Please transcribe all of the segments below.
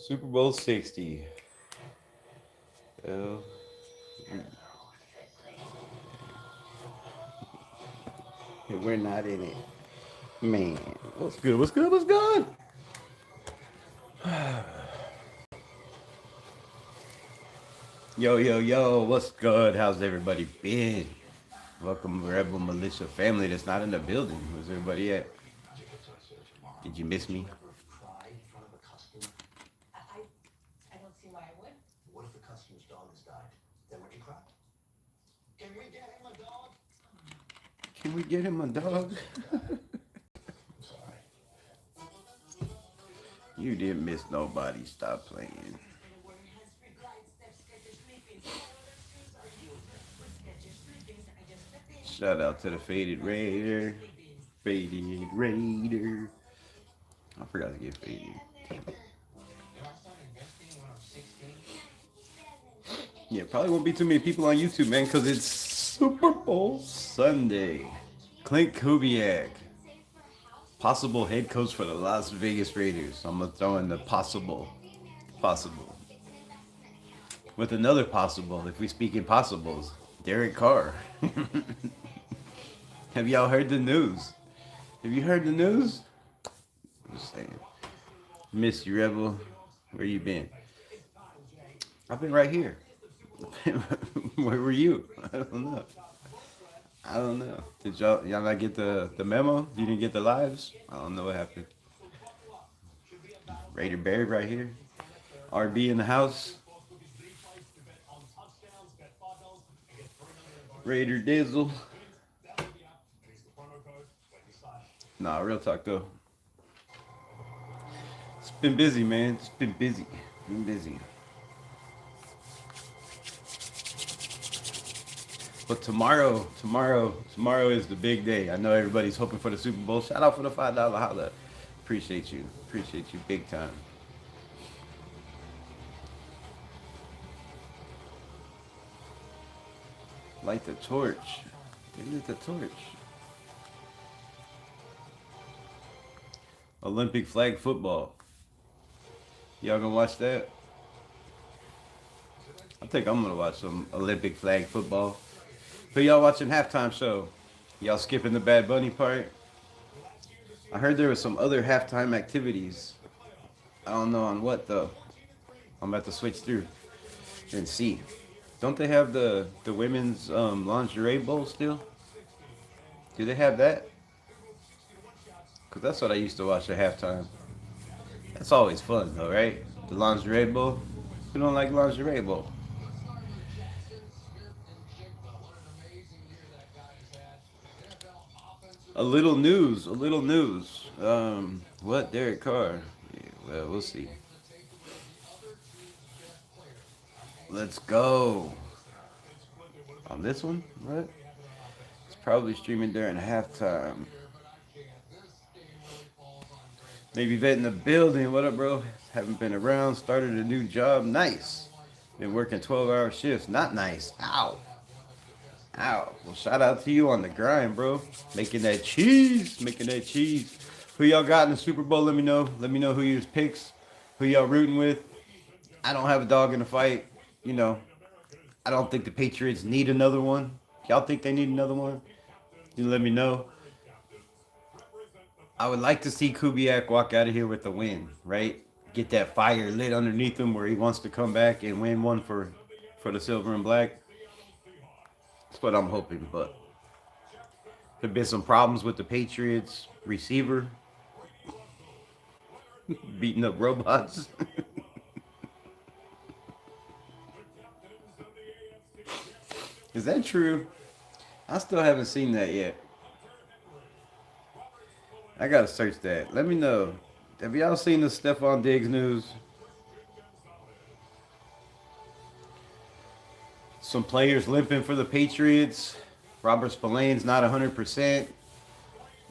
Super Bowl 60. L- We're not in it. Man, what's good? What's good? What's good? Yo, yo, yo, what's good? How's everybody been? Welcome, Rebel Militia family that's not in the building. Where's everybody at? Did you miss me? Can we get him a dog? You didn't miss nobody. Stop playing. Shout out to the Faded Raider. Faded Raider. I forgot to get faded. Yeah, probably won't be too many people on YouTube, man, because it's Super Bowl Sunday. Clint Kubiak, possible head coach for the Las Vegas Raiders. I'm gonna throw in the possible. With another possible, if we speak in possibles, Derek Carr. Have y'all heard the news? Have you heard the news? I'm just saying. Miss you, Rebel. Where you been? I've been right here. Where were you? I don't know. I don't know. Did y'all not get the memo? You didn't get the lives? I don't know what happened. Raider Barry right here. RB in the house. Raider Dizzle. Nah, real talk though. It's been busy, man. It's been busy. Been busy. But tomorrow is the big day. I know everybody's hoping for the Super Bowl. Shout out for the $5 holla. Appreciate you. Appreciate you big time. Light the torch. Lit the torch. Olympic flag football. Y'all gonna watch that? I think I'm gonna watch some Olympic flag football. Who y'all watching halftime show? Y'all skipping the Bad Bunny part? I heard there was some other halftime activities. I don't know on what though. I'm about to switch through and see. Don't they have the women's lingerie bowl still? Do they have that? Cause that's what I used to watch at halftime. That's always fun though, right? The lingerie bowl. Who don't like lingerie bowl? A little news. A little news. What Derek Carr? Yeah, well, we'll see. Let's go. On this one, what? It's probably streaming during halftime. Maybe vet in the building. What up, bro? Haven't been around. Started a new job. Nice. Been working 12-hour shifts. Not nice. Ow. Ow. Well, shout out to you on the grind, bro. Making that cheese. Making that cheese. Who y'all got in the Super Bowl? Let me know. Let me know who your picks. Who y'all rooting with. I don't have a dog in the fight. You know, I don't think the Patriots need another one. Y'all think they need another one? You let me know. I would like to see Kubiak walk out of here with a win, right? Get that fire lit underneath him where he wants to come back and win one for the silver and black. That's what I'm hoping. But there've been some problems with the Patriots receiver beating up robots. Is that true? I still haven't seen that yet. I gotta search that. Let me know. Have y'all seen the Stephon Diggs news? Some players limping for the Patriots. Robert Spillane's not 100%.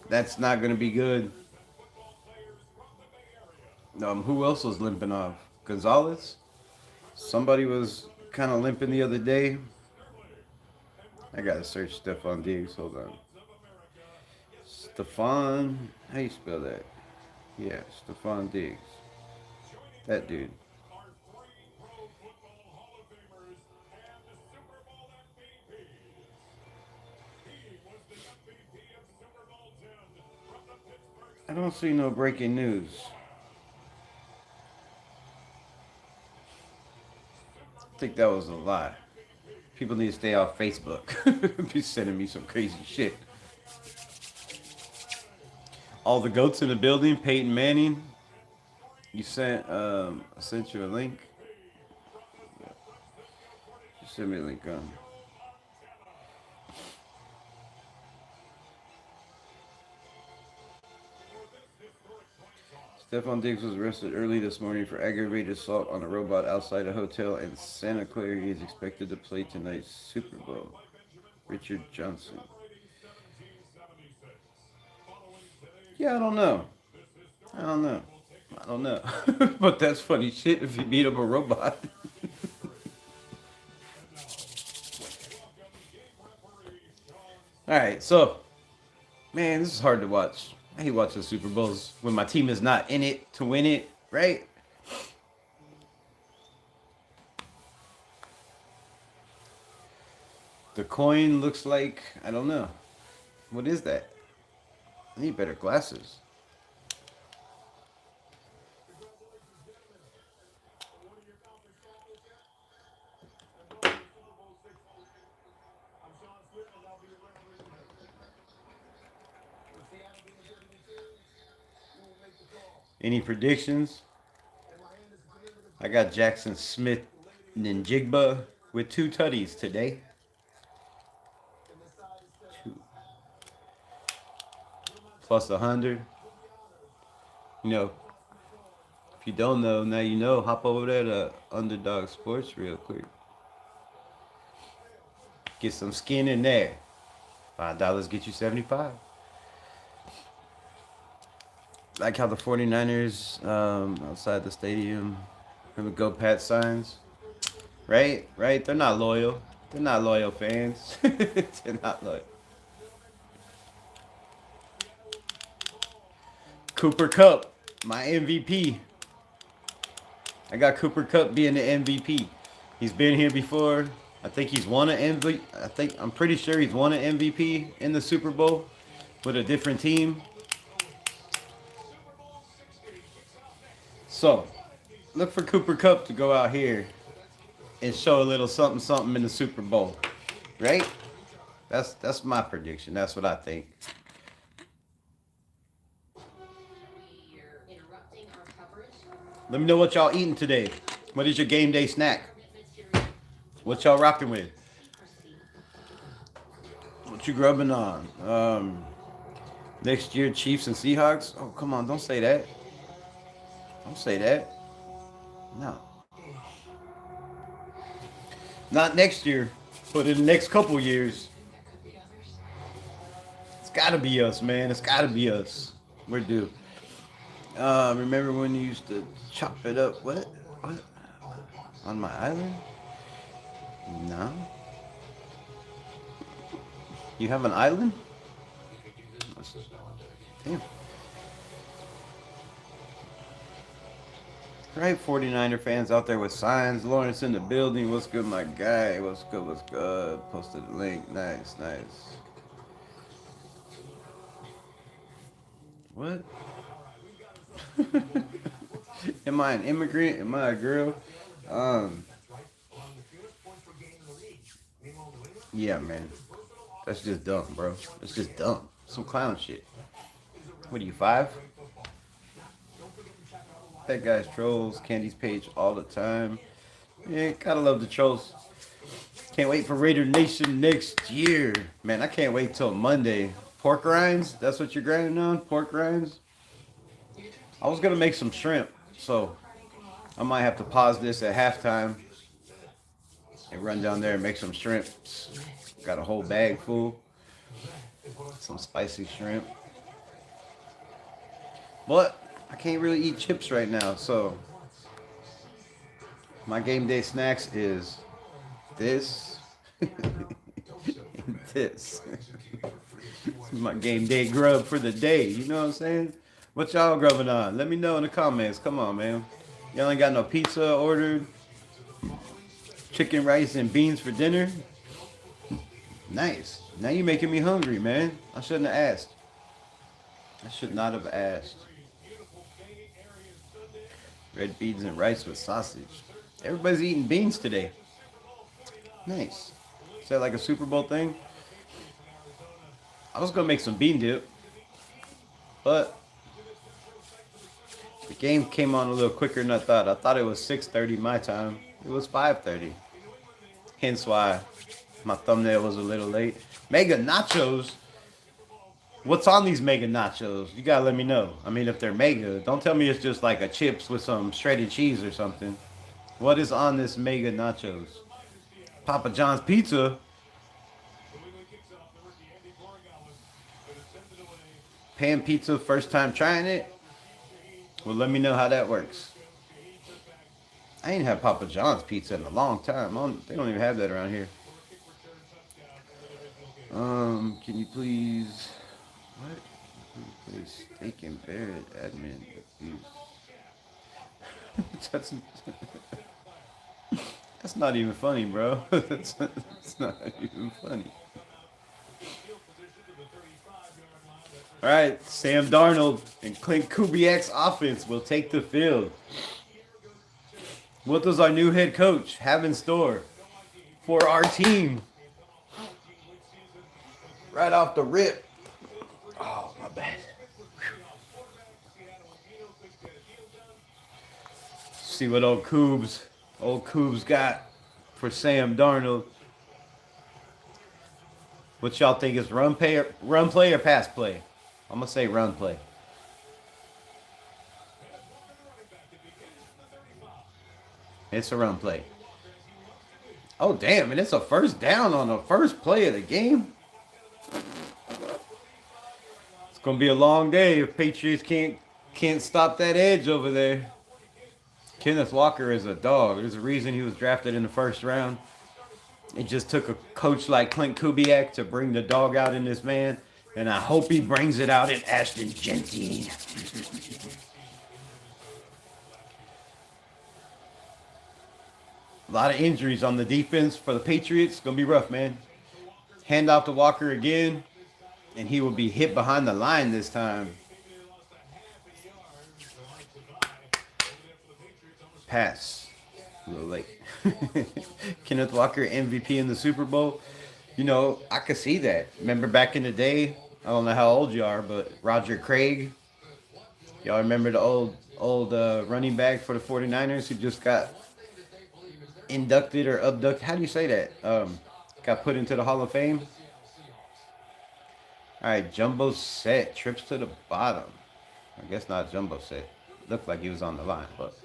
That's not going to be good. Who else was limping off? Gonzalez? Somebody was kind of limping the other day. I got to search Stephon Diggs. Hold on. Stephon. How you spell that? Yeah, Stephon Diggs. That dude. I don't see no breaking news. I think that was a lie. People need to stay off Facebook. Be sending me some crazy shit. All the goats in the building. Peyton Manning. You sent I sent you a link. You sent me a link on. Stephon Diggs was arrested early this morning for aggravated assault on a robot outside a hotel in Santa Clara. He is expected to play tonight's Super Bowl. Richard Johnson. Yeah, I don't know. I don't know. I don't know. But that's funny shit if you beat up a robot. Alright, so, man, this is hard to watch. I hate watching Super Bowls when my team is not in it to win it, right? The coin looks like, I don't know. What is that? I need better glasses. Any predictions? I got Jackson Smith and Jigba with 2 tutties today. 2 plus 100. You know, if you don't know, now you know. Hop over there to Underdog Sports real quick. Get some skin in there. $5 get you 75. Like how the 49ers outside the stadium have the Go Pat signs. Right? Right? They're not loyal. They're not loyal fans. They're not loyal. Cooper Kupp, my MVP. I got Cooper Kupp being the MVP. He's been here before. I think he's won an MVP. I'm pretty sure he's won an MVP in the Super Bowl with a different team. So, look for Cooper Kupp to go out here and show a little something something in the Super Bowl. Right? That's my prediction. That's what I think. Let me know what y'all eating today. What is your game day snack? What y'all rocking with? What you grubbing on? Next year, Chiefs and Seahawks? Oh, come on. Don't say that. Don't say that. No. Not next year, but in the next couple years. It's got to be us, man. It's got to be us. We're due. Remember when you used to chop it up? What? On my island? No. You have an island? Damn. Right, 49er fans out there with signs. Lawrence in the building. What's good, my guy? What's good? What's good? Posted a link. Nice, nice. What? Am I an immigrant? Am I a girl? Yeah, man. That's just dumb, bro. That's just dumb. Some clown shit. What are you, 5? That guy's trolls. Candy's page all the time. Yeah, gotta love the trolls. Can't wait for Raider Nation next year. Man, I can't wait till Monday. Pork rinds? That's what you're grinding on? Pork rinds? I was gonna make some shrimp, so I might have to pause this at halftime and run down there and make some shrimp. Got a whole bag full. Some spicy shrimp. But I can't really eat chips right now, so my game day snacks is this and this. This is my game day grub for the day, you know what I'm saying? What y'all grubbing on? Let me know in the comments. Come on, man. Y'all ain't got no pizza ordered? Chicken, rice, and beans for dinner? Nice. Now you're making me hungry, man. I shouldn't have asked. I should not have asked. Red beans and rice with sausage. Everybody's eating beans today. Nice. Is that like a Super Bowl thing? I was gonna make some bean dip, but the game came on a little quicker than I thought. I thought it was 6:30 my time. It was 5:30. Hence why my thumbnail was a little late. Mega nachos. What's on these mega nachos? You gotta let me know. I mean, if they're mega, don't tell me it's just like a chips with some shredded cheese or something. What is on this mega nachos? Papa John's pizza. Pan pizza, first time trying it. Well, let me know how that works. I ain't had Papa John's pizza in a long time. They don't even have that around here. Can you please? What? Please, steak and Barrett admin abuse. that's that's not even funny, bro. that's not even funny. All right, Sam Darnold and Clint Kubiak's offense will take the field. What does our new head coach have in store for our team? Right off the rip. Oh, my bad. See what old Coobs got for Sam Darnold. What y'all think is run play or pass play? I'm gonna say run play. It's a run play. Oh damn! And it's a first down on the first play of the game. It's gonna be a long day if Patriots can't stop that edge over there. Kenneth Walker is a dog. There's a reason he was drafted in the first round. It just took a coach like Clint Kubiak to bring the dog out in this man, and I hope he brings it out in Ashton Genty. A lot of injuries on the defense for the Patriots. It's gonna be rough, man. Hand off to Walker again, and he will be hit behind the line this time. Pass. A little late. Kenneth Walker MVP in the Super Bowl. You know, I could see that. Remember back in the day, I don't know how old you are, but Roger Craig. Y'all remember the old running back for the 49ers who just got inducted or abducted? How do you say that? Got put into the Hall of Fame. All right, jumbo set. Trips to the bottom. I guess not jumbo set. Looked like he was on the line, but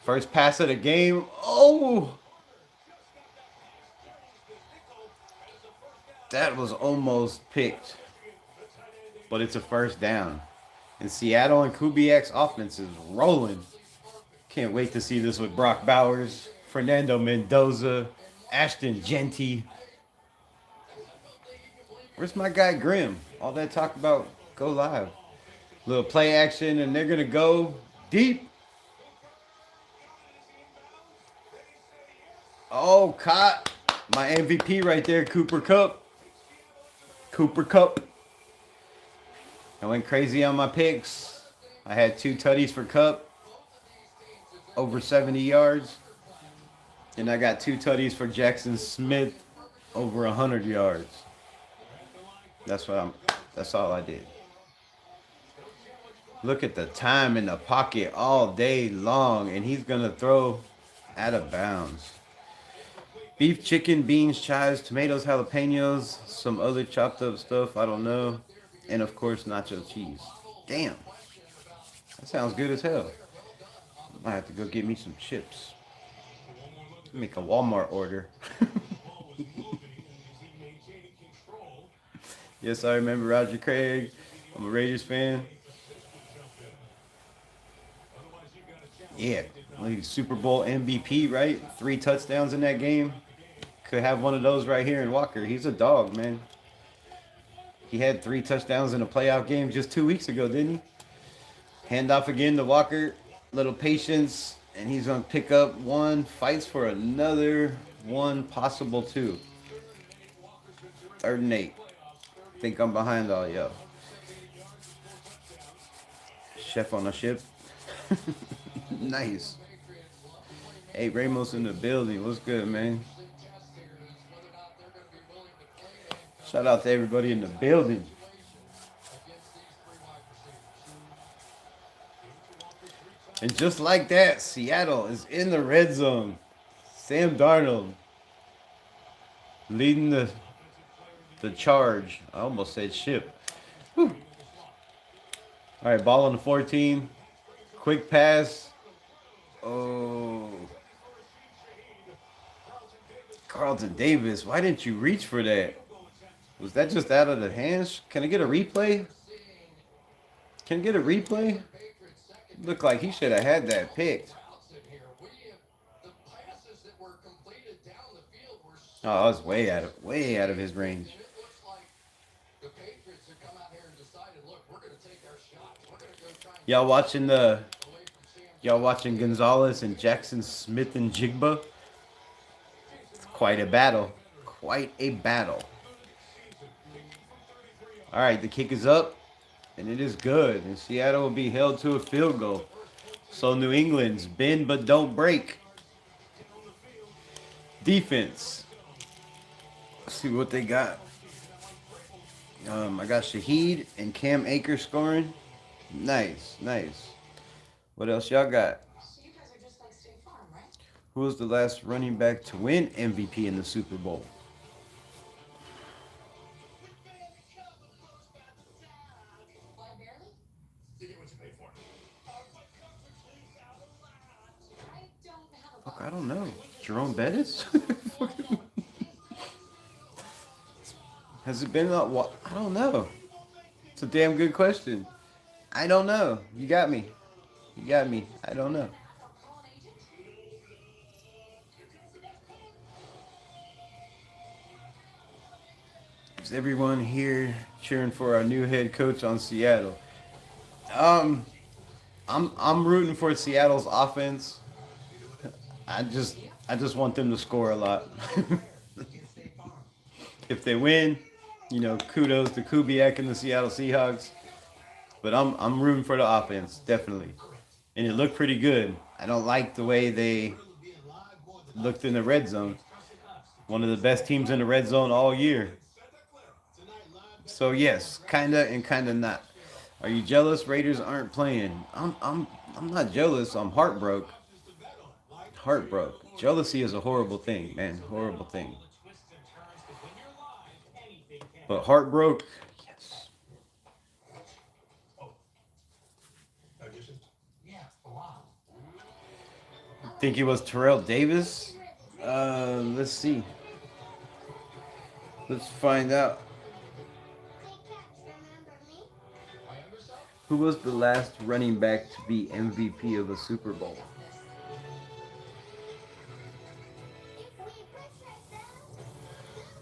first pass of the game. Oh! That was almost picked. But it's a first down. And Seattle and Kubiak's offense is rolling. Can't wait to see this with Brock Bowers, Fernando Mendoza, Ashton Genty. Where's my guy Grimm? All that talk about go live. Little play action, and they're going to go deep. Oh, caught. My MVP right there, Cooper Kupp. Cooper Kupp. I went crazy on my picks. I had 2 tutties for Kupp. Over 70 yards. And I got 2 tutties for Jackson Smith. Over 100 yards. That's all I did. Look at the time in the pocket all day long. And he's going to throw out of bounds. Beef, chicken, beans, chives, tomatoes, jalapenos, some other chopped up stuff, I don't know. And of course, nacho cheese. Damn. That sounds good as hell. I might have to go get me some chips. Make a Walmart order. Yes, I remember Roger Craig. I'm a Raiders fan. Yeah, like Super Bowl MVP, right? 3 touchdowns in that game. Could have one of those right here in Walker. He's a dog, man. He had 3 touchdowns in a playoff game just 2 weeks ago, didn't he? Hand off again to Walker. Little patience. And he's going to pick up 1. Fights for another 1, possible 2. 3rd and 8. Think I'm behind all y'all. Chef on a ship. Nice. Hey, Ramos in the building. What's good, man? Shout out to everybody in the building. And just like that, Seattle is in the red zone. Sam Darnold leading the charge. I almost said ship. Whew. All right, ball on the 14. Quick pass. Oh. Carlton Davis, why didn't you reach for that? Was that just out of the hands? Can I get a replay? Can I get a replay? Looked like he should have had that picked. Oh, I was way out of his range. Y'all watching Gonzalez and Jackson Smith and Jigba? It's quite a battle. Quite a battle. All right, the kick is up, and it is good. And Seattle will be held to a field goal. So New England's bend but don't break. Defense. Let's see what they got. I got Shaheed and Cam Akers scoring. Nice, nice. What else y'all got? Who was the last running back to win MVP in the Super Bowl? Fuck, I don't know. Jerome Bettis? Has it been a while? I don't know. It's a damn good question. I don't know. You got me. You got me. I don't know. Is everyone here cheering for our new head coach on Seattle? I'm rooting for Seattle's offense. I just want them to score a lot. If they win, kudos to Kubiak and the Seattle Seahawks. But I'm rooting for the offense, definitely. And it looked pretty good. I don't like the way they looked in the red zone. One of the best teams in the red zone all year. So yes, kinda and kinda not. Are you jealous Raiders aren't playing? I'm not jealous. I'm heartbroken. Heartbroken. Jealousy is a horrible thing, man. Horrible thing. But heartbroken, yes. Think it was Terrell Davis? Let's see. Let's find out. Who was the last running back to be MVP of a Super Bowl?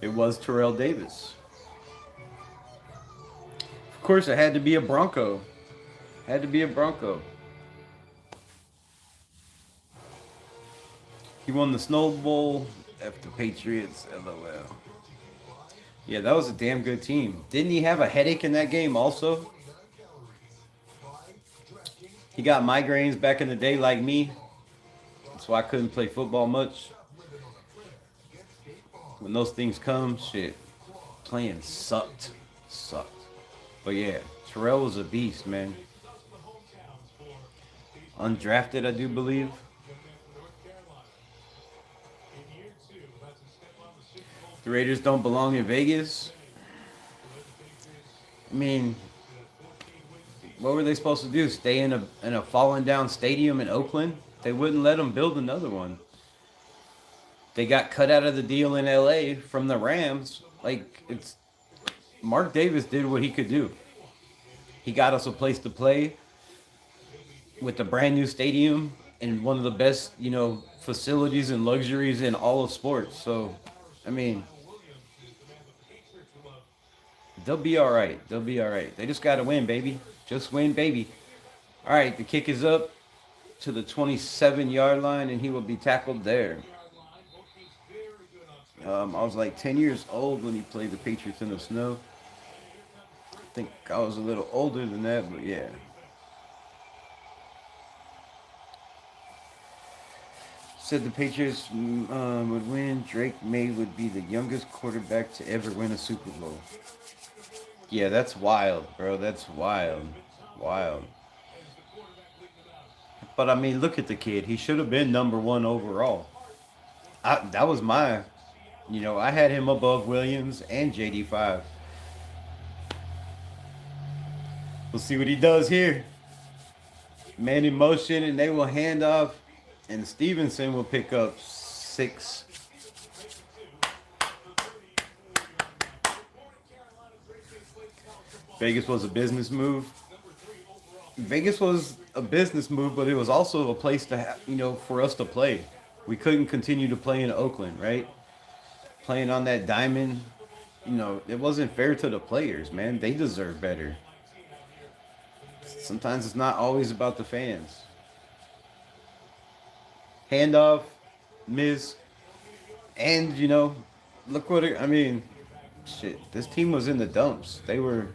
It was Terrell Davis. Of course, it had to be a Bronco. Had to be a Bronco. He won the Snow Bowl after Patriots. LOL. Yeah, that was a damn good team. Didn't he have a headache in that game also? He got migraines back in the day like me. That's why I couldn't play football much. When those things come, shit, playing sucked. But yeah, Terrell was a beast, man. Undrafted, I do believe. The Raiders don't belong in Vegas. I mean, what were they supposed to do? Stay in a fallen down stadium in Oakland? They wouldn't let them build another one. They got cut out of the deal in LA from the Rams. Mark Davis did what he could do. He got us a place to play with a brand new stadium and one of the best, facilities and luxuries in all of sports. So, I mean, they'll be all right. They'll be all right. They just got to win, baby. Just win, baby. All right, the kick is up to the 27-yard line, and he will be tackled there. I was like 10 years old when he played the Patriots in the snow. I think I was a little older than that, but yeah. said the Patriots would win. Drake May would be the youngest quarterback to ever win a Super Bowl. Yeah, that's wild, bro. That's wild. Wild. But I mean, look at the kid. He should have been number one overall. That was my, I had him above Williams and JD5. We'll see what he does here. Man in motion, and they will hand off, and Stevenson will pick up 6. Vegas was a business move. Vegas was a business move, but it was also a place to for us to play. We couldn't continue to play in Oakland, right? Playing on that diamond, it wasn't fair to the players, man. They deserve better. Sometimes it's not always about the fans. Handoff, miss, and look what I mean. Shit, this team was in the dumps. They were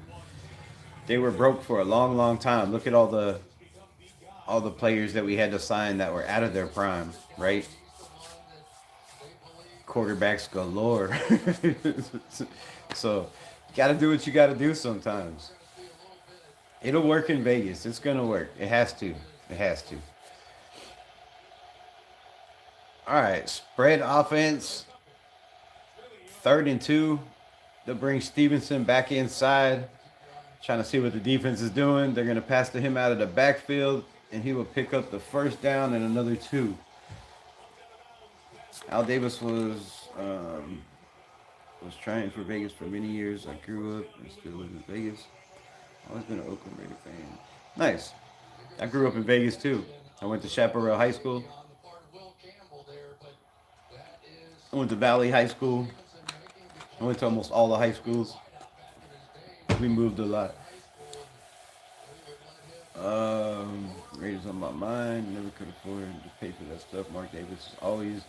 broke for a long, long time. Look at all the players that we had to sign that were out of their prime, right? Quarterbacks galore. So, you got to do what you got to do sometimes. It'll work in Vegas. It's going to work. It has to. It has to. All right, spread offense. 3rd and 2. They'll bring Stevenson back inside. Trying to see what the defense is doing. They're going to pass to him out of the backfield, and he will pick up the 1st down and another 2. Al Davis was trying for Vegas for many years. I grew up and still live in Vegas. Always been an Oakland Raider fan. Nice. I grew up in Vegas too. I went to Chaparral High School. I went to Valley High School. I went to almost all the high schools. We moved a lot. Raiders on my mind. Never could afford to pay for that stuff. Mark Davis is always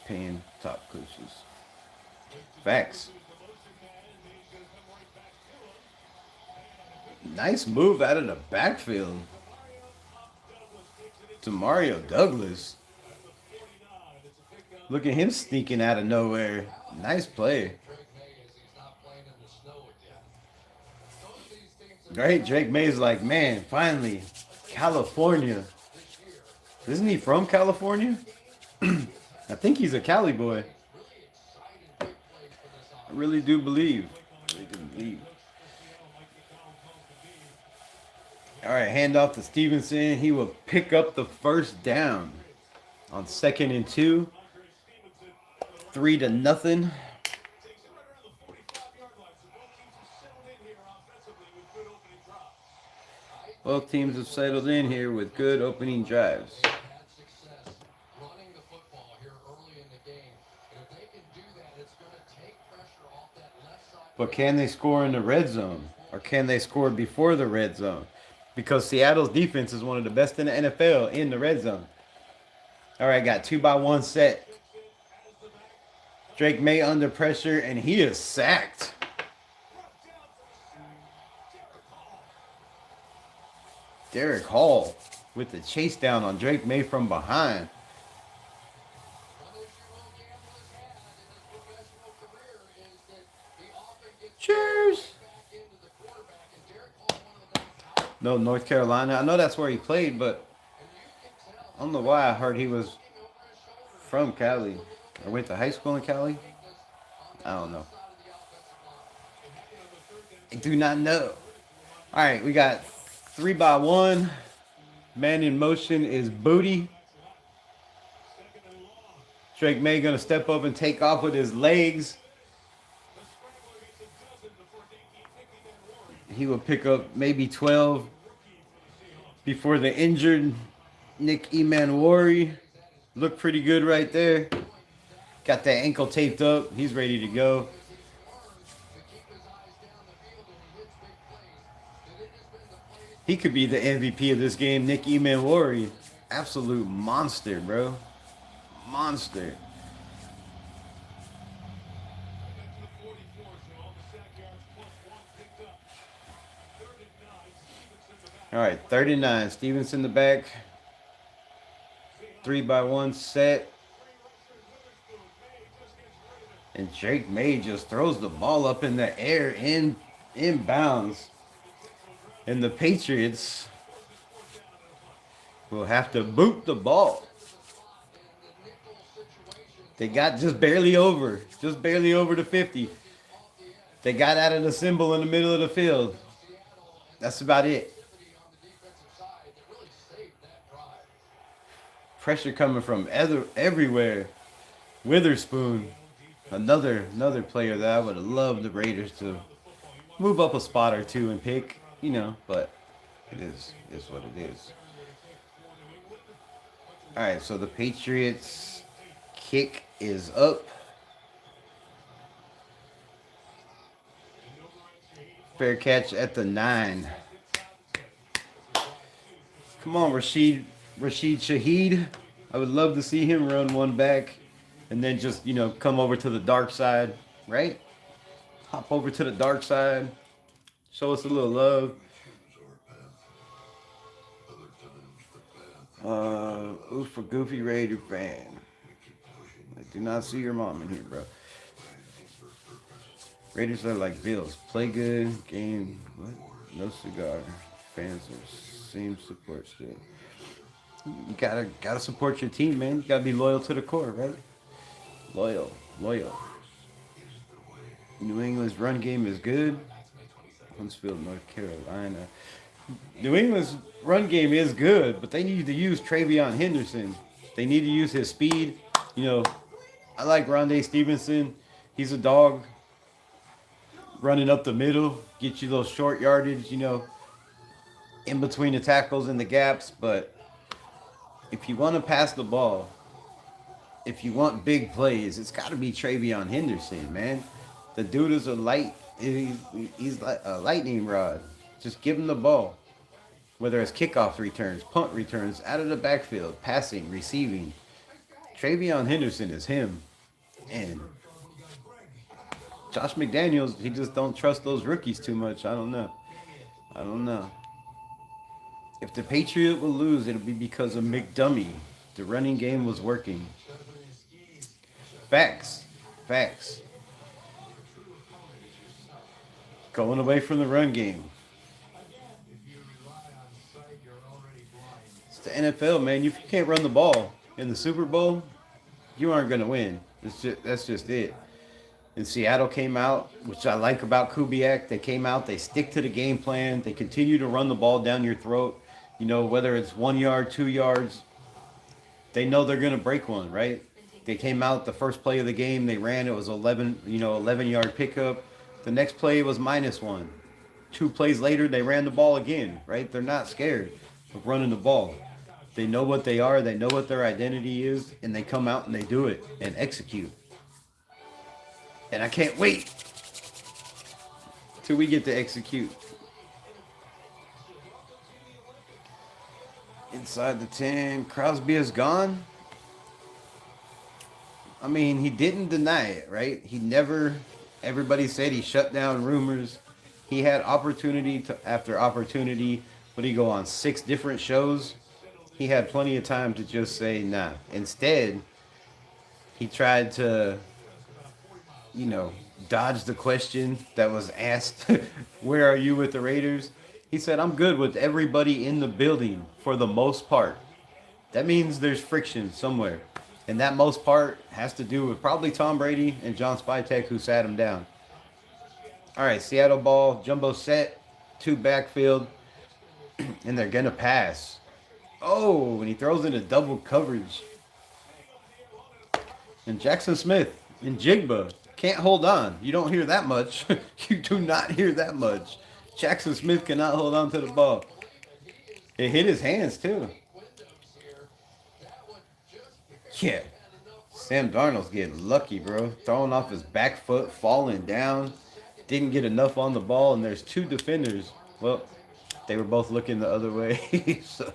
paying top coaches. Facts. Nice move out of the backfield to Mario Douglas. Look at him sneaking out of nowhere. Nice play. Great. Drake May's like, man, finally, California. Isn't he from California? I think he's a Cali boy. I really do believe. All right, hand off to Stevenson. He will pick up the 1st down on 2nd and 2. 3-0. Both teams have settled in here with good opening drives. But can they score in the red zone? Or can they score before the red zone? Because Seattle's defense is one of the best in the NFL in the red zone. All right, got 2-by-1 set. Drake May under pressure, and he is sacked. Derek Hall with the chase down on Drake May from behind. Cheers. No, North Carolina. I know that's where he played, but I don't know why I heard he was from Cali. Or went to high school in Cali. I don't know. I do not know. All right, we got 3-by-1. Man in motion is Booty. Drake May going to step up and take off with his legs. He will pick up maybe 12 before the injured Nick Emanwari. Looked pretty good right there. Got that ankle taped up. He's ready to go. He could be the MVP of this game, Nick Emanwari. Absolute monster, bro. Monster. All right, 39. Stevenson in the back. 3-by-1 set. And Drake May just throws the ball up in the air inbounds. And the Patriots will have to boot the ball. They got just barely over the 50. They got out of the symbol in the middle of the field. That's about it. Pressure coming from everywhere. Witherspoon, another player that I would have loved the Raiders to move up a spot or two and pick, but it is what it is. All right, so the Patriots kick is up. Fair catch at the 9. Come on, Rashid Shaheed. I would love to see him run one back and then just, come over to the dark side, right? Hop over to the dark side. Show us a little love. Oof for Goofy Raider fan. I do not see your mom in here, bro. Raiders are like Bills. Play good, game, what? No cigar. Fans are same support still. You gotta support your team, man. You gotta be loyal to the core, right? Loyal. New England's run game is good. Huntsville, North Carolina. New England's run game is good, but they need to use Travion Henderson. They need to use his speed. I like Rondé Stevenson. He's a dog. Running up the middle, get you those short yardage, in between the tackles and the gaps. But if you want to pass the ball, if you want big plays, it's got to be Travion Henderson, man. The dude is he's like a lightning rod. Just give him the ball. Whether it's kickoff returns, punt returns, out of the backfield, passing, receiving. Travion Henderson is him. And Josh McDaniels, he just don't trust those rookies too much. I don't know. If the Patriot will lose, it'll be because of McDummy. The running game was working. Facts. Going away from the run game. It's the NFL, man. If you can't run the ball in the Super Bowl, you aren't going to win. That's just it. And Seattle came out, which I like about Kubiak. They came out, they stick to the game plan. They continue to run the ball down your throat. Whether it's 1 yard, 2 yards, they know they're going to break one, right? They came out the first play of the game. They ran. It was 11-yard pickup. The next play was -1. 2 plays later, they ran the ball again, right? They're not scared of running the ball. They know what they are. They know what their identity is, and they come out and they do it and execute. And I can't wait till we get to execute. Inside the 10, Crosby is gone. I mean, he didn't deny it, right? Everybody said he shut down rumors. He had opportunity after opportunity. Would he go on 6 different shows? He had plenty of time to just say, nah. Instead, he tried to, dodge the question that was asked, where are you with the Raiders? He said, I'm good with everybody in the building for the most part. That means there's friction somewhere. And that most part has to do with probably Tom Brady and John Spytek, who sat him down. All right, Seattle ball, jumbo set, 2 backfield, and they're going to pass. Oh, and he throws into double coverage. And Jackson Smith and Jigba can't hold on. You don't hear that much. You do not hear that much. Jackson Smith cannot hold on to the ball. It hit his hands, too. Yeah. Sam Darnold's getting lucky, bro. Throwing off his back foot, falling down. Didn't get enough on the ball, and there's 2 defenders. Well, they were both looking the other way. So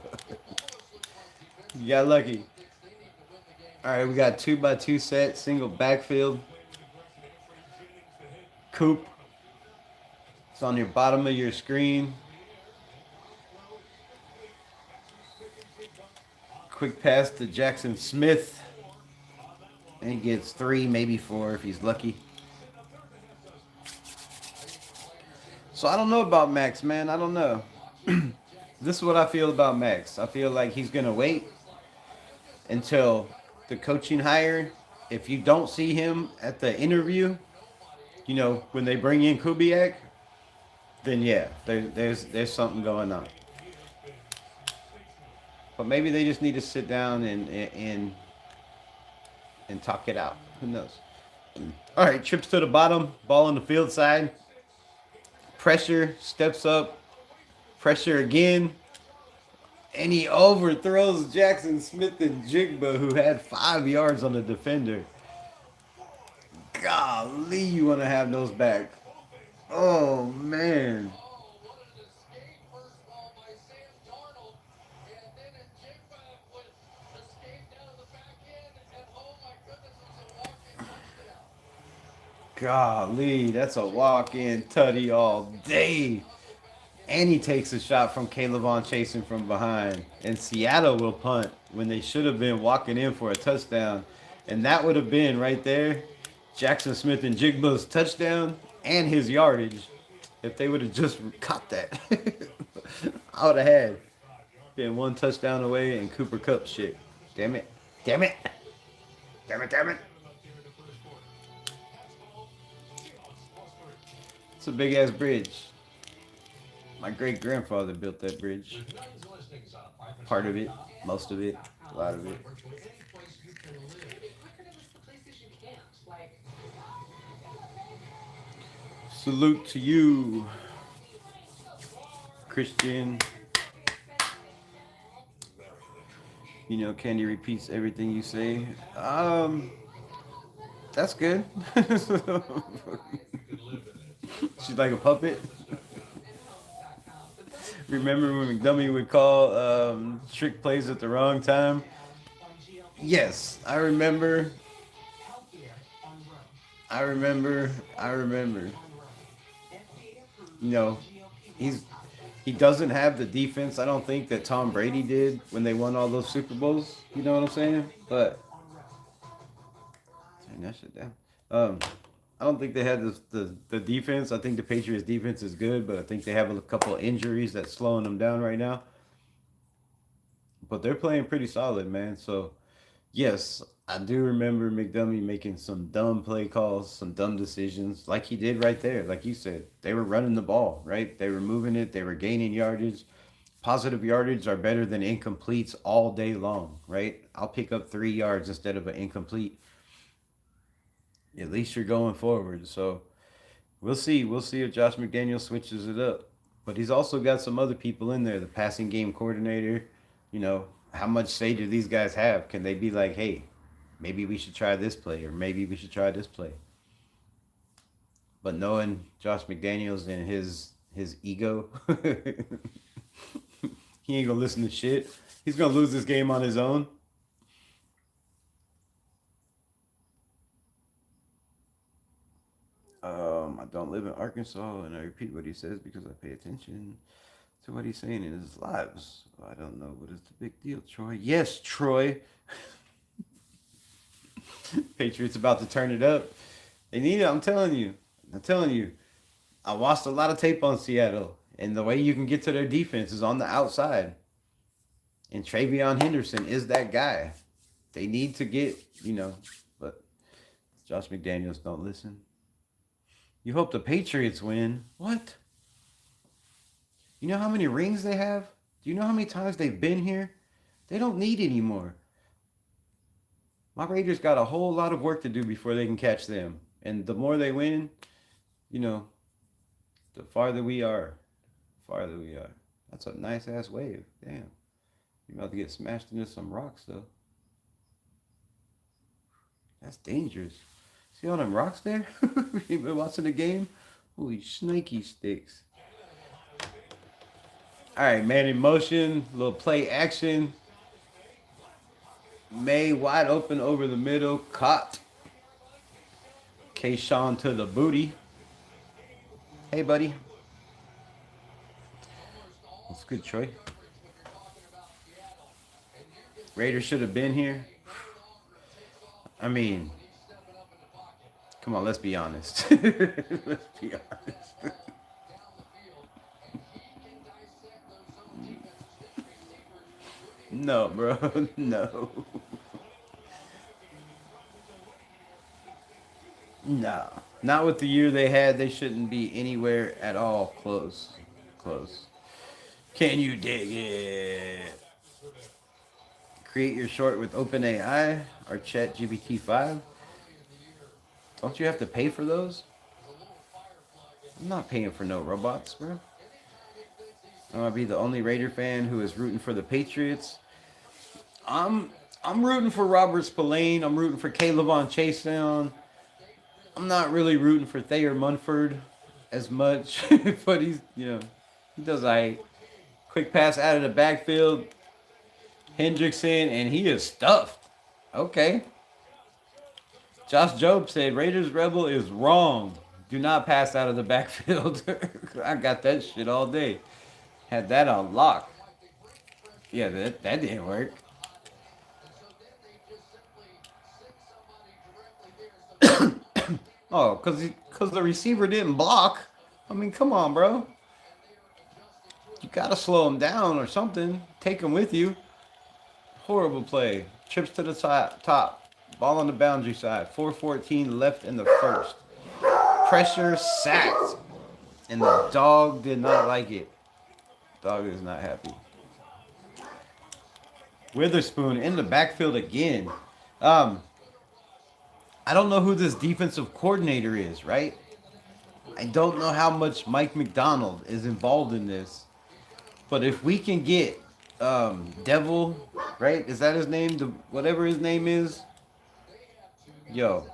you got lucky. All right, we got 2-by-2 set, single backfield. Coop. It's on your bottom of your screen. Quick pass to Jackson Smith. And he gets 3, maybe 4 if he's lucky. So I don't know about Max, man. I don't know. This is what I feel about Max. I feel like he's going to wait until the coaching hire. If you don't see him at the interview, when they bring in Kubiak, then yeah, there's something going on. But maybe they just need to sit down and talk it out. Who knows? All right, trips to the bottom, ball on the field side. Pressure, steps up, pressure again. And he overthrows Jackson Smith and Jigba, who had 5 yards on the defender. Golly, you want to have those back. Oh, man. Golly, that's a walk-in tutty all day. And he takes a shot from Caleb chasing from behind. And Seattle will punt when they should have been walking in for a touchdown. And that would have been right there Jackson Smith and Jigba's touchdown and his yardage. If they would have just caught that, I would have had been 1 touchdown away and Cooper Kupp shit. Damn it. Damn it. Damn it. Damn it. It's a big ass bridge. My great grandfather built that bridge. Part of it, most of it, a lot of it. Salute to you, Christian. Candy repeats everything you say. That's good. She's like a puppet. Remember when McDummy would call trick plays at the wrong time? Yes, I remember. I remember. He doesn't have the defense, I don't think, that Tom Brady did when they won all those Super Bowls. You know what I'm saying? But turn that shit down. I don't think they had the defense. I think the Patriots defense is good, but I think they have a couple of injuries that's slowing them down right now. But they're playing pretty solid, man. So, yes, I do remember McDummy making some dumb play calls, some dumb decisions, like he did right there. Like you said, they were running the ball, right? They were moving it. They were gaining yardage. Positive yardage are better than incompletes all day long, right? I'll pick up 3 yards instead of an incomplete. At least you're going forward. So we'll see. We'll see if Josh McDaniels switches it up. But he's also got some other people in there. The passing game coordinator. How much say do these guys have? Can they be like, hey, maybe we should try this play, or maybe we should try this play? But knowing Josh McDaniels and his ego, he ain't gonna listen to shit. He's gonna lose this game on his own. I don't live in Arkansas, and I repeat what he says because I pay attention to what he's saying in his lives. I don't know what is the big deal, Troy. Yes, Troy. Patriots about to turn it up. They need it. I'm telling you. I watched a lot of tape on Seattle, and the way you can get to their defense is on the outside. And Travion Henderson is that guy. They need to get, but Josh McDaniels don't listen. You hope the Patriots win. What? You know how many rings they have? Do you know how many times they've been here? They don't need any more. My Raiders got a whole lot of work to do before they can catch them. And the more they win, the farther we are. That's a nice ass wave. Damn. You're about to get smashed into some rocks, though. That's dangerous. See all them rocks there? You been watching the game? Holy snaky sticks. All right, man in motion. Little play action. May wide open over the middle. Caught. Kayshawn to the booty. Hey, buddy. That's good, Troy. Raiders should have been here. I mean, come on, let's be honest. Let's be honest. No, bro. No. No. Not with the year they had. They shouldn't be anywhere at all close. Close. Can you dig it? Create your short with OpenAI or ChatGPT 5. Don't you have to pay for those? I'm not paying for no robots, bro. I'm gonna be the only Raider fan who is rooting for the Patriots. I'm I'm rooting for Robert Spillane. I'm rooting for Caleb on Chase down. I'm not really rooting for Thayer Munford as much, but he does quick pass out of the backfield. Hendrickson, and he is stuffed. Okay. Josh Jobe said Raiders Rebel is wrong. Do not pass out of the backfield. I got that shit all day. Had that on lock. Yeah, that didn't work. Oh, cause the receiver didn't block. I mean, come on, bro. You gotta slow him down or something. Take him with you. Horrible play. Trips to the top. Ball on the boundary side. 4:14 left in the first. Pressure sacked. And the dog did not like it. Dog is not happy. Witherspoon in the backfield again. I don't know who this defensive coordinator is, right? I don't know how much Mike McDonald is involved in this. But if we can get Devil, right? Is that his name? Whatever his name is. Yo,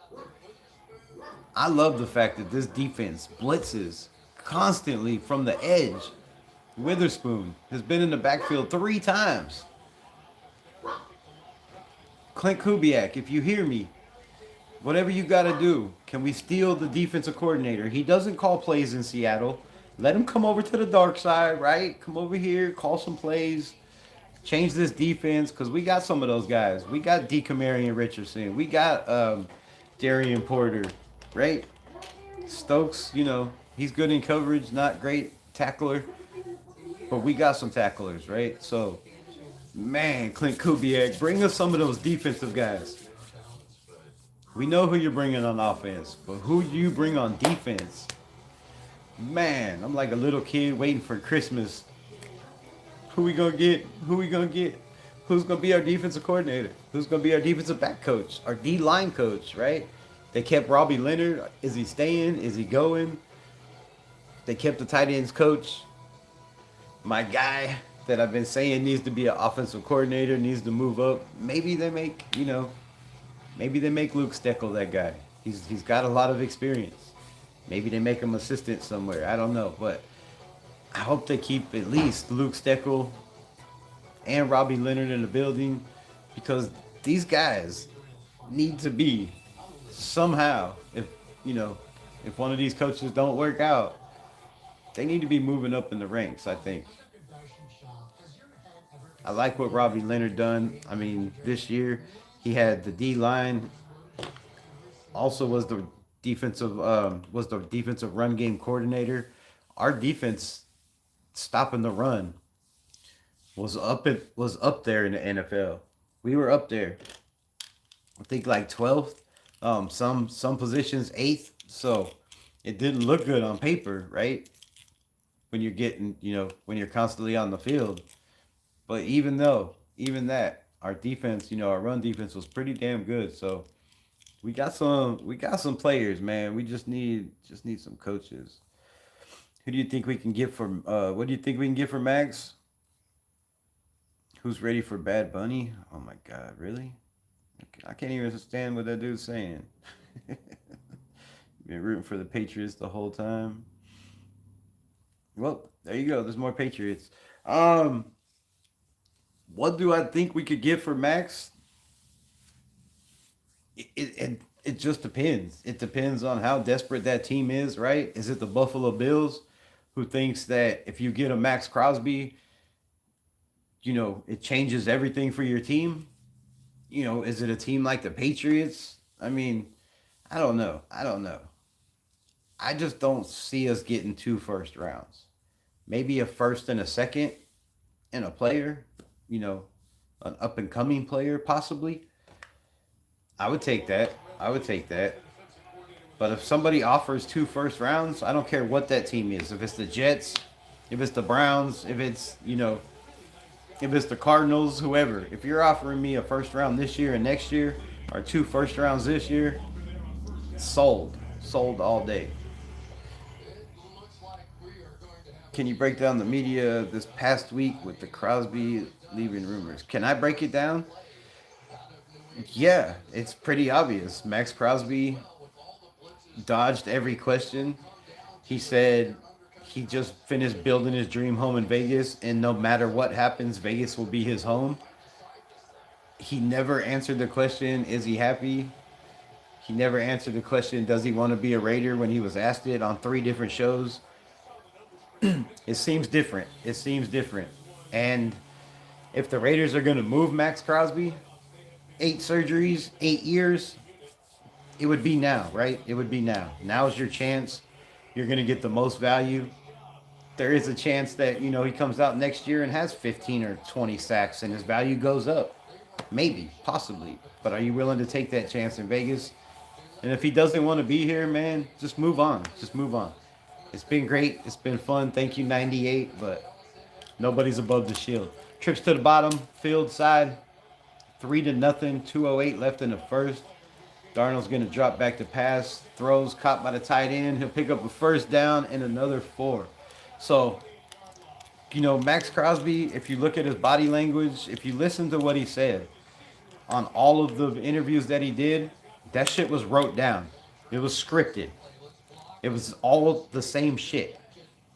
I love the fact that this defense blitzes constantly from the edge. Witherspoon has been in the backfield 3 times. Clint Kubiak, if you hear me, whatever you got to do, can we steal the defensive coordinator? He doesn't call plays in Seattle. Let him come over to the dark side, right? Come over here, call some plays. Change this defense because we got some of those guys. We got DeCamarion Richardson. We got Darian Porter, right? Stokes, he's good in coverage, not great tackler. But we got some tacklers, right? So, man, Clint Kubiak, bring us some of those defensive guys. We know who you're bringing on offense, but who do you bring on defense? Man, I'm like a little kid waiting for Christmas. Who we gonna get? Who we gonna get? Who's gonna be our defensive coordinator? Who's gonna be our defensive back coach? Our D-line coach, right? They kept Robbie Leonard. Is he staying? Is he going? They kept the tight ends coach. My guy that I've been saying needs to be an offensive coordinator, needs to move up. Maybe they make, maybe they make Luke Steckel that guy. He's got a lot of experience. Maybe they make him assistant somewhere. I don't know, but I hope they keep at least Luke Steckel and Robbie Leonard in the building because these guys need to be somehow, if one of these coaches don't work out, they need to be moving up in the ranks, I think. I like what Robbie Leonard done. I mean, this year he had the D line. Also was the defensive run game coordinator. Our defense stopping the run was up there in the NFL. We were up there. I think like 12th. Some positions 8th. So it didn't look good on paper, right? When you're getting, when you're constantly on the field. But even that, our defense, our run defense was pretty damn good. So we got some players, man. We just need some coaches. Who do you think we can get for what do you think we can get for Max? Who's ready for Bad Bunny? Oh my god, really? I can't even understand what that dude's saying. Been rooting for the Patriots the whole time. Well, there you go. There's more Patriots. What do I think we could get for Max? It just depends. It depends on how desperate that team is, right? Is it the Buffalo Bills who thinks that if you get a Max Crosby, it changes everything for your team? Is it a team like the Patriots? I mean, I don't know. I don't know. I just don't see us getting 2 first rounds. Maybe a first and a second and a player, you know, an up and coming player possibly. I would take that. I would take that. But if somebody offers 2 first rounds, I don't care what that team is. If it's the Jets, if it's the Browns, if it's the Cardinals, whoever. If you're offering me a first round this year and next year, or 2 first rounds this year, sold. Sold all day. Can you break down the media this past week with the Crosby leaving rumors? Can I break it down? Yeah, it's pretty obvious. Max Crosby dodged every question. He said he just finished building his dream home in Vegas, and no matter what happens, Vegas will be his home. He never answered the question, is he happy? He never answered the question, does he want to be a Raider, when he was asked it on 3 different shows. It seems different. It seems different. And if the Raiders are going to move Max Crosby, 8 surgeries, 8 years, it would be now, right? It would be now. Now's your chance. You're going to get the most value. There is a chance that, he comes out next year and has 15 or 20 sacks and his value goes up. Maybe, possibly. But are you willing to take that chance in Vegas? And if he doesn't want to be here, man, just move on. Just move on. It's been great. It's been fun. Thank you, 98. But nobody's above the shield. Trips to the bottom, field side, 3-0, 2:08 left in the first. Darnold's going to drop back to pass. Throws caught by the tight end. He'll pick up a first down and another 4. So, Max Crosby, if you look at his body language, if you listen to what he said on all of the interviews that he did, that shit was wrote down. It was scripted. It was all the same shit.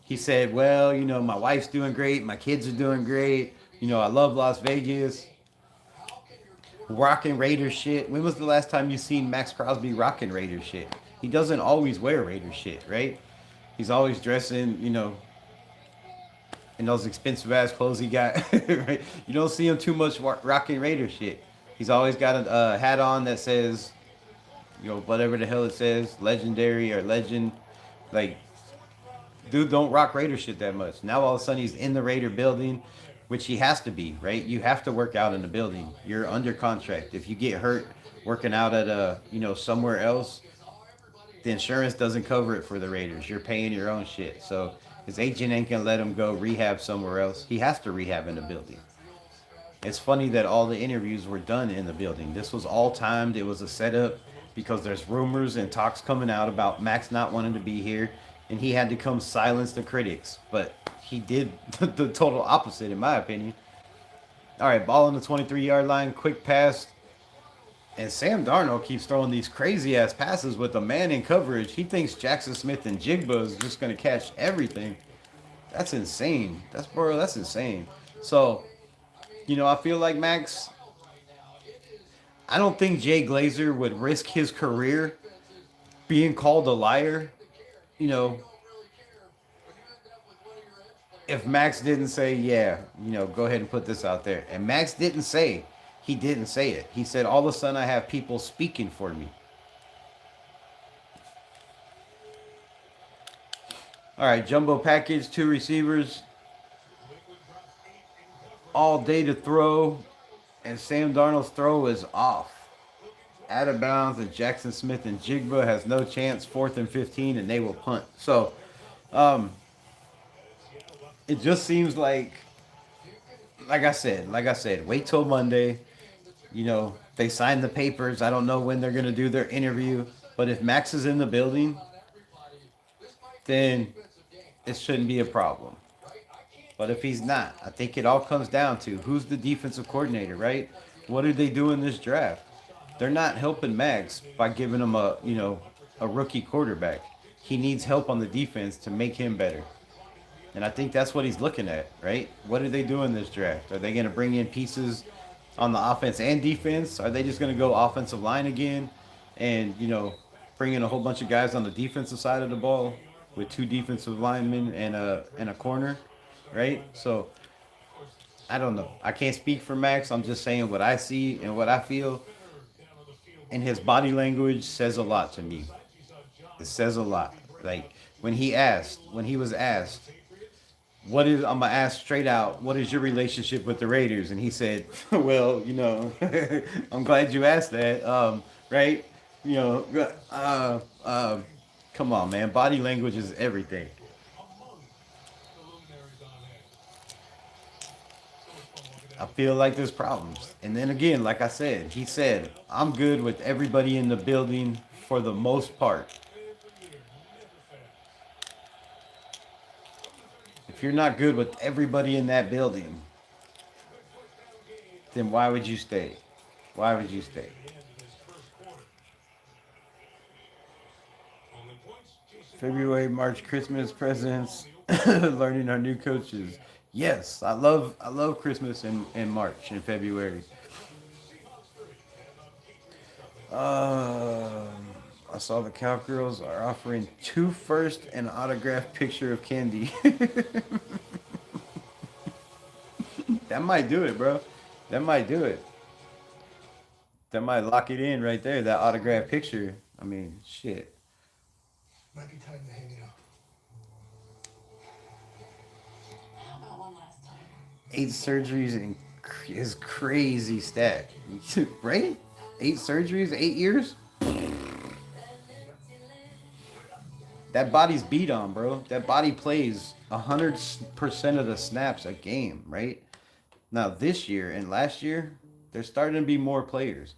He said, well, my wife's doing great. My kids are doing great. I love Las Vegas. Rocking Raiders shit. When was the last time you seen Max Crosby rocking Raiders shit? He doesn't always wear Raiders shit, right? He's always dressing, in those expensive ass clothes he got. Right? You don't see him too much rocking Raiders shit. He's always got a hat on that says, whatever the hell it says, legendary or legend. Like, dude don't rock Raider shit that much. Now all of a sudden he's in the Raider building, which he has to be, right? You have to work out in the building. You're under contract. If you get hurt working out at somewhere else, the insurance doesn't cover it for the Raiders. You're paying your own shit. So his agent ain't gonna let him go rehab somewhere else. He has to rehab in the building. It's funny that all the interviews were done in the building. This was all timed. It was a setup because there's rumors and talks coming out about Max not wanting to be here, and he had to come silence the critics. But he did the total opposite, in my opinion. All right, ball on the 23-yard line, quick pass. And Sam Darnold keeps throwing these crazy-ass passes with a man in coverage. He thinks Jackson Smith and Jigba is just going to catch everything. That's insane. That's insane. So, I feel like Max, I don't think Jay Glazer would risk his career being called a liar, if Max didn't say, yeah, go ahead and put this out there. And Max didn't say it. He said, all of a sudden I have people speaking for me. All right, jumbo package, 2 receivers. All day to throw. And Sam Darnold's throw is off. Out of bounds, and Jackson Smith and Jigba has no chance. 4th and 15, and they will punt. So, it just seems like I said, wait till Monday. They signed the papers. I don't know when they're going to do their interview. But if Max is in the building, then it shouldn't be a problem. But if he's not, I think it all comes down to who's the defensive coordinator, right? What do they do in this draft? They're not helping Max by giving him a rookie quarterback. He needs help on the defense to make him better. And I think that's what he's looking at, right? What do they do in this draft? Are they going to bring in pieces on the offense and defense? Are they just going to go offensive line again and, bring in a whole bunch of guys on the defensive side of the ball with 2 defensive linemen and a corner, right? So I don't know. I can't speak for Max. I'm just saying what I see and what I feel. And his body language says a lot to me. It says a lot. Like when he was asked, what is, I'm gonna ask straight out, what is your relationship with the Raiders? And he said, well, I'm glad you asked that. Right? You know, come on, man. Body language is everything. I feel like there's problems. And then again, like I said, he said, I'm good with everybody in the building for the most part. If you're not good with everybody in that building, then why would you stay? Why would you stay? February, March, Christmas presents, learning our new coaches. Yes, I love Christmas in March and February. Um, I saw the Cowgirls are offering two first and autographed picture of Candy. That might do it, bro. That might do it. That might lock it in right there. That autographed picture. I mean, shit. Might be time to hang it up. Eight surgeries in is crazy stat, right? Eight surgeries, 8 years. That body's beat on, bro. That body plays 100% of the snaps a game, right? Now this year and last year, there's starting to be more players.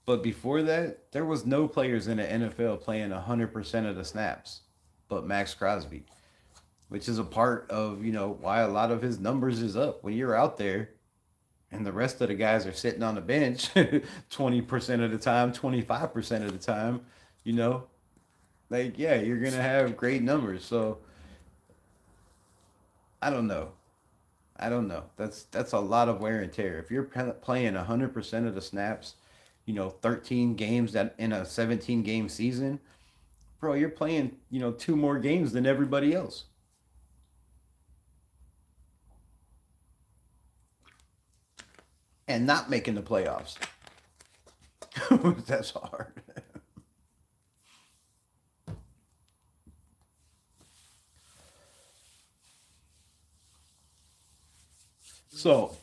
But before that, there was no players in the NFL playing 100% of the snaps, but Max Crosby, which is a part of why a lot of his numbers is up when you're out there, and the rest of the guys are sitting on the bench 20% of the time, 25% of the time. You know, like yeah, you're gonna have great numbers. So I don't know. I don't know. That's a lot of wear and tear. If you're playing 100% of the snaps, 13 games that in a 17 game season, bro, you're playing two more games than everybody else, and not making the playoffs. That's hard. So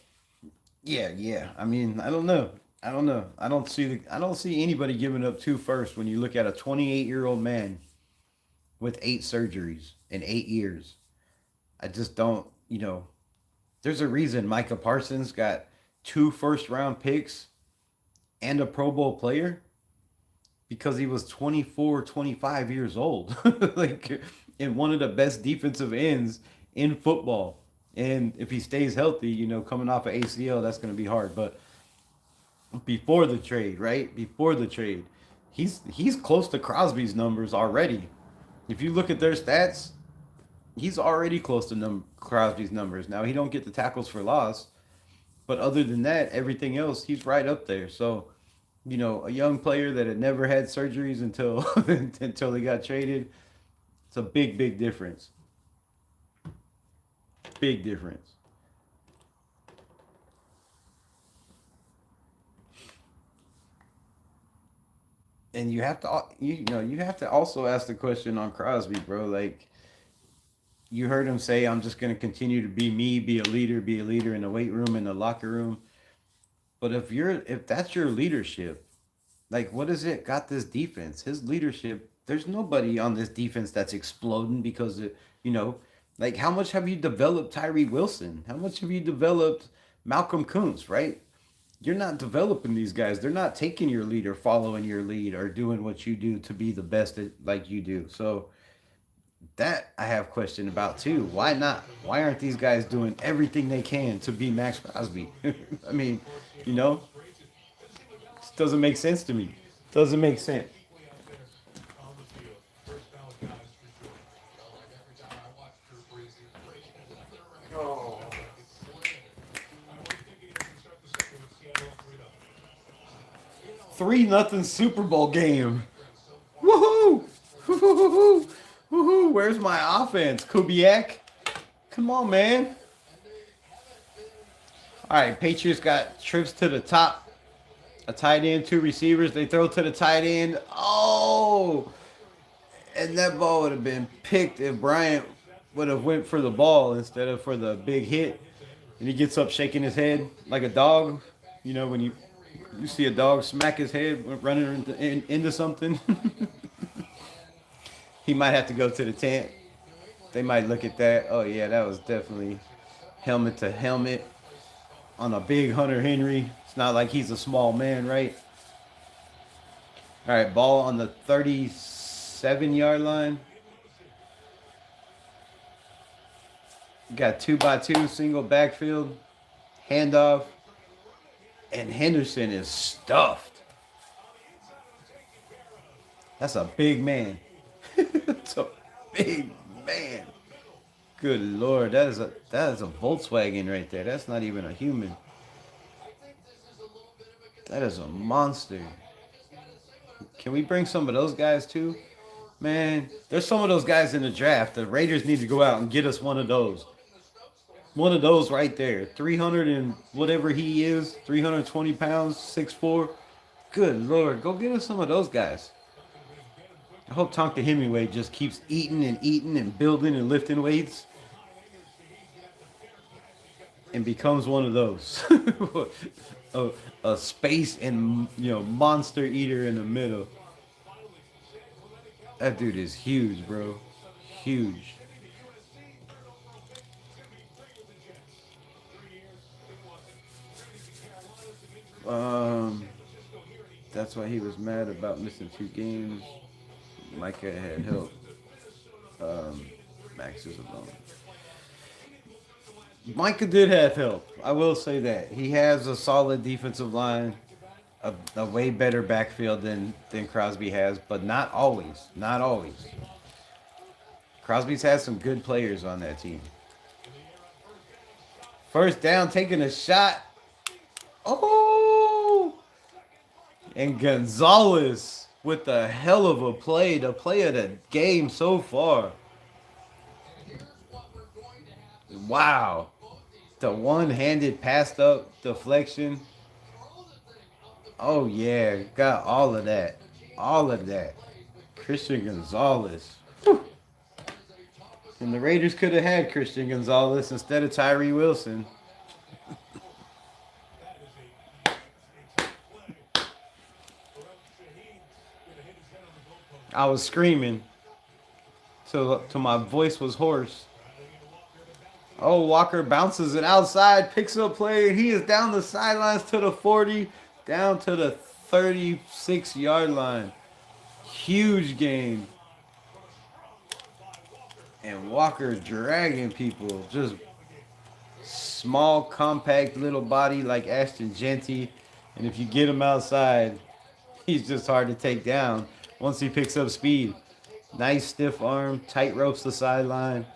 yeah, yeah. I mean, I don't know. I don't know. I don't see anybody giving up two first when you look at a 28-year-old man with eight surgeries in 8 years. I just don't. There's a reason Micah Parsons got two first round picks and a Pro Bowl player because he was 24, 25 years old. Like, and one of the best defensive ends in football. And if he stays healthy, coming off of ACL, that's going to be hard. But before the trade, right? Before the trade, he's close to Crosby's numbers already. If you look at their stats, he's already close to Crosby's numbers. Now he don't get the tackles for loss, but other than that, everything else he's right up there. So, a young player that had never had surgeries until until he got traded, it's a big, big difference. Big difference. And you have to also ask the question on Crosby, bro. Like you heard him say, "I'm just gonna continue to be me, be a leader in the weight room, in the locker room." But if that's your leadership, like what has it got this defense? His leadership. There's nobody on this defense that's exploding because you know, like how much have you developed Tyree Wilson? How much have you developed Malcolm Kuntz? Right? You're not developing these guys. They're not taking your lead or following your lead or doing what you do to be the best at, like you do. So that I have question about too. Why not? Why aren't these guys doing everything they can to be Max Crosby? I mean, you know, this doesn't make sense to me. Doesn't make sense. Oh, 3-0 Super Bowl game. Woohoo! Woohoo! Woohoo! Where's my offense, Kubiak? Come on, man. All right, Patriots got trips to the top. A tight end, two receivers. They throw to the tight end. Oh, and that ball would have been picked if Bryant would have went for the ball instead of for the big hit. And he gets up shaking his head like a dog. You know when you see a dog smack his head running into something. He might have to go to the tent. They might look at that. Oh yeah, that was definitely helmet to helmet on a big Hunter Henry. It's not like he's a small man, right? All right, ball on the 37-yard line. Got 2-by-2 single backfield handoff, and Henderson is stuffed. That's a big man. That's a big man. Good Lord, that is a Volkswagen right there. That's not even a human. That is a monster. Can we bring some of those guys too? Man, there's some of those guys in the draft. The Raiders need to go out and get us one of those. One of those right there. 300 and whatever he is, 320 pounds, 6'4". Good Lord, go get us some of those guys. I hope Tonka Hemingway just keeps eating and building and lifting weights and becomes one of those. a space and monster eater in the middle. That dude is huge, bro. Huge. That's why he was mad about missing 2 games. Micah had help. Max is alone. Micah did have help. I will say that. He has a solid defensive line, a way better backfield than Crosby has, but not always. Not always. Crosby's had some good players on that team. First down, taking a shot. Oh! And Gonzalez with a hell of a play, the play of the game so far. Wow. The one-handed passed up deflection. Oh, yeah. Got all of that. All of that. Christian Gonzalez. Whew. And the Raiders could have had Christian Gonzalez instead of Tyree Wilson. I was screaming till my voice was hoarse. Oh, Walker bounces it outside, picks up play. He is down the sidelines to the 40, down to the 36-yard line. Huge gain. And Walker dragging people. Just small, compact little body like Ashton Genty. And if you get him outside, he's just hard to take down once he picks up speed. Nice stiff arm, tight ropes the sideline.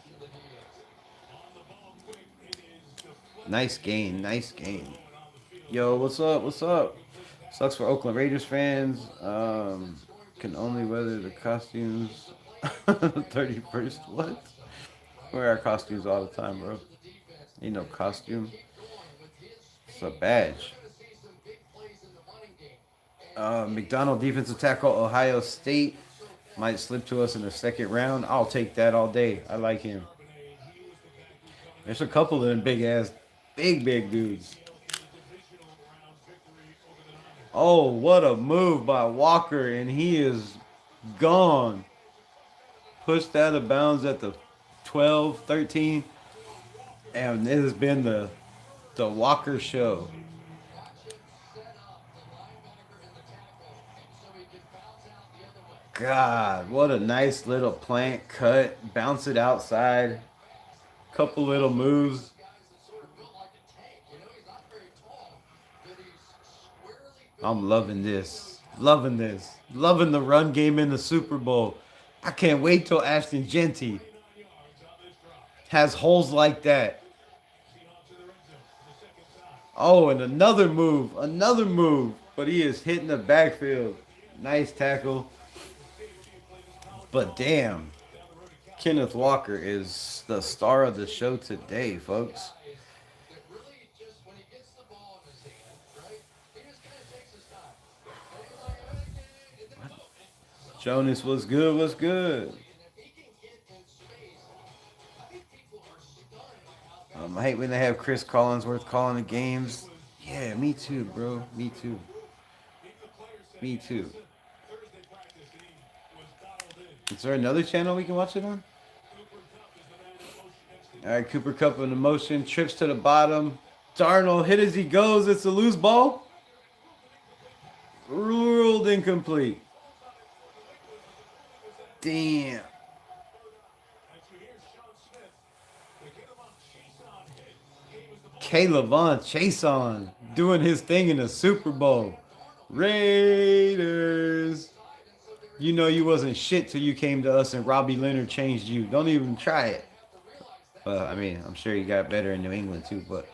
Nice gain, nice gain. Yo, what's up? What's up? Sucks for Oakland Raiders fans. Can only weather the costumes. 31st, what? We wear our costumes all the time, bro. Ain't no costume. It's a badge. McDonald defensive tackle, Ohio State. Might slip to us in the second round. I'll take that all day. I like him. There's a couple of them big dudes. Oh, what a move by Walker, and he is gone. Pushed out of bounds at the 12, 13. And it has been the Walker show. God, what a nice little plant cut. Bounce it outside. Couple little moves. I'm loving this. Loving this. Loving the run game in the Super Bowl. I can't wait till Ashton Genty has holes like that. Oh, and another move. But he is hitting the backfield. Nice tackle. But damn, Kenneth Walker is the star of the show today, folks. Jonas, what's good? What's good? I hate when they have Chris Collinsworth calling the games. Yeah, me too, bro. Me too. Me too. Is there another channel we can watch it on? All right, Cooper Cup in the motion, trips to the bottom. Darnold hit as he goes. It's a loose ball. Ruled incomplete. Damn. Kaylavon Chason doing his thing in the Super Bowl. Raiders. You know you wasn't shit till you came to us and Robbie Leonard changed you. Don't even try it. Well, I mean, I'm sure he got better in New England too, but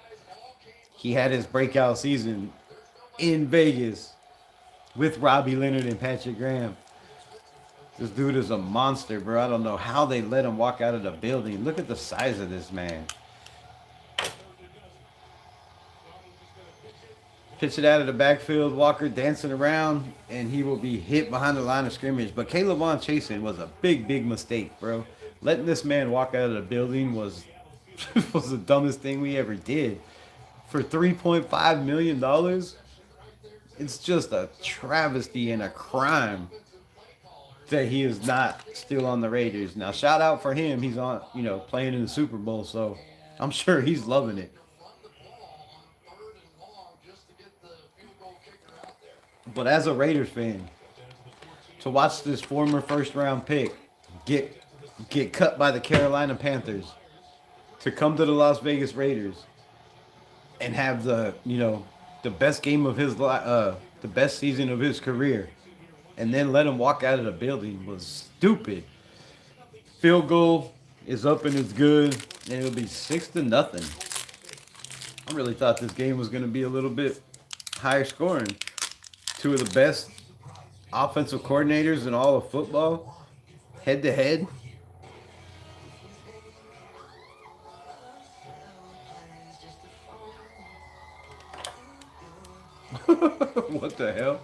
he had his breakout season in Vegas with Robbie Leonard and Patrick Graham. This dude is a monster, bro. I don't know how they let him walk out of the building. Look at the size of this man. Pitch it out of the backfield. Walker dancing around, and he will be hit behind the line of scrimmage. But Kaylavon Chasen was a big, big mistake, bro. Letting this man walk out of the building was was the dumbest thing we ever did. For $3.5 million, it's just a travesty and a crime that he is not still on the Raiders. Now, shout out for him. He's on, playing in the Super Bowl, so I'm sure he's loving it. But as a Raiders fan, to watch this former first round pick get cut by the Carolina Panthers, to come to the Las Vegas Raiders and have the best game of his the best season of his career, and then let him walk out of the building was stupid. Field goal is up and it's good, and it'll be 6-0. I really thought this game was going to be a little bit higher scoring. Two of the best offensive coordinators in all of football, head to head. What the hell?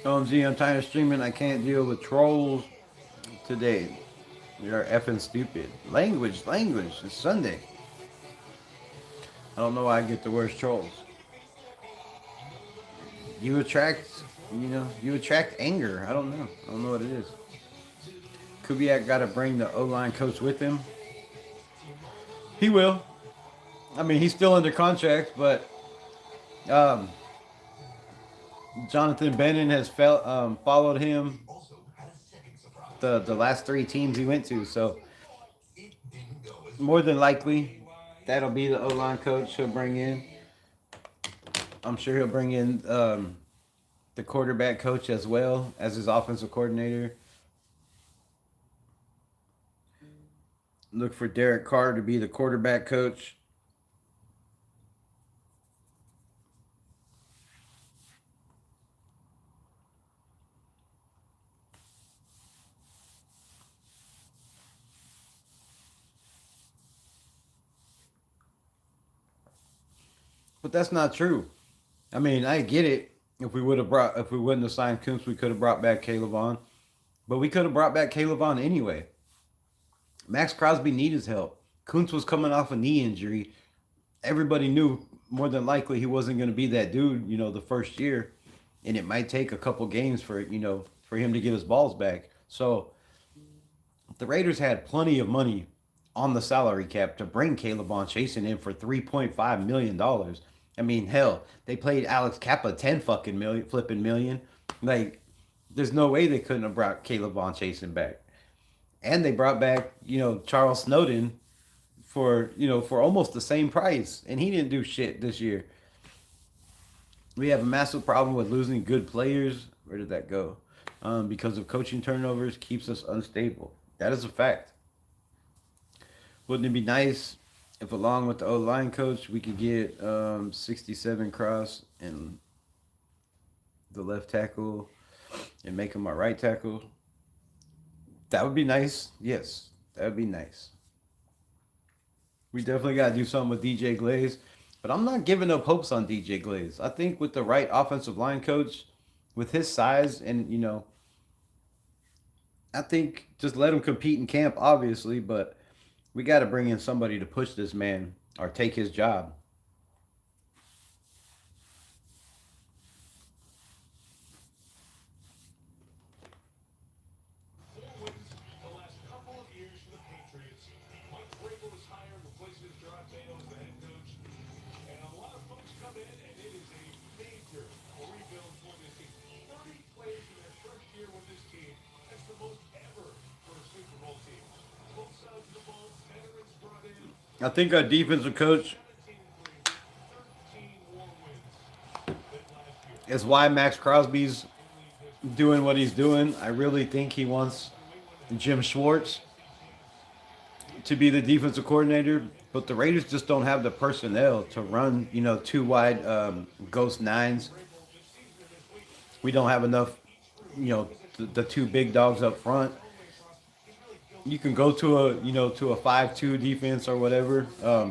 OMG, I'm tired of streaming. I can't deal with trolls today. We are effing stupid. Language. It's Sunday. I don't know why I get the worst trolls. You attract anger. I don't know what it is. Kubiak got to bring the O-line coach with him. He will. I mean, he's still under contract, but Jonathan Bennett has followed him the last 3 teams he went to, so more than likely that'll be the O-line coach he'll bring in. I'm sure he'll bring in the quarterback coach as well as his offensive coordinator. Look for Derek Carr to be the quarterback coach. But that's not true. I mean, I get it. If we wouldn't have signed Kuntz, we could have brought back Kaylavon. But we could have brought back Kaylavon anyway. Max Crosby needed his help. Kuntz was coming off a knee injury. Everybody knew more than likely he wasn't going to be that dude, the first year. And it might take a couple games for him to get his balls back. So the Raiders had plenty of money on the salary cap to bring Kaylavon Chasen in for $3.5 million. I mean, hell, they played Alex Kappa 10 flipping million. Like, there's no way they couldn't have brought Kaylavon Chasen back. And they brought back, Charles Snowden for almost the same price. And he didn't do shit this year. We have a massive problem with losing good players. Where did that go? Because of coaching turnovers keeps us unstable. That is a fact. Wouldn't it be nice if along with the O-line coach, we could get 67 Cross and the left tackle and make him our right tackle? That would be nice. Yes, that would be nice. We definitely got to do something with DJ Glaze. But I'm not giving up hopes on DJ Glaze. I think with the right offensive line coach, with his size, and I think just let him compete in camp, obviously. But we got to bring in somebody to push this man or take his job. I think our defensive coach is why Max Crosby's doing what he's doing. I really think he wants Jim Schwartz to be the defensive coordinator, but the Raiders just don't have the personnel to run, two wide ghost nines. We don't have enough, the two big dogs up front. You can go to a 5-2 defense or whatever, a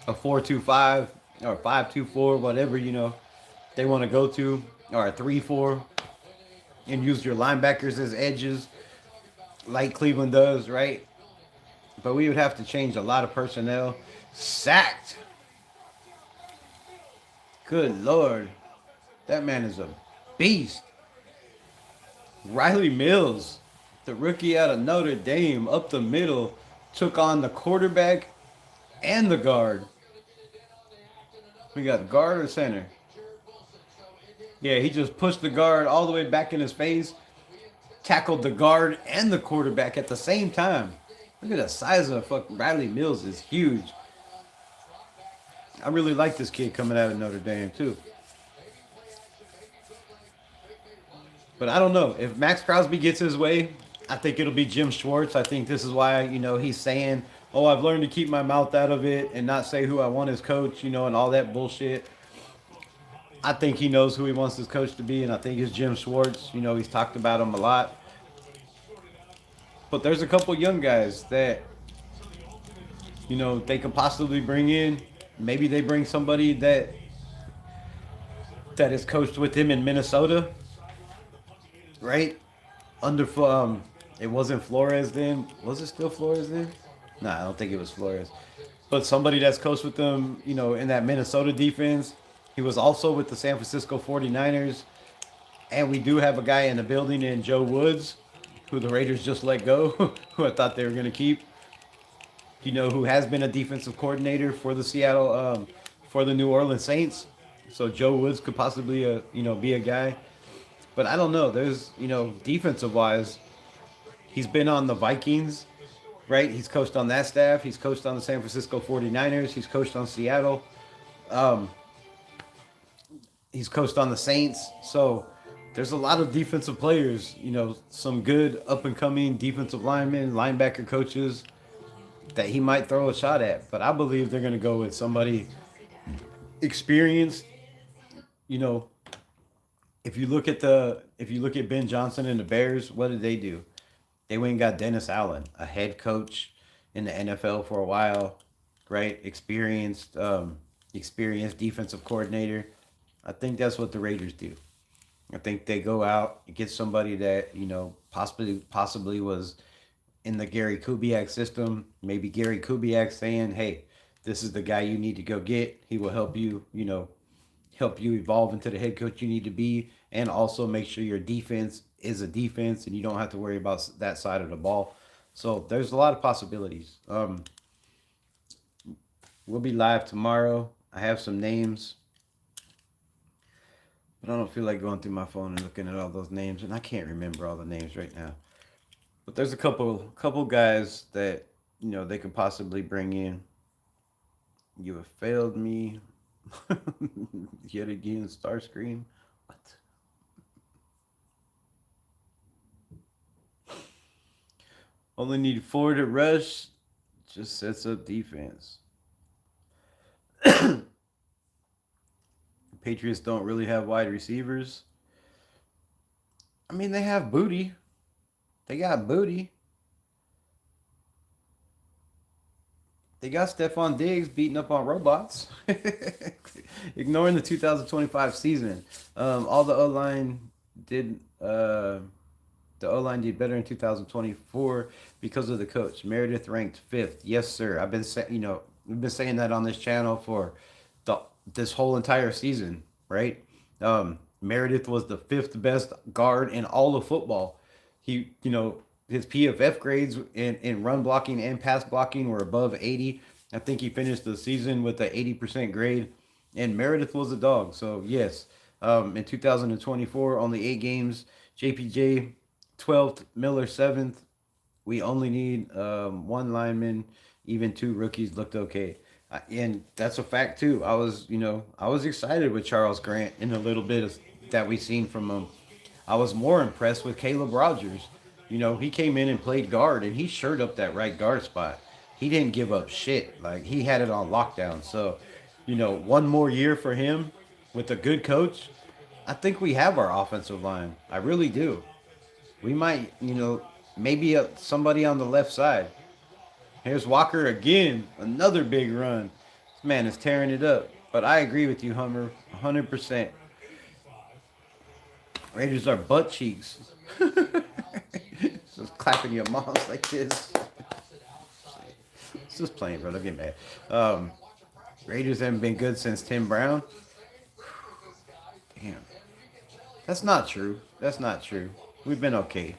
4-2-5 or 5-2-4, whatever they want to go to, or a 3-4, and use your linebackers as edges, like Cleveland does, right? But we would have to change a lot of personnel. Sacked. Good Lord. That man is a beast. Riley Mills, the rookie out of Notre Dame, up the middle, took on the quarterback and the guard. We got guard or center? Yeah, he just pushed the guard all the way back in his face, tackled the guard and the quarterback at the same time. Look at the size of fucking Riley Mills, is huge. I really like this kid coming out of Notre Dame too. But I don't know. If Max Crosby gets his way, I think it'll be Jim Schwartz. I think this is why, he's saying, oh, I've learned to keep my mouth out of it and not say who I want as coach, and all that bullshit. I think he knows who he wants his coach to be, and I think it's Jim Schwartz. He's talked about him a lot. But there's a couple young guys that, they could possibly bring in. Maybe they bring somebody that is coached with him in Minnesota, right? It wasn't Flores then. Was it still Flores then? No, I don't think it was Flores. But somebody that's coached with them, in that Minnesota defense. He was also with the San Francisco 49ers. And we do have a guy in the building in Joe Woods, who the Raiders just let go, who I thought they were going to keep. Who has been a defensive coordinator for the for the New Orleans Saints. So Joe Woods could possibly, be a guy. But I don't know. There's, defensive wise, he's been on the Vikings, right? He's coached on that staff. He's coached on the San Francisco 49ers. He's coached on Seattle. He's coached on the Saints. So there's a lot of defensive players, some good up-and-coming defensive linemen, linebacker coaches that he might throw a shot at. But I believe they're going to go with somebody experienced. If you look at Ben Johnson and the Bears, what did they do? They went and got Dennis Allen, a head coach in the NFL for a while, right? Experienced defensive coordinator. I think that's what the Raiders do. I think they go out and get somebody that, possibly was in the Gary Kubiak system. Maybe Gary Kubiak saying, hey, this is the guy you need to go get. He will help you, help you evolve into the head coach you need to be, and also make sure your defense is a defense and you don't have to worry about that side of the ball. So there's a lot of possibilities. We'll be live tomorrow. I have some names, but I don't feel like going through my phone and looking at all those names, and I can't remember all the names right now. But there's a couple guys that, they could possibly bring in. You have failed me. Yet again, Starscream. What? Only need 4 to rush. Just sets up defense. Patriots don't really have wide receivers. I mean, they have Booty. They got Booty. They got Stephon Diggs beating up on robots, ignoring the 2025 season. All the O line did. The O line did better in 2024 because of the coach. Meredith ranked fifth. Yes, sir. I've been saying, we've been saying that on this channel for the this whole entire season, right? Meredith was the fifth best guard in all of football. His PFF grades in run blocking and pass blocking were above 80. I think he finished the season with an 80% grade, and Meredith was a dog. So yes, in 2024, only 8 games. JPJ 12th, Miller 7th. We only need one lineman. Even 2 rookies looked okay. And that's a fact too. I was excited with Charles Grant in a little bit that we seen from him. I was more impressed with Caleb Rogers. He came in and played guard, and he shirt up that right guard spot. He didn't give up shit. Like, he had it on lockdown. So, one more year for him with a good coach. I think we have our offensive line. I really do. We might, maybe somebody on the left side. Here's Walker again. Another big run. This man is tearing it up. But I agree with you, Hummer. 100%. Raiders are butt cheeks. Just clapping your moms like this. It's just playing, bro. Don't get mad. Raiders haven't been good since Tim Brown. Damn. That's not true. That's not true. We've been okay.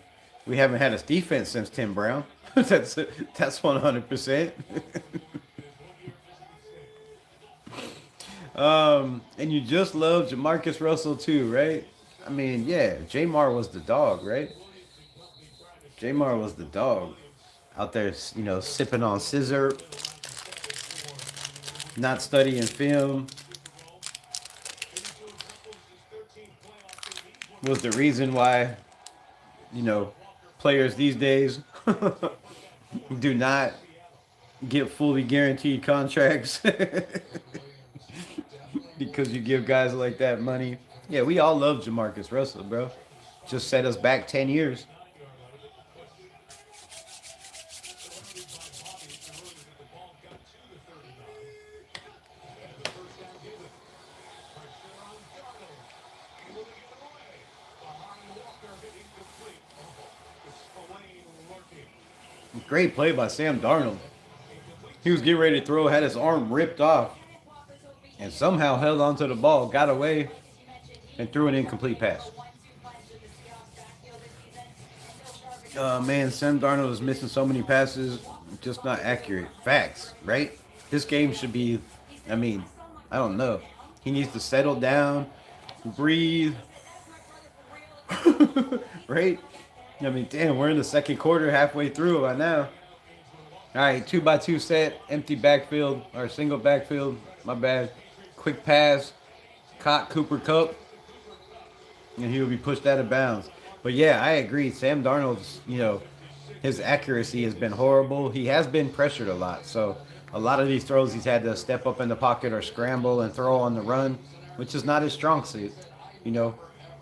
We haven't had a defense since Tim Brown. that's 100%. And you just love Jamarcus Russell too, right? I mean, yeah, Jamar was the dog, right? Jamar was the dog out there, sipping on scissor, not studying film. Was the reason why, players these days do not get fully guaranteed contracts because you give guys like that money. Yeah, we all love Jamarcus Russell, bro. Just set us back 10 years. Great play by Sam Darnold. He was getting ready to throw, had his arm ripped off, and somehow held onto the ball, got away, and threw an incomplete pass. Man, Sam Darnold is missing so many passes, just not accurate. Facts, right? This game should be, I don't know. He needs to settle down, breathe, right? Damn, we're in the second quarter, halfway through by now. All right, 2x2 set, empty backfield, or single backfield, my bad. Quick pass, caught Cooper Kupp, and he will be pushed out of bounds. But yeah, I agree. Sam Darnold's, his accuracy has been horrible. He has been pressured a lot. So a lot of these throws, he's had to step up in the pocket or scramble and throw on the run, which is not his strong suit.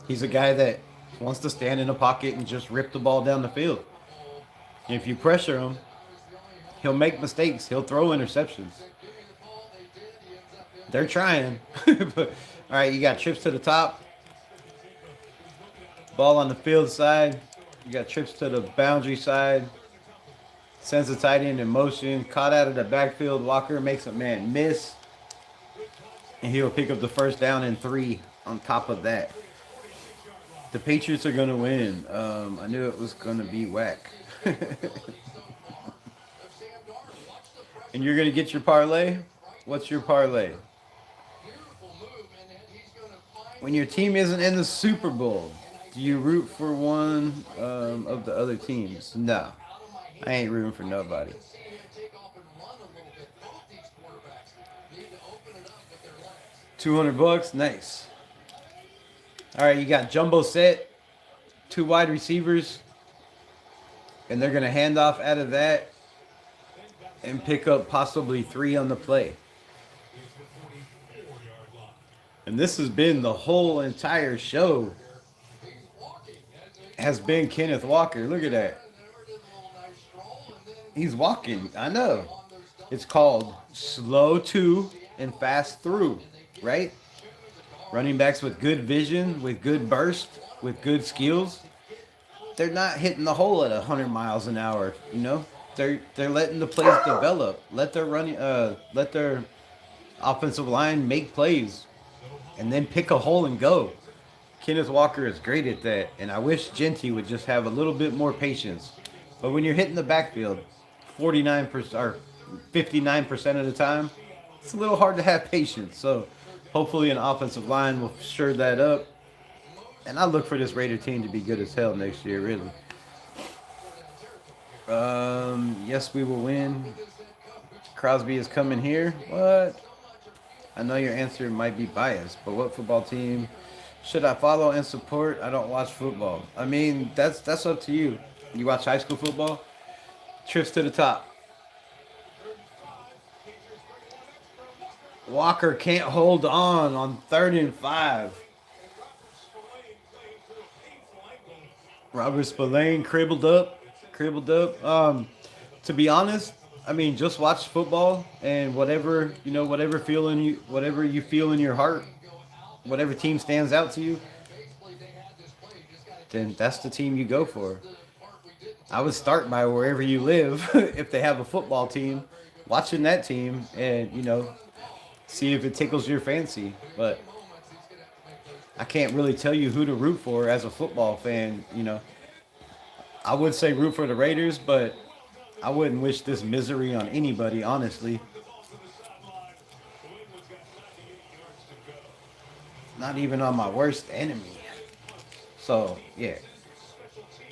He's a guy that wants to stand in the pocket and just rip the ball down the field. If you pressure him, he'll make mistakes. He'll throw interceptions. They're trying. But, all right, you got trips to the top. Ball on the field side. You got trips to the boundary side. Sends the tight end in motion. Caught out of the backfield. Walker makes a man miss. And he'll pick up the first down and 3 on top of that. The Patriots are going to win. I knew it was going to be whack. And you're going to get your parlay? What's your parlay? When your team isn't in the Super Bowl, do you root for one of the other teams? No. I ain't rooting for nobody. $200, nice. All right, you got jumbo set, 2 wide receivers, and they're going to hand off out of that and pick up possibly 3 on the play. And this has been the whole entire show. Has been Kenneth Walker. Look at that. He's walking. I know. It's called slow to and fast through, right? Running backs with good vision, with good burst, with good skills, they're not hitting the hole at 100 miles an hour. You know, they're letting the plays develop. Let their offensive line make plays, and then pick a hole and go. Kenneth Walker is great at that, and I wish Genty would just have a little bit more patience. But when you're hitting the backfield, 49% or 59% of the time, it's a little hard to have patience. So hopefully an offensive line will sure that up. And I look for this Raider team to be good as hell next year, really. Yes, we will win. Crosby is coming here. What? I know your answer might be biased, but what football team should I follow and support? I don't watch football. I mean, that's up to you. You watch high school football? Trips to the top. Walker can't hold on 3rd and 5. Robert Spillane cribbled up. To be honest, I mean, just watch football and whatever you feel in your heart, whatever team stands out to you, then that's the team you go for. I would start by wherever you live. If they have a football team, watching that team and see if it tickles your fancy. But I can't really tell you who to root for as a football fan. I would say root for the Raiders, but I wouldn't wish this misery on anybody, honestly. Not even on my worst enemy. So yeah,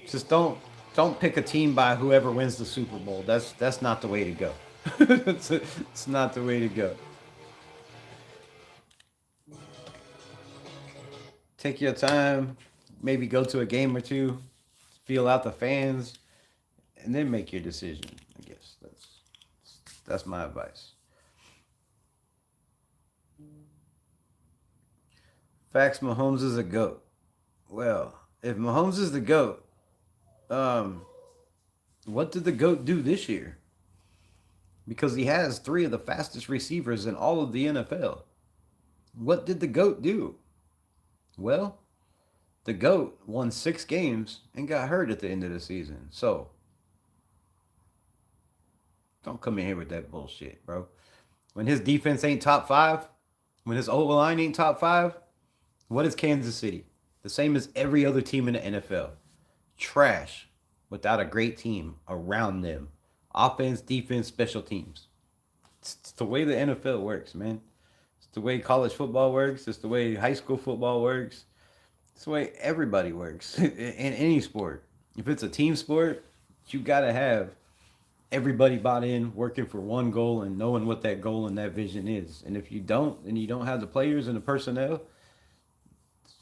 just don't pick a team by whoever wins the Super Bowl. That's not the way to go. It's not the way to go. Take your time, maybe go to a game or two, feel out the fans, and then make your decision. I guess that's my advice. Facts, Mahomes is a GOAT. Well, if Mahomes is the GOAT, um, what did the GOAT do this year? Because he has three of the fastest receivers in all of the NFL. What did the GOAT do? Well, the GOAT won 6 games and got hurt at the end of the season. So, don't come in here with that bullshit, bro. When his defense ain't top 5, when his O line ain't top 5, what is Kansas City? The same as every other team in the NFL. Trash without a great team around them. Offense, defense, special teams. It's the way the NFL works, man. It's the way college football works. It's the way high school football works. It's the way everybody works in any sport. If it's a team sport, you got to have everybody bought in, working for one goal and knowing what that goal and that vision is. And if you don't, and you don't have the players and the personnel,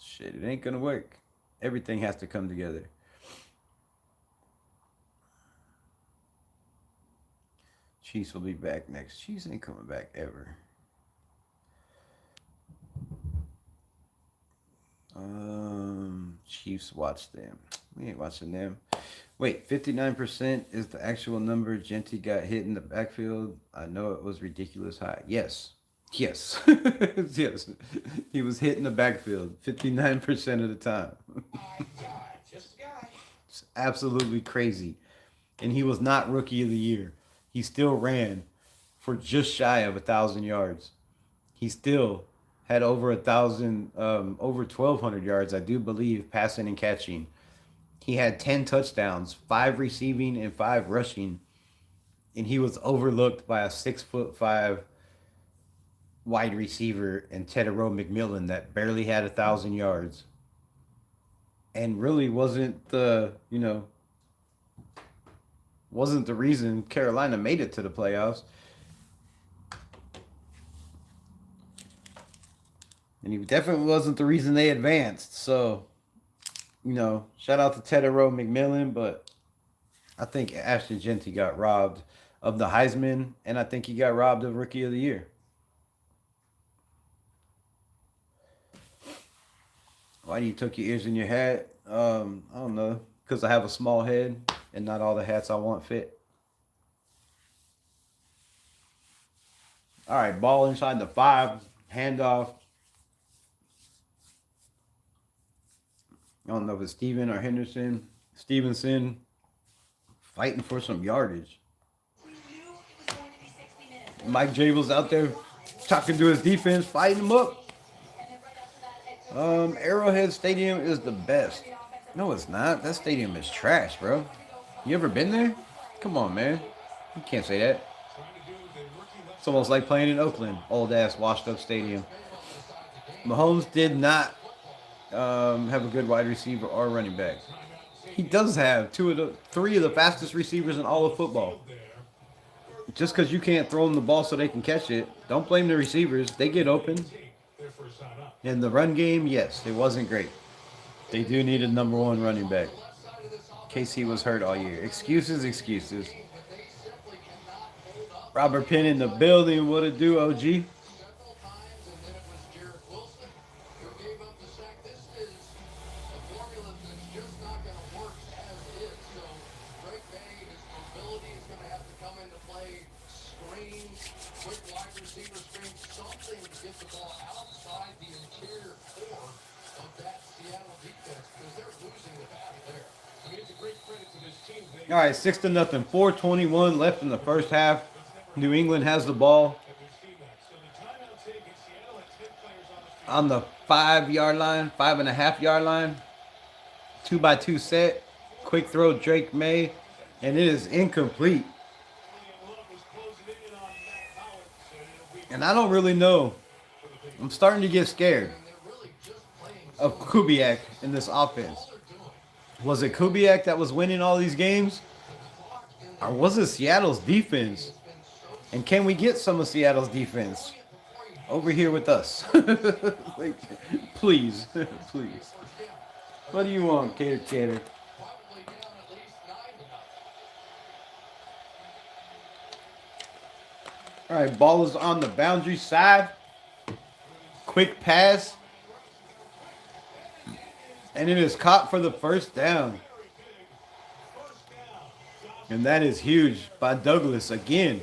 shit, it ain't going to work. Everything has to come together. Chiefs will be back next. Chiefs ain't coming back ever. Chiefs watch them. We ain't watching them. Wait, 59% is the actual number Genty got hit in the backfield. I know it was ridiculous high. Yes. Yes. Yes. He was hit in the backfield 59% of the time. It's absolutely crazy. And he was not rookie of the year. He still ran for just shy of 1,000 yards. He still had over 1,200 yards, I do believe, passing and catching. He had 10 touchdowns, 5 receiving and 5 rushing, and he was overlooked by a 6'5" wide receiver and Tedero McMillan that barely had 1,000 yards, and really wasn't the reason Carolina made it to the playoffs. And he definitely wasn't the reason they advanced. So, shout out to Tedero McMillan, but I think Ashton Genty got robbed of the Heisman, and I think he got robbed of Rookie of the Year. Why do you tuck your ears in your hat? I don't know. Because I have a small head, and not all the hats I want fit. All right, ball inside the 5, handoff. I don't know if it's Steven or Stevenson fighting for some yardage. Mike Jabel's out there talking to his defense, fighting him up. Arrowhead Stadium is the best. No, it's not. That stadium is trash, bro. You ever been there? Come on, man. You can't say that. It's almost like playing in Oakland, old ass washed up stadium. Mahomes did not have a good wide receiver or running back. He does have three of the fastest receivers in all of football. Just because you can't throw them the ball so they can catch it, don't blame the receivers. They get open. In the run game, yes, it wasn't great. They do need a number 1 running back. KC was hurt all year. Excuses. Robert Penn in the building. What it do, OG? All right, 6-0. 4:21 left in the first half. New England has the ball on the 5-yard line, 5.5-yard line. 2-by-2 set. Quick throw, Drake May, and it is incomplete. And I don't really know. I'm starting to get scared of Kubiak in this offense. Was it Kubiak that was winning all these games? Or was it Seattle's defense? And can we get some of Seattle's defense over here with us? Like, please. What do you want, Cater? All right, ball is on the boundary side. Quick pass. And it is caught for the first down. And that is huge by Douglas again.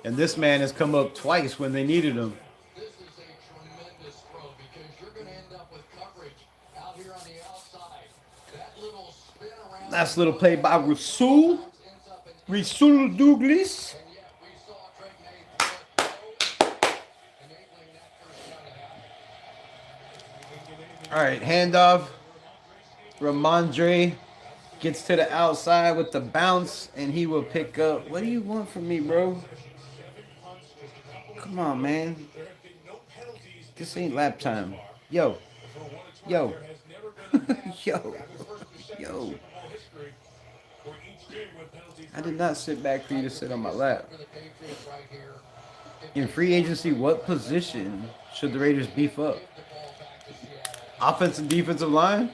And this man has come up twice when they needed him. This is a tremendous throw because you're going to end up with coverage out here on the outside. That little spin around. Nice little play by Rasul Douglas. All right, handoff. Ramondre gets to the outside with the bounce, and he will pick up. What do you want from me, bro? Come on, man. This ain't lap time. Yo. Yo. I did not sit back for you to sit on my lap. In free agency, what position should the Raiders beef up? Offensive, defensive line?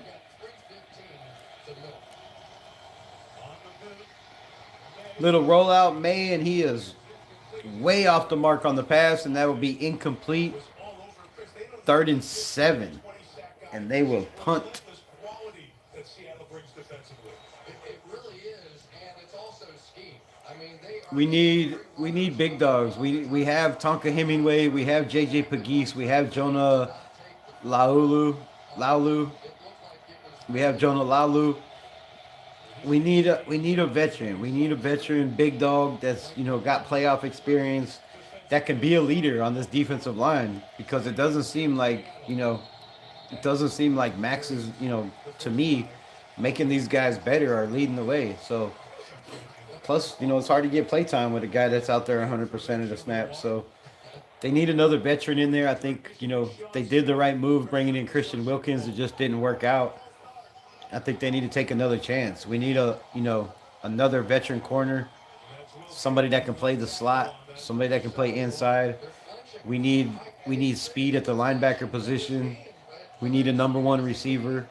Little rollout, May, and he is way off the mark on the pass, and that will be incomplete. 3rd and 7, and they will punt. We need big dogs. We have Tonka Hemingway, we have JJ Pegues, we have Jonah Laulu. We have Jonah Laulu. We need a veteran. We need a veteran big dog that's, got playoff experience that can be a leader on this defensive line, because it doesn't seem like Max is, to me, making these guys better or leading the way. So plus, it's hard to get playtime with a guy that's out there 100% of the snaps. So they need another veteran in there. I think, they did the right move bringing in Christian Wilkins. It just didn't work out. I think they need to take another chance. We need another veteran corner, somebody that can play the slot, somebody that can play inside. We need speed at the linebacker position. We need a number 1 receiver.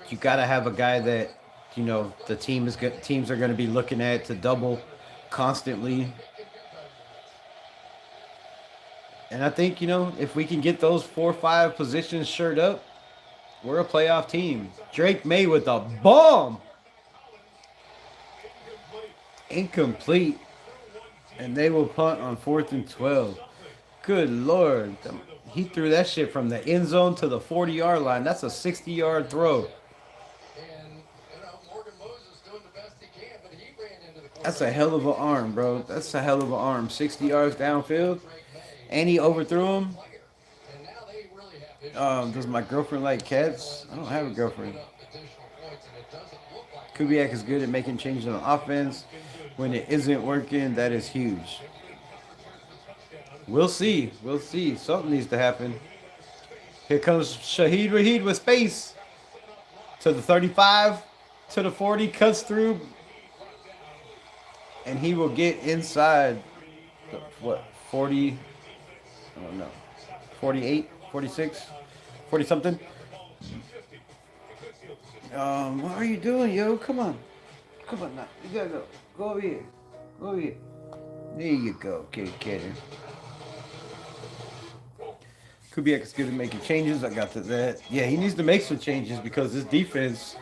You got to have a guy that, the teams are going to be looking at to double constantly. And I think, if we can get those 4 or 5 positions shored up, we're a playoff team. Drake May with a bomb. Incomplete. And they will punt on 4th and 12. Good Lord. He threw that shit from the end zone to the 40-yard line. That's a 60-yard throw. And, Morgan Moses doing the best he can, but he ran into the That's a hell of an arm, bro. That's a hell of an arm. 60 yards downfield. Drake May. And he overthrew him. Player. And now they really have issues. Does my girlfriend like cats? I don't have a girlfriend. Put up additional points, and it doesn't look like Kubiak is good at making changes on offense. When it isn't working, that is huge. We'll see. We'll see. Something needs to happen. Here comes Shaheed Raheed with space. To the 35, to the 40, cuts through. And he will get inside, what, 40, I don't know, 48, 46, 40 something. What are you doing, yo? Come on. Come on now. You gotta go. Go over here. Go over here. There you go, kitty catter. Kubiak is good at making changes. I got to that. Yeah, he needs to make some changes because this defense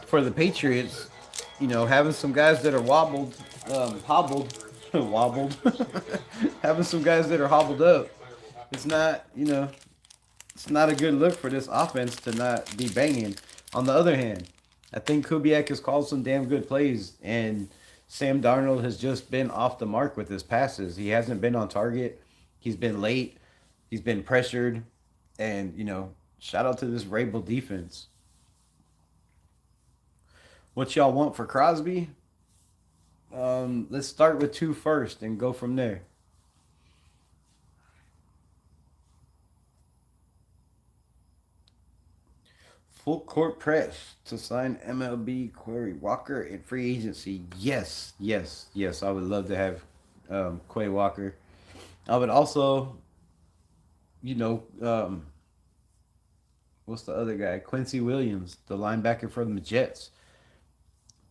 for the Patriots, having some guys that are hobbled, wobbled, having some guys that are hobbled up, it's not, it's not a good look for this offense to not be banging. On the other hand, I think Kubiak has called some damn good plays, and Sam Darnold has just been off the mark with his passes. He hasn't been on target. He's been late. He's been pressured. And, shout out to this Rabel defense. What y'all want for Crosby? Let's start with 2 first and go from there. Full court press to sign MLB Quay Walker in free agency. Yes. I would love to have Quay Walker. I would also, what's the other guy? Quincy Williams, the linebacker from the Jets.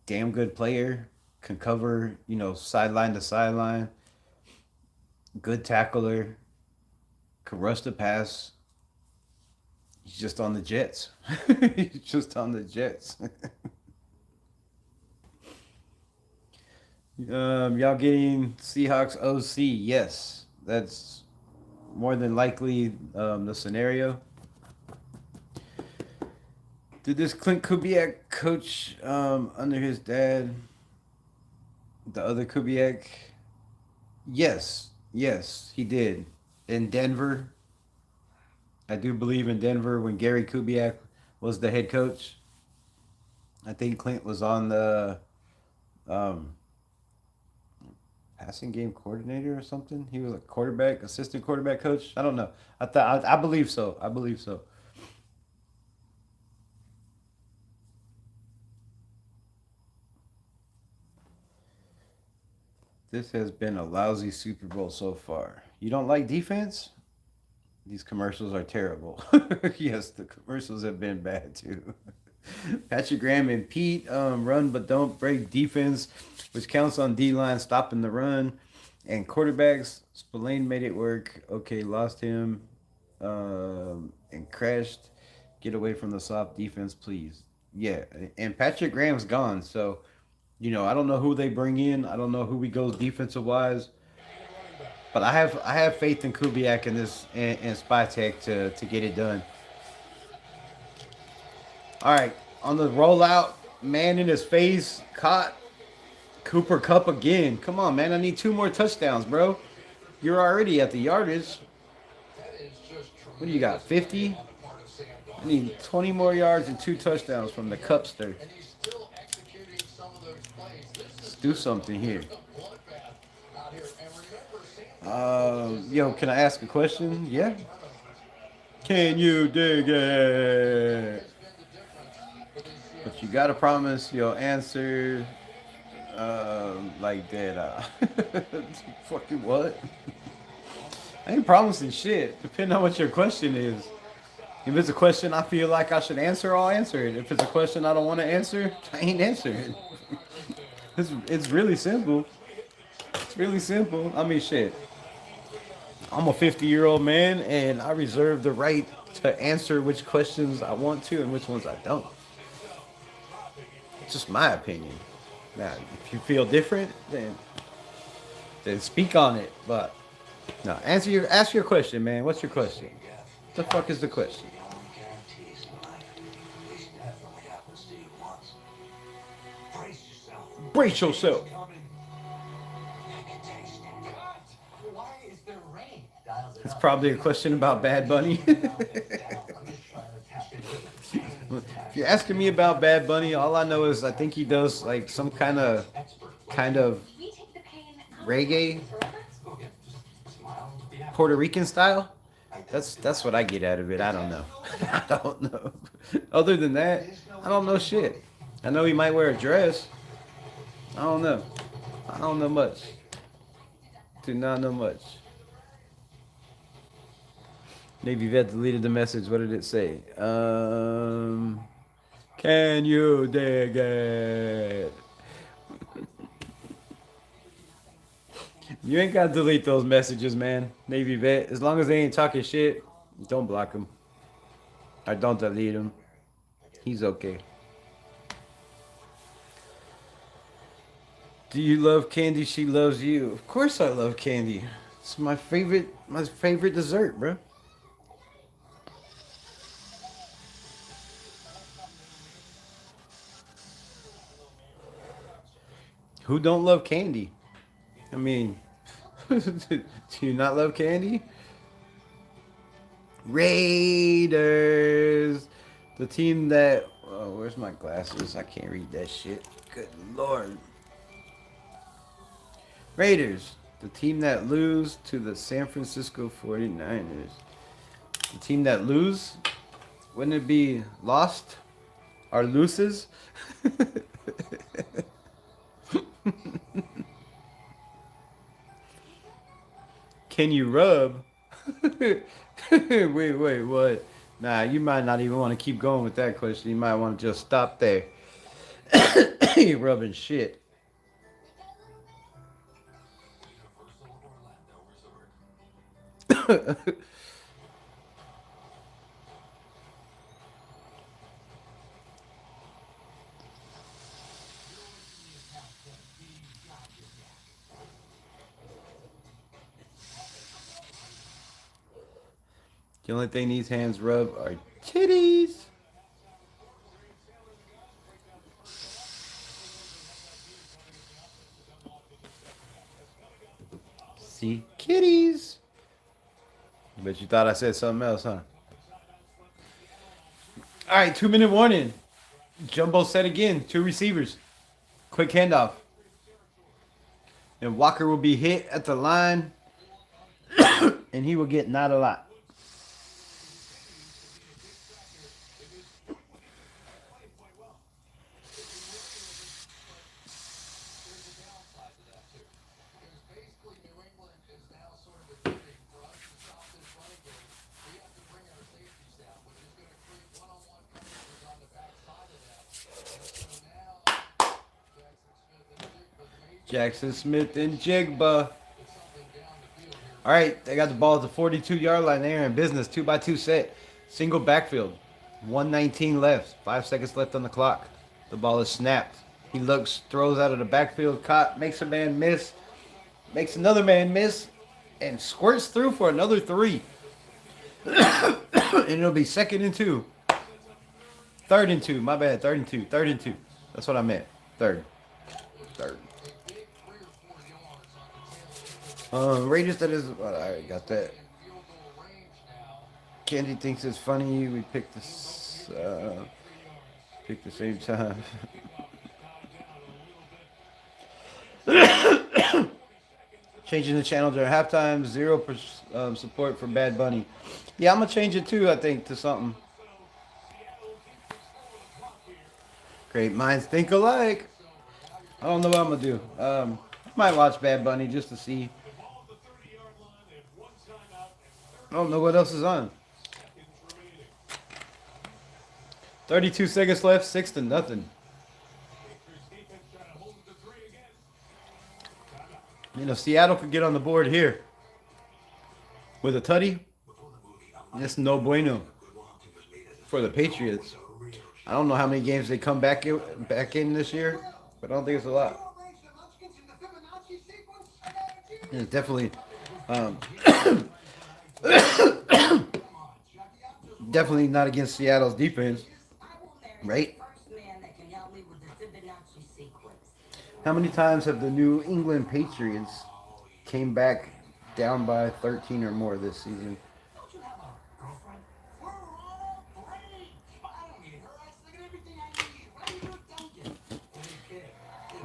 Damn good player. Can cover, sideline to sideline. Good tackler. Can rush the pass. He's just on the Jets. He's just on the Jets. Y'all getting Seahawks OC? Yes. That's more than likely the scenario. Did this Clint Kubiak coach under his dad, the other Kubiak? Yes, he did. In Denver. I do believe in Denver when Gary Kubiak was the head coach. I think Clint was on the passing game coordinator or something. He was a assistant quarterback coach. I don't know. I believe so. This has been a lousy Super Bowl so far. You don't like defense? These commercials are terrible. Yes, the commercials have been bad too. Patrick Graham and Pete run but don't break defense, which counts on D-line stopping the run. And quarterbacks, Spillane made it work. Okay, lost him and crashed. Get away from the soft defense, please. Yeah, and Patrick Graham's gone, so, I don't know who they bring in. I don't know who we go defensive-wise. But I have faith in Kubiak and Spytek to get it done. All right, on the rollout, man in his face, caught Cooper Kupp again. Come on, man, I need 2 more touchdowns, bro. You're already at the yardage. What do you got, 50? I need 20 more yards and 2 touchdowns from the Cupster. Let's do something here. Can I ask a question? Yeah. Can you dig it? But you gotta promise you'll answer like that. Fucking what? I ain't promising shit. Depending on what your question is. If it's a question I feel like I should answer, I'll answer it. If it's a question I don't want to answer, I ain't answering. It's really simple. It's really simple. I mean, shit. I'm a 50-year-old man, and I reserve the right to answer which questions I want to and which ones I don't. It's just my opinion. Now, if you feel different, then speak on it. But No, ask your question, man. What's your question? What the fuck is the question? Guarantees life. This definitely happens to you once. Brace yourself. Brace yourself. Coming. I can taste it. Cut! Why is there rain? Dials it It's up. probably a question about Bad Bunny. I'm just trying to tap into the pain. If you're asking me about Bad Bunny, all I know is I think he does like some kind of reggae, Puerto Rican style. That's what I get out of it. I don't know. I don't know. Other than that, I don't know shit. I know he might wear a dress. I don't know. I don't know much. Do not know much. Navy vet deleted the message. What did it say? Can you dig it? You ain't gotta delete those messages, man. Navy vet. As long as they ain't talking shit, don't block him. Or don't delete him. He's okay. Do you love candy? She loves you. Of course I love candy. It's my favorite dessert, bro. Who don't love candy? I mean, do you not love candy? Raiders. The team that... Oh, where's my glasses? I can't read that shit. Good lord. Raiders. The team that lose to the San Francisco 49ers. The team that lose? Wouldn't it be lost? Or loses? Can you rub? Wait, what? Nah, you might not even want to keep going with that question. You might want to just stop there. You rubbing shit. The only thing these hands rub are titties. See, kitties. But you thought I said something else, huh? All right, 2-minute warning. Jumbo set again. 2 receivers. Quick handoff. And Walker will be hit at the line. And he will get not a lot. Jackson Smith and Jigba. All right, they got the ball at the 42-yard line. They're in business. 2-by-2 set. Single backfield. 1:19 left. 5 seconds left on the clock. The ball is snapped. He looks, throws out of the backfield, caught, makes a man miss, makes another man miss, and squirts through for another 3. And it'll be 2nd and 2. 3rd and 2. My bad. 3rd and 2. 3rd and 2. That's what I meant. 3rd. Raiders, that is... Well, I already got that. Candy thinks it's funny. We picked this... picked the same time. Changing the channel during halftime. 0% support for Bad Bunny. Yeah, I'm going to change it too, I think, to something. Great minds think alike. I don't know what I'm going to do. Might watch Bad Bunny just to see. I don't know what else is on. 32 seconds left, 6-0. You know, Seattle could get on the board here with a tutty. It's no bueno for the Patriots. I don't know how many games they come back in this year, but I don't think it's a lot. And it's definitely Um, definitely not against Seattle's defense, right? How many times have the New England Patriots came back down by 13 or more this season?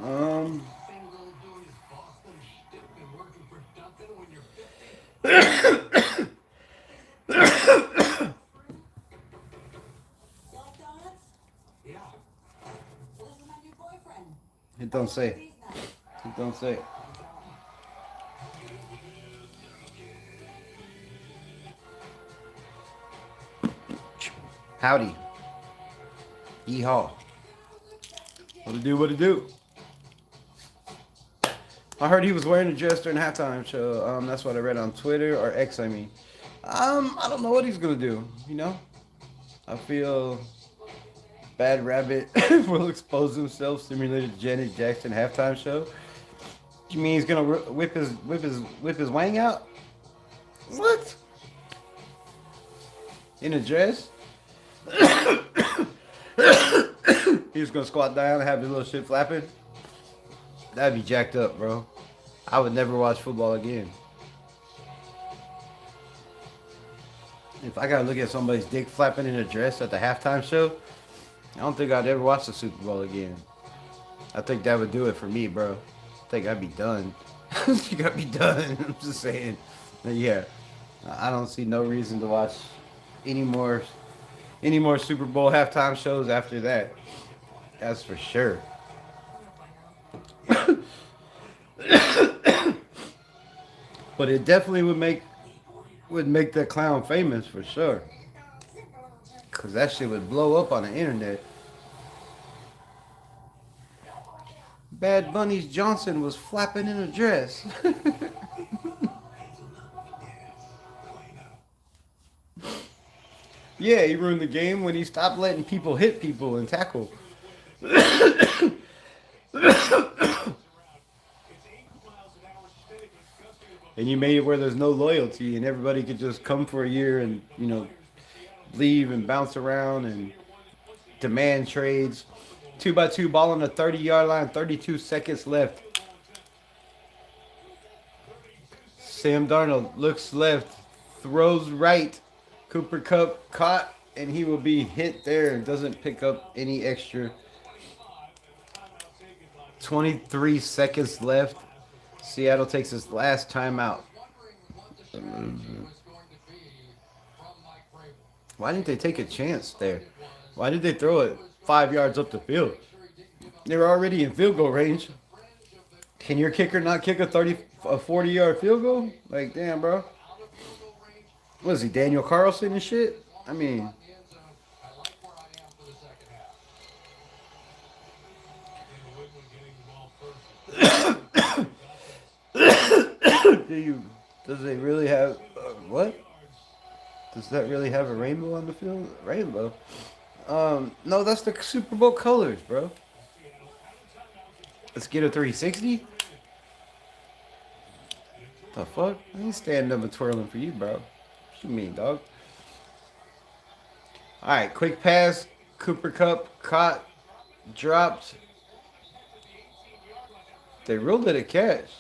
Um, it don't say. It don't say. Howdy. Yeehaw. What to do, what to do? I heard he was wearing a dress during halftime show. That's what I read on Twitter, or X, I mean. I don't know what he's gonna do, you know? I feel Bad Rabbit will expose himself, simulated Janet Jackson halftime show. You mean he's gonna whip his wang out? What? In a dress? He's gonna squat down and have his little shit flapping? That'd be jacked up, bro. I would never watch football again. If I gotta look at somebody's dick flapping in a dress at the halftime show, I don't think I'd ever watch the Super Bowl again. I think that would do it for me, bro. I think I'd be done. I think I'd be done. I'm just saying. But yeah, I don't see no reason to watch any more Super Bowl halftime shows after that. That's for sure. But it definitely would make that clown famous for sure. Cause that shit would blow up on the internet. Bad Bunny's Johnson was flapping in a dress. Yeah, he ruined the game when he stopped letting people hit people and tackle. And you made it where there's no loyalty and everybody could just come for a year and, leave and bounce around and demand trades. 2x2 ball on the 30-yard line, 32 seconds left. Sam Darnold looks left, throws right. Cooper Kupp caught, and he will be hit there and doesn't pick up any extra. 23 seconds left. Seattle takes his last timeout. Why didn't they take a chance there? Why did they throw it 5 yards up the field? They were already in field goal range. Can your kicker not kick a 40-yard field goal? Like, damn, bro. What is he, Daniel Carlson and shit? I mean, does it really have, what? Does that really have a rainbow on the field? Rainbow? No, that's the Super Bowl colors, bro. Let's get a 360. The fuck? I ain't standing up and twirling for you, bro. What you mean, dog? Alright, quick pass. Cooper Kupp caught, dropped. They ruled it a catch.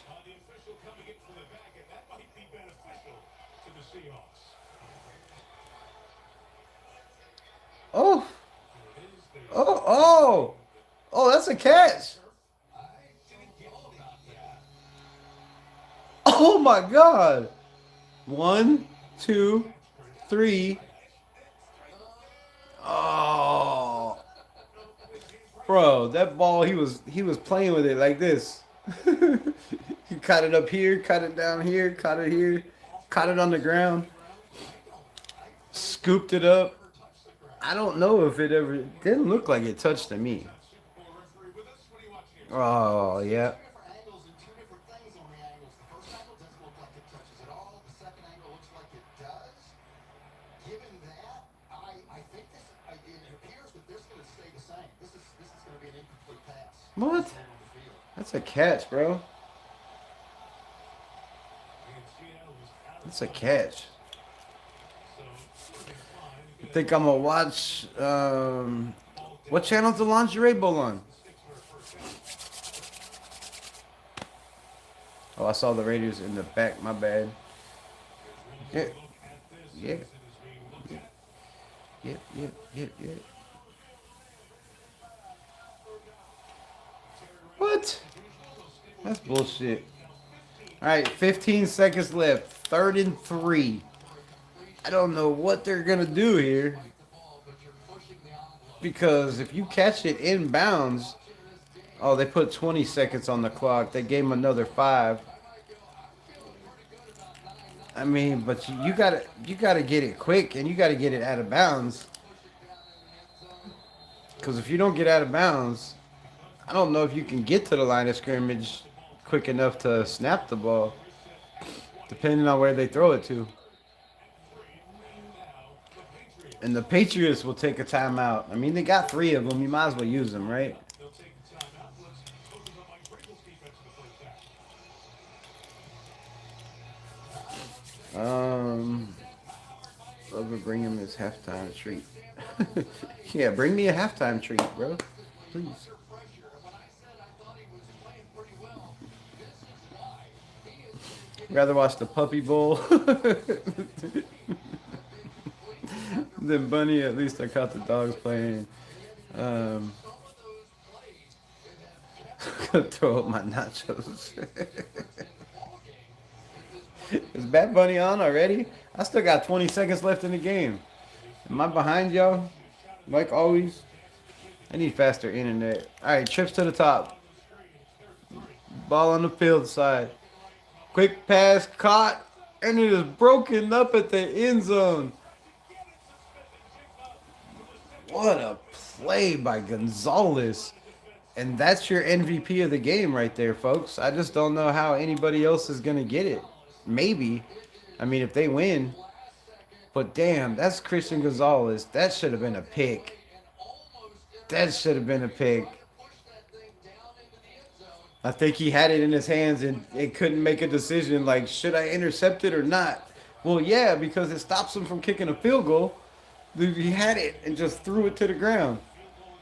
Oh. Oh, oh. Oh, that's a catch. Oh my God. 1, 2, 3. Oh. Bro, that ball, he was playing with it like this. He caught it up here, caught it down here, caught it here, caught it on the ground, scooped it up. I don't know if it ever, it didn't look like it touched to me. Oh, yeah. What? That's a catch, bro. It's a catch. I think I'm gonna watch. What channel's the Lingerie Bowl on? Oh, I saw the Raiders in the back. My bad. Yeah, yeah, yeah. What? That's bullshit. All right, 15 seconds left. 3rd and 3. I don't know what they're gonna do here because if you catch it inbounds, oh, they put 20 seconds on the clock. They gave him another 5. I mean, but you gotta get it quick and you gotta get it out of bounds. Because if you don't get out of bounds, I don't know if you can get to the line of scrimmage quick enough to snap the ball, depending on where they throw it to. And the Patriots will take a timeout. I mean, they got 3 of them. You might as well use them, right? Love to bring him his halftime treat. Yeah, bring me a halftime treat, bro. Please. Rather watch the Puppy Bowl than Bunny. At least I caught the dogs playing. Throw up my nachos. Is Bad Bunny on already? I still got 20 seconds left in the game. Am I behind y'all? Like always? I need faster internet. Alright, trips to the top. Ball on the field side. Quick pass caught. And it is broken up at the end zone. What a play by Gonzalez. And that's your MVP of the game right there, folks. I just don't know how anybody else is going to get it. Maybe. I mean, if they win. But damn, that's Christian Gonzalez. That should have been a pick. That should have been a pick. I think he had it in his hands and it couldn't make a decision like, should I intercept it or not? Well, yeah, because it stops him from kicking a field goal. He had it and just threw it to the ground.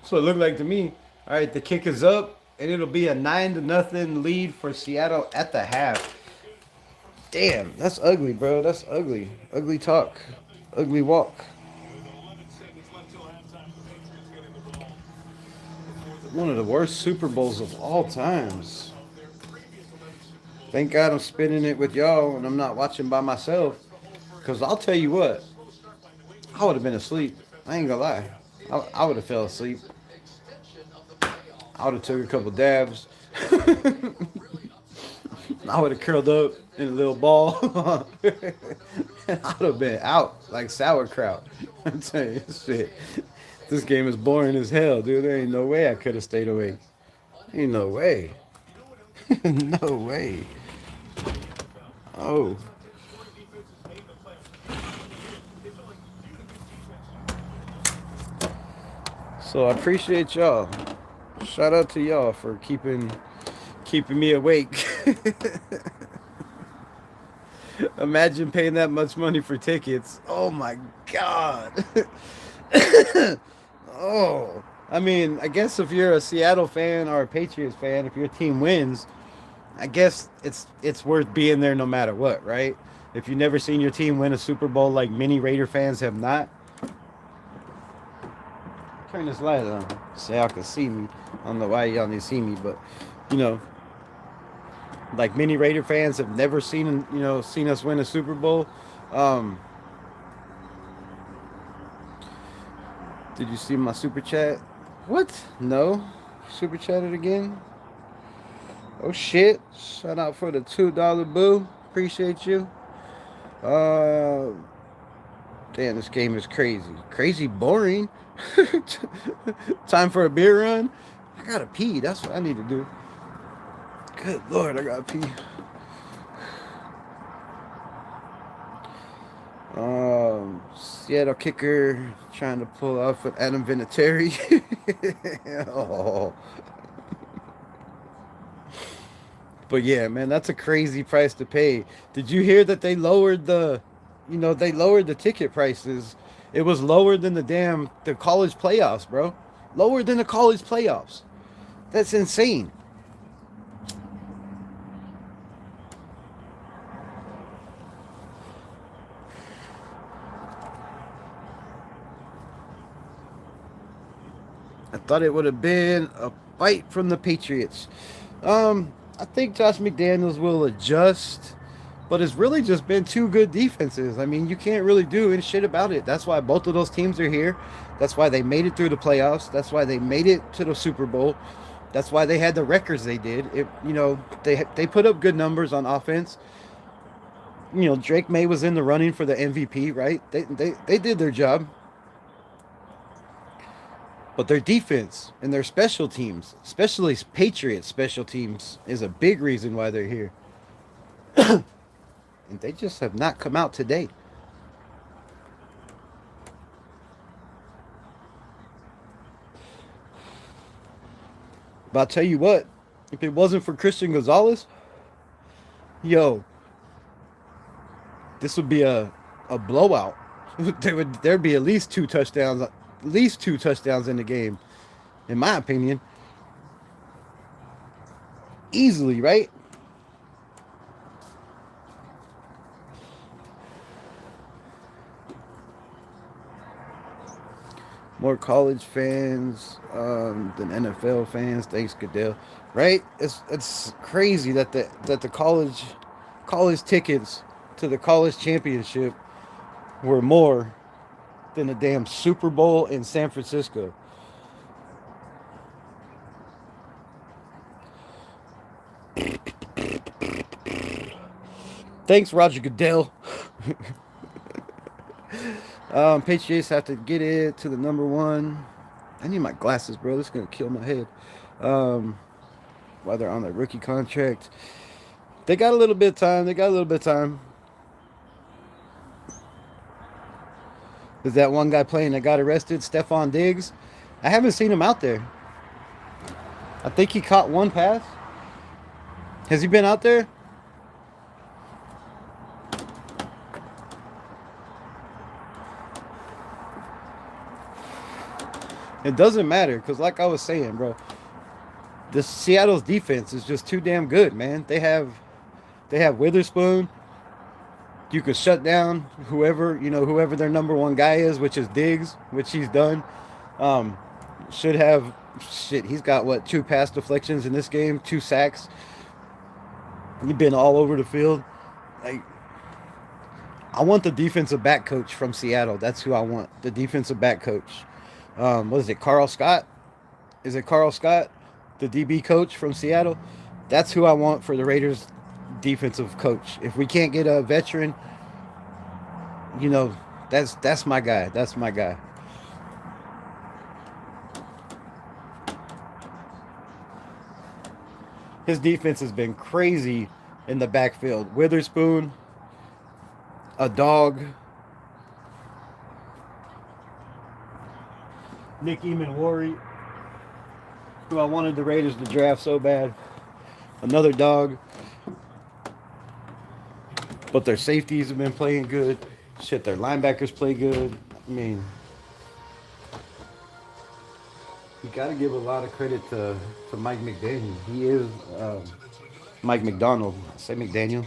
So it looked like to me. All right, the kick is up, and it'll be a 9-0 lead for Seattle at the half. Damn, that's ugly, bro. That's ugly. Ugly talk. Ugly walk. One of the worst Super Bowls of all times. Thank God I'm spinning it with y'all and I'm not watching by myself. Because I'll tell you what, I would have been asleep. I ain't gonna lie. I would have fell asleep. I would have took a couple dabs. I would have curled up in a little ball. I would have been out like sauerkraut. I'm telling you, shit. This game is boring as hell, dude. There ain't no way I could have stayed awake. Ain't no way. No way. Oh. So I appreciate y'all. Shout out to y'all for keeping me awake. Imagine paying that much money for tickets. Oh my God. Oh. I mean, I guess if you're a Seattle fan or a Patriots fan, if your team wins, I guess it's worth being there no matter what, right? If you've never seen your team win a Super Bowl like many Raider fans have not. Turn this light on so y'all can see me. I don't know why y'all need to see me, but you know, like many Raider fans have never seen us win a Super Bowl. Did you see my super chat? What? No. Super chatted again? Oh shit. Shout out for the $2 boo. Appreciate you. Damn, this game is crazy. Crazy boring. Time for a beer run? I gotta pee. That's what I need to do. Good Lord, I gotta pee. Seattle kicker trying to pull off with Adam Vinatieri. Oh. But yeah, man, that's a crazy price to pay. Did you hear that they lowered they lowered the ticket prices? It was lower than the college playoffs, bro. Lower than the college playoffs. That's insane. I thought it would have been a fight from the Patriots. I think Josh McDaniels will adjust, but it's really just been two good defenses. I mean, you can't really do any shit about it. That's why both of those teams are here. That's why they made it through the playoffs. That's why they made it to the Super Bowl. That's why they had the records they did. They put up good numbers on offense. Drake May was in the running for the MVP, right? They did their job. But their defense and their special teams, especially Patriots special teams, is a big reason why they're here. And they just have not come out today. But I'll tell you what, if it wasn't for Christian Gonzalez, yo, this would be a blowout. There'd be at least two touchdowns in the game, in my opinion. Easily, right? More college fans than NFL fans. Thanks, Goodell. Right? It's crazy that the college tickets to the college championship were more than the damn Super Bowl in San Francisco. Thanks, Roger Goodell. Patriots have to get it to the number one. I need my glasses, bro. This is gonna kill my head. While they're on their rookie contract, they got a little bit of time. They got a little bit of time. Is that one guy playing that got arrested, Stephon Diggs? I haven't seen him out there. I think he caught one pass. Has he been out there? It doesn't matter because, like I was saying, bro, the Seattle's defense is just too damn good, man. They have Witherspoon. You could shut down whoever their number one guy is, which is Diggs, which he's done. Um, should have shit. He's got what, two pass deflections in this game, two sacks. He's been all over the field. Like, I want the defensive back coach from Seattle. That's who I want. The defensive back coach. What is it, Carl Scott? Is it Carl Scott, the DB coach from Seattle? That's who I want for the Raiders defensive coach. If we can't get a veteran, that's my guy. That's my guy. His defense has been crazy in the backfield. Witherspoon, a dog. Nick Eamon-Wari, who I wanted the Raiders to draft so bad. Another dog. But their safeties have been playing good. Shit, their linebackers play good. I mean, you got to give a lot of credit to Mike McDaniel. He is Mike McDonald. Say McDaniel?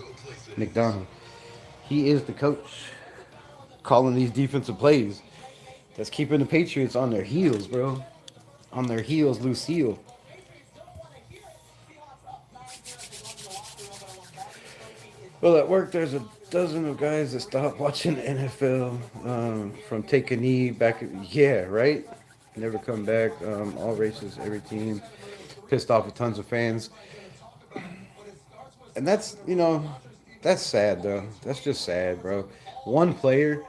McDonald. He is the coach calling these defensive plays. That's keeping the Patriots on their heels, bro. On their heels, Lucille. Well, at work, there's a dozen of guys that stopped watching the NFL from Take a Knee back. Yeah, right? Never come back. All races, every team. Pissed off with tons of fans. And that's sad, though. That's just sad, bro. One player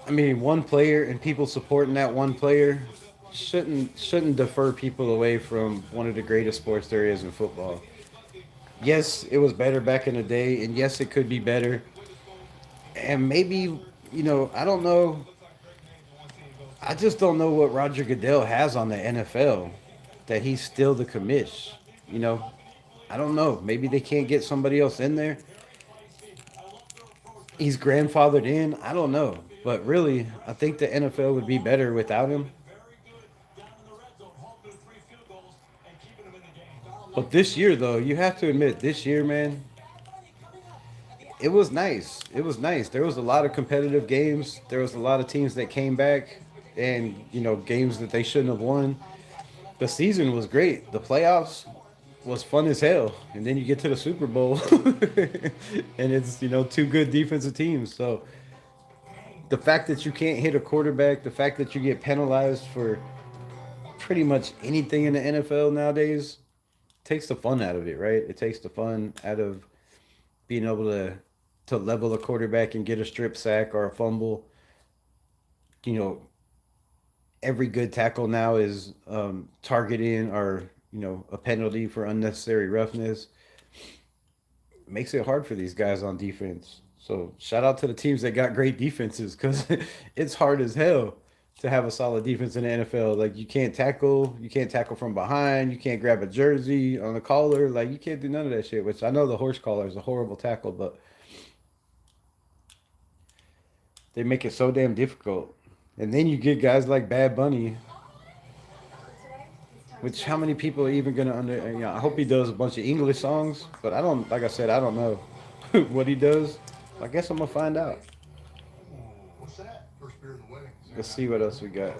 one player and people supporting that one player shouldn't defer people away from one of the greatest sports there is in football. Yes, it was better back in the day, and yes, it could be better. And maybe, I don't know. I just don't know what Roger Goodell has on the NFL that he's still the commish. You know, I don't know. Maybe they can't get somebody else in there. He's grandfathered in. I don't know. But really, I think the NFL would be better without him. But this year, though, you have to admit, this year, man, it was nice. It was nice. There was a lot of competitive games. There was a lot of teams that came back and, games that they shouldn't have won. The season was great. The playoffs was fun as hell. And then you get to the Super Bowl and it's, two good defensive teams. So the fact that you can't hit a quarterback, the fact that you get penalized for pretty much anything in the NFL nowadays takes the fun out of it, right? It takes the fun out of being able to level a quarterback and get a strip sack or a fumble. You know, every good tackle now is targeting or a penalty for unnecessary roughness. It makes it hard for these guys on defense. So shout out to the teams that got great defenses because it's hard as hell to have a solid defense in the NFL. Like you can't tackle from behind, you can't grab a jersey on the collar, like you can't do none of that shit. Which I know the horse collar is a horrible tackle, but they make it so damn difficult. And then you get guys like Bad Bunny, which how many people are even gonna I hope he does a bunch of English songs, but I don't. Like I said, I don't know what he does. I guess I'm gonna find out. Let's see what else we got.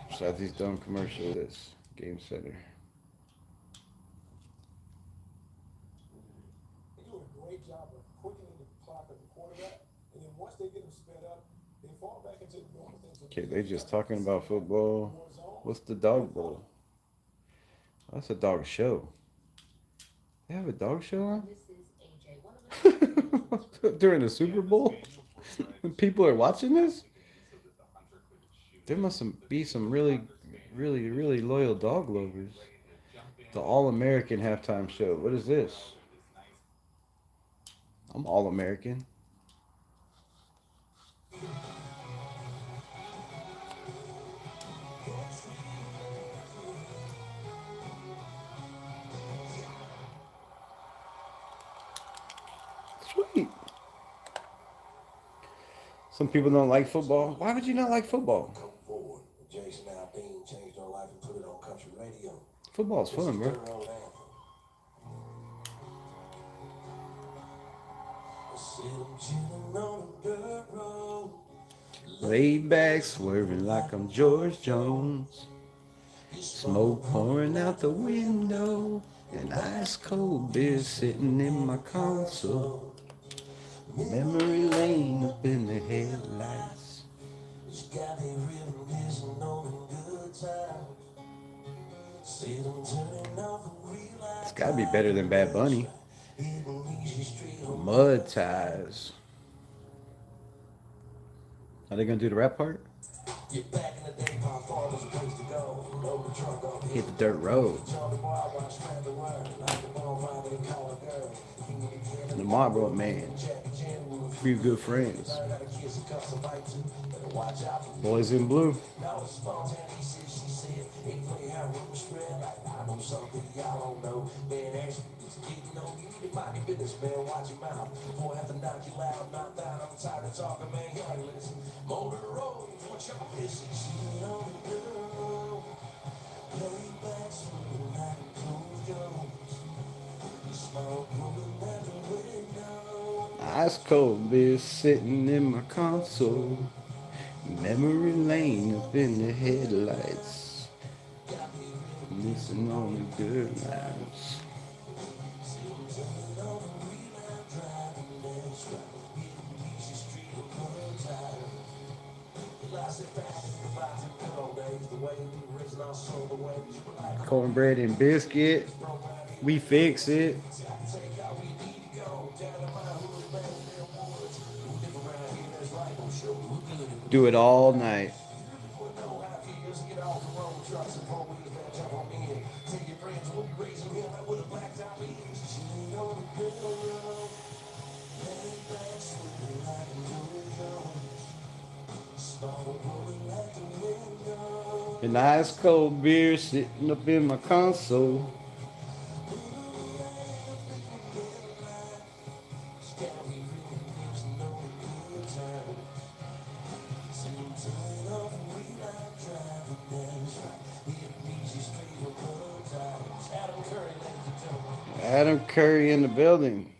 Besides these dumb commercials, this Game Center. Okay, they just talking about football. What's the dog bowl? Oh, that's a dog show. They have a dog show on during the Super Bowl. When people are watching this, there must be some really, really, really loyal dog lovers. The All American halftime show. What is this? I'm All American. Sweet. Some people don't like football. Why would you not like football? Football's fun, bro. Laid back, swerving like I'm George Jones. Smoke pouring out the window. And ice cold beer sitting in my console. Memory lane up in the headlights. It's gotta be better than Bad Bunny. Mud ties. Are they gonna do the rap part? Hit the dirt road. The Marlboro Man. Few good friends. Boys in blue. Ice cold beer sitting in my console. Memory lane up in the headlights. Missing all the good times. Cornbread and biscuit. We fix it. Do it all night. An ice cold beer sitting up in my console. Adam Curry in the building.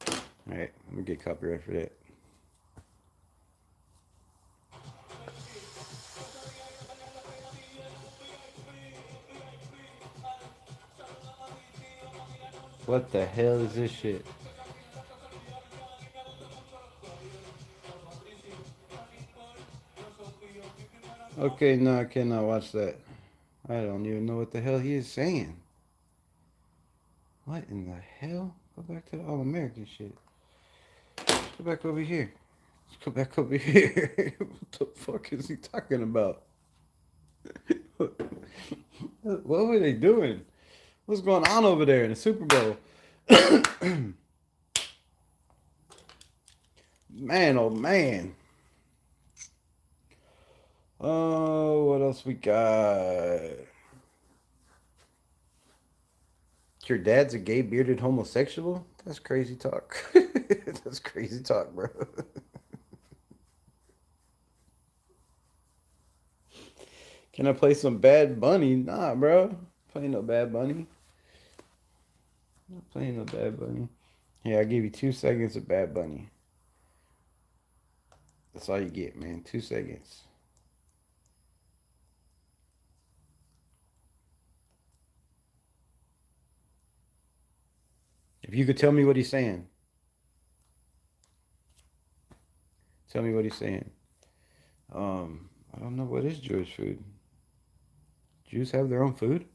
All right, let me get copyright for that. What the hell is this shit? Okay, no, I cannot watch that. I don't even know what the hell he is saying. What in the hell? Go back to the All American shit. Go back over here. Let's go back over here. What the fuck is he talking about? What were they doing? What's going on over there in the Super Bowl? Man, oh man. Oh, what else we got? Your dad's a gay bearded homosexual? That's crazy talk. That's crazy talk, bro. Can I play some Bad Bunny? Nah, bro. Playing no Bad Bunny. Not playing no Bad Bunny. Yeah, I give you 2 seconds of Bad Bunny. That's all you get, man. 2 seconds. If you could tell me what he's saying. Tell me what he's saying. I don't know, what is Jewish food? Jews have their own food?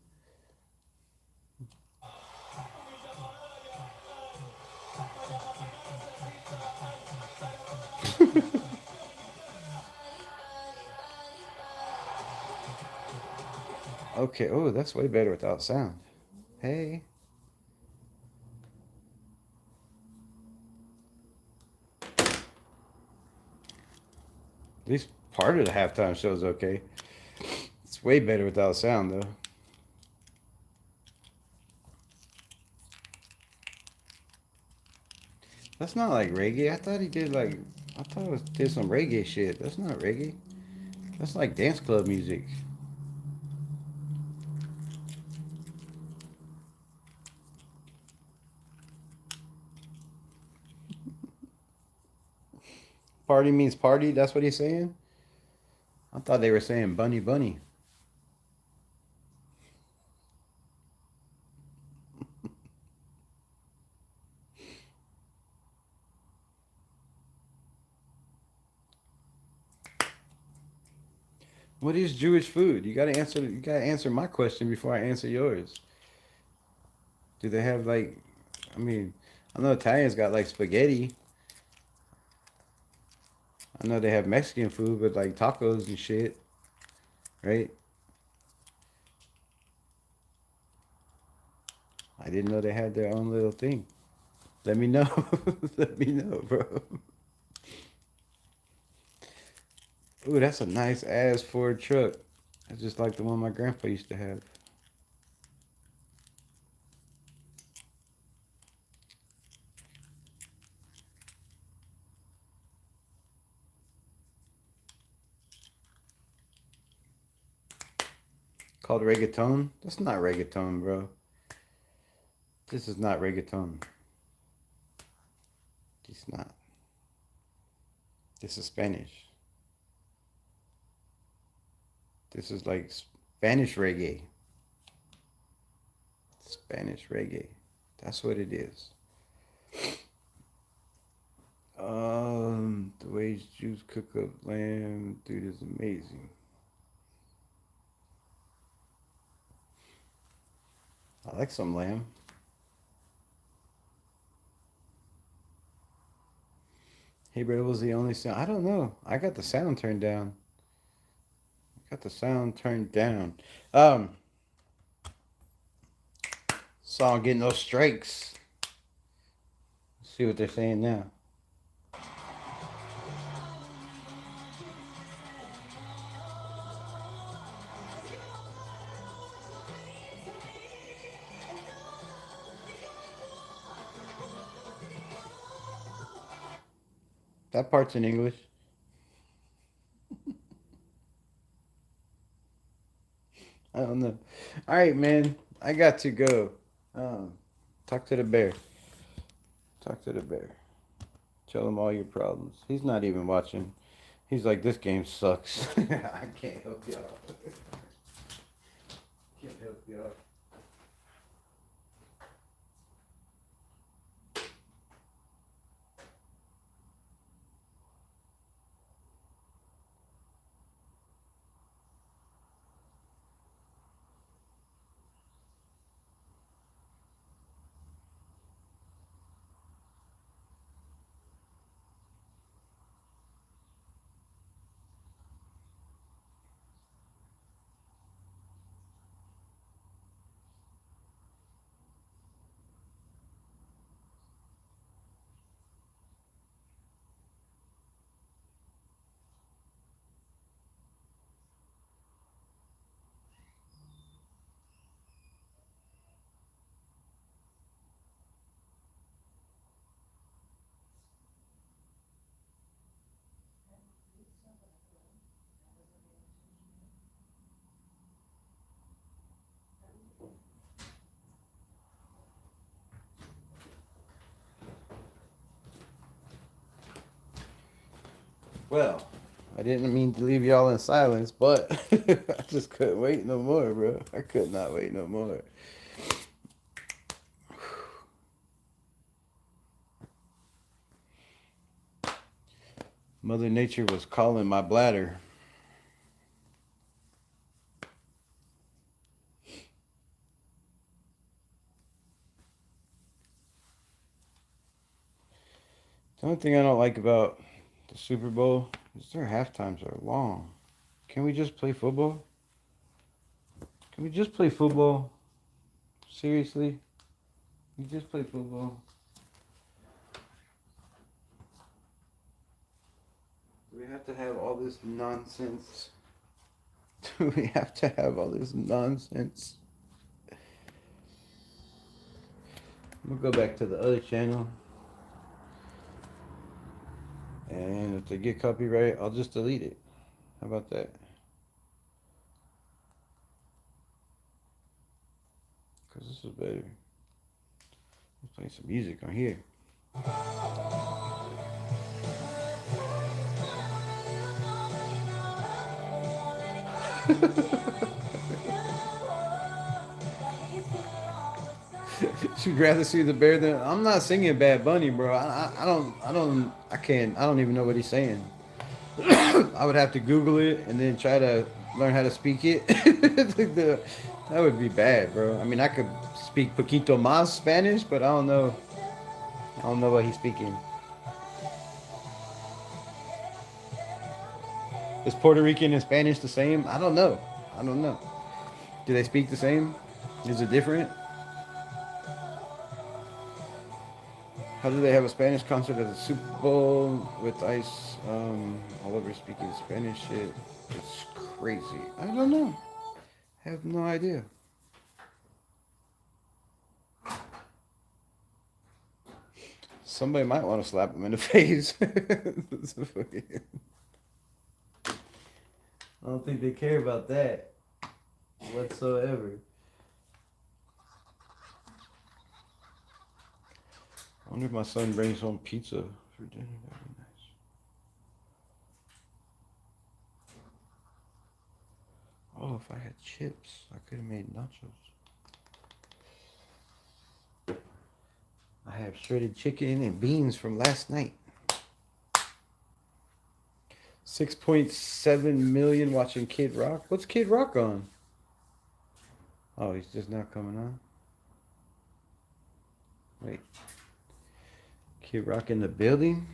Okay, oh, that's way better without sound. Hey. At least part of the halftime show is okay. It's way better without sound, though. That's not like reggae. I thought he did like, I thought it did some reggae shit. That's not reggae. That's like dance club music. Party means party. That's what he's saying. I thought they were saying bunny bunny. What is Jewish food? You gotta answer. You gotta answer my question before I answer yours. Do they have like? I mean, I know Italians got like spaghetti. I know they have Mexican food, but like tacos and shit, right? I didn't know they had their own little thing. Let me know. Let me know, bro. Ooh, that's a nice ass Ford truck. That's just like the one my grandpa used to have. Called reggaeton? That's not reggaeton, bro. This is not reggaeton. It's not. This is Spanish. This is like Spanish reggae. Spanish reggae. That's what it is. The way Jews cook up lamb, dude, is amazing. I like some lamb. Hey, bro, it was the only sound. I don't know. I got the sound turned down. Got the sound turned down. Song getting those strikes. Let's see what they're saying now. That part's in English. I don't know. All right, man. I got to go. Um, talk to the bear. Talk to the bear. Tell him all your problems. He's not even watching. He's like, this game sucks. I can't help y'all. Can't help y'all. Well, I didn't mean to leave y'all in silence, but I just couldn't wait no more, bro. I could not wait no more. Mother Nature was calling my bladder. The only thing I don't like about the Super Bowl is their halftimes are long. Can we just play football? Can we just play football? Seriously? We just play football? Do we have to have all this nonsense? Do we have to have all this nonsense? I'm gonna go back to the other channel. And if they get copyright, I'll just delete it. How about that? Because this is better. Let's play some music on here. She'd rather see the bear than I'm not singing Bad Bunny, bro. I don't even know what he's saying. I would have to Google it and then try to learn how to speak it. That would be bad, bro. I mean, I could speak poquito más Spanish, but I don't know. I don't know what he's speaking. Is Puerto Rican and Spanish the same? I don't know. I don't know. Do they speak the same? Is it different? How do they have a Spanish concert at the Super Bowl with ice all over speaking Spanish shit? It's crazy. I don't know. I have no idea. Somebody might want to slap him in the face. I don't think they care about that whatsoever. I wonder if my son brings home pizza for dinner. That'd be nice. Oh, if I had chips, I could have made nachos. I have shredded chicken and beans from last night. 6.7 million watching Kid Rock. What's Kid Rock on? Oh, he's just now coming on. Wait. Kid Rock in the building?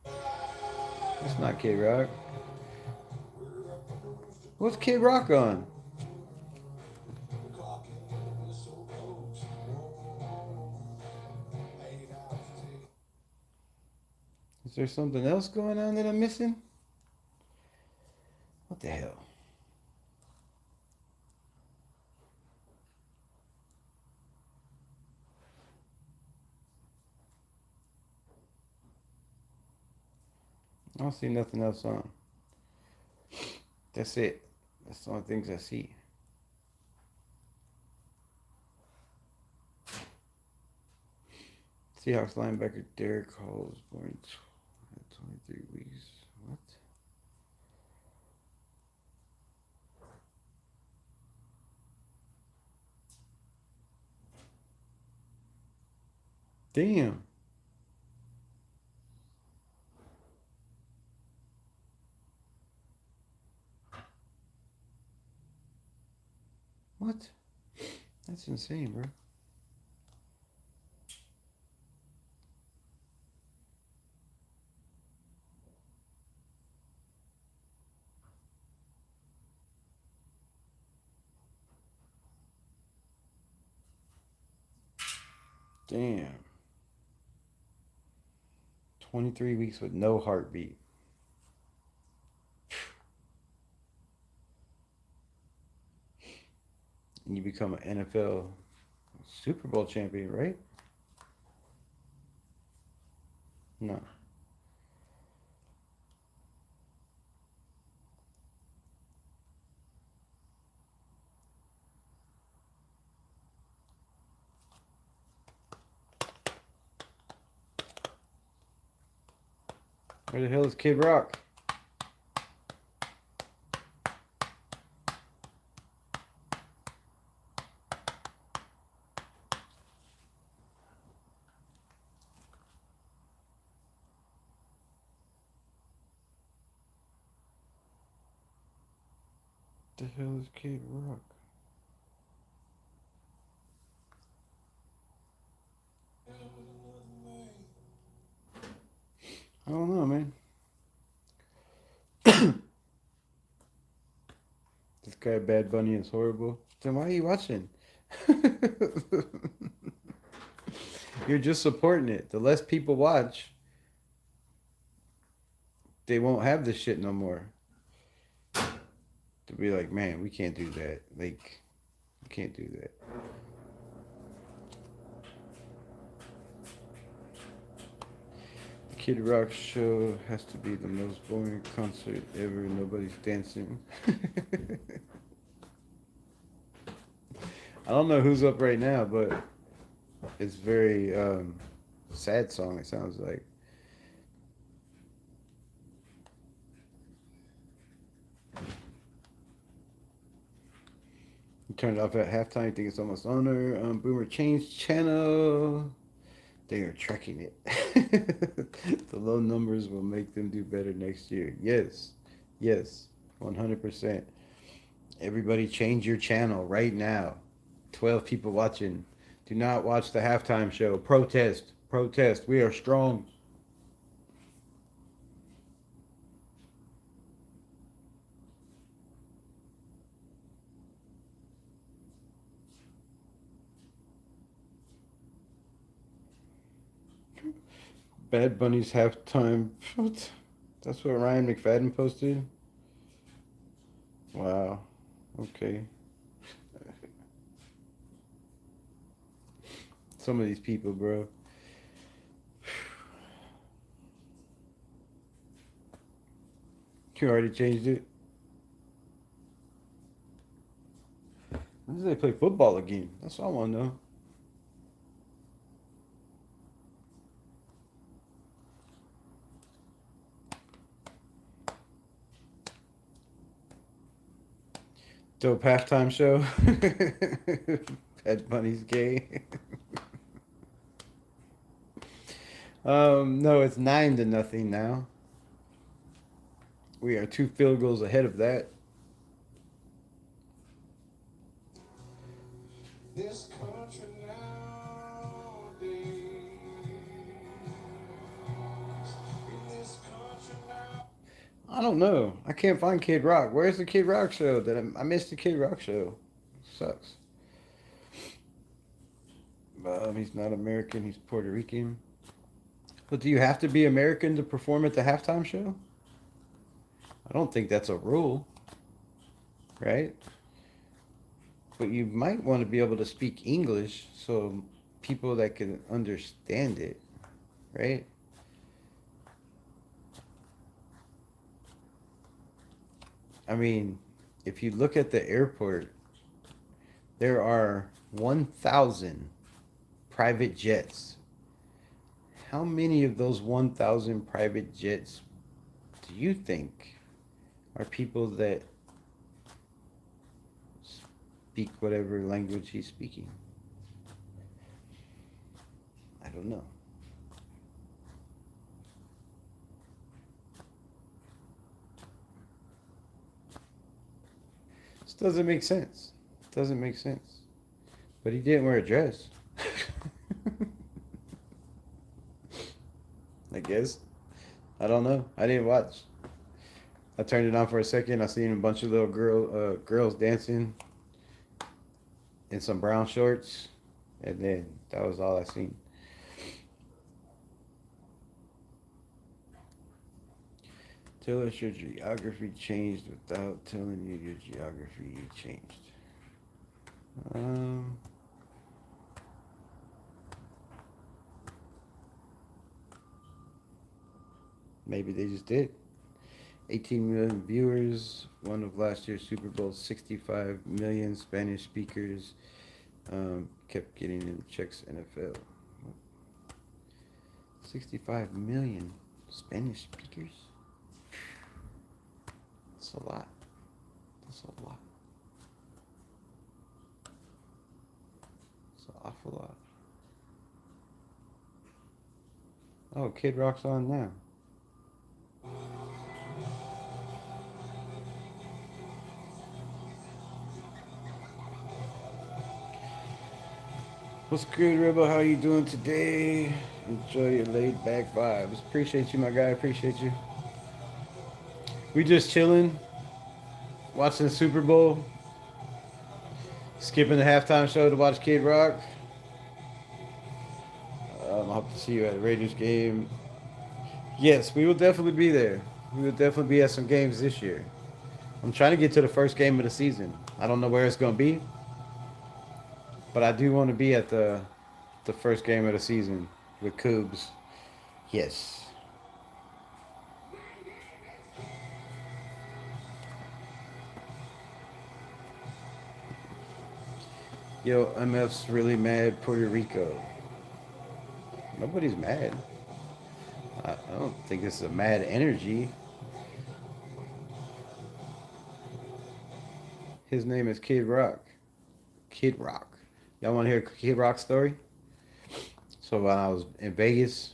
That's not Kid Rock. What's Kid Rock on? Is there something else going on that I'm missing? What the hell? I don't see nothing else on. That's it. That's the only things I see. Seahawks linebacker Derek Hall was born at 23 weeks. What? Damn. What? That's insane, bro. Damn. 23 weeks with no heartbeat. And you become an NFL Super Bowl champion, right? No. Where the hell is Kid Rock? The hell is Kid Rock? I don't know, man. This guy Bad Bunny is horrible. Then why are you watching? You're just supporting it. The less people watch, they won't have this shit no more. To be like, man, we can't do that. Like, we can't do that. The Kid Rock show has to be the most boring concert ever. Nobody's dancing. I don't know who's up right now, but it's very sad song. It sounds like. You turn it off at halftime. You think it's almost on there. Boomer changed channel. They are tracking it. The low numbers will make them do better next year. Yes, yes, 100%. Everybody change your channel right now. 12 people watching. Do not watch the halftime show. Protest. Protest. We are strong. Bad Bunny's halftime. That's what Ryan McFadden posted? Wow. Okay. Some of these people, bro. You already changed it? When do they play football again? That's all I want to know. Dope halftime show. Bad Bunny's gay. No, it's 9-0 now. We are 2 field goals ahead of that. This country nowadays. I don't know. I can't find Kid Rock. Where's the Kid Rock show? I missed the Kid Rock show. Sucks. He's not American. He's Puerto Rican. But do you have to be American to perform at the halftime show? I don't think that's a rule, right? But you might want to be able to speak English so people that can understand it, right? I mean, if you look at the airport, there are 1,000 private jets. How many of those 1,000 private jets do you think are people that speak whatever language he's speaking? I don't know. This doesn't make sense. It doesn't make sense. But he didn't wear a dress. I guess. I don't know. I didn't watch. I turned it on for a second. I seen a bunch of little girls dancing in some brown shorts, and then that was all I seen. Tell us your geography changed without telling you your geography changed. Um, Maybe they just did. 18 million viewers, one of last year's Super Bowl, 65 million Spanish speakers kept getting in checks NFL. 65 million Spanish speakers? That's a lot. That's a lot. That's an awful lot. Oh, Kid Rock's on now. What's good, Rebel? How you doing today? Enjoy your laid back vibes. Appreciate you, my guy. Appreciate you. We just chilling, watching the Super Bowl, skipping the halftime show to watch Kid Rock. I hope to see you at a Raiders game. Yes, we will definitely be there. We will definitely be at some games this year. I'm trying to get to the first game of the season. I don't know where it's going to be, but I do want to be at the first game of the season with Cougs. Yes. Yo, MF's really mad Puerto Rico. Nobody's mad. I don't think this is a mad energy. His name is Kid Rock. Kid Rock. Y'all want to hear Kid Rock's story? So when I was in Vegas,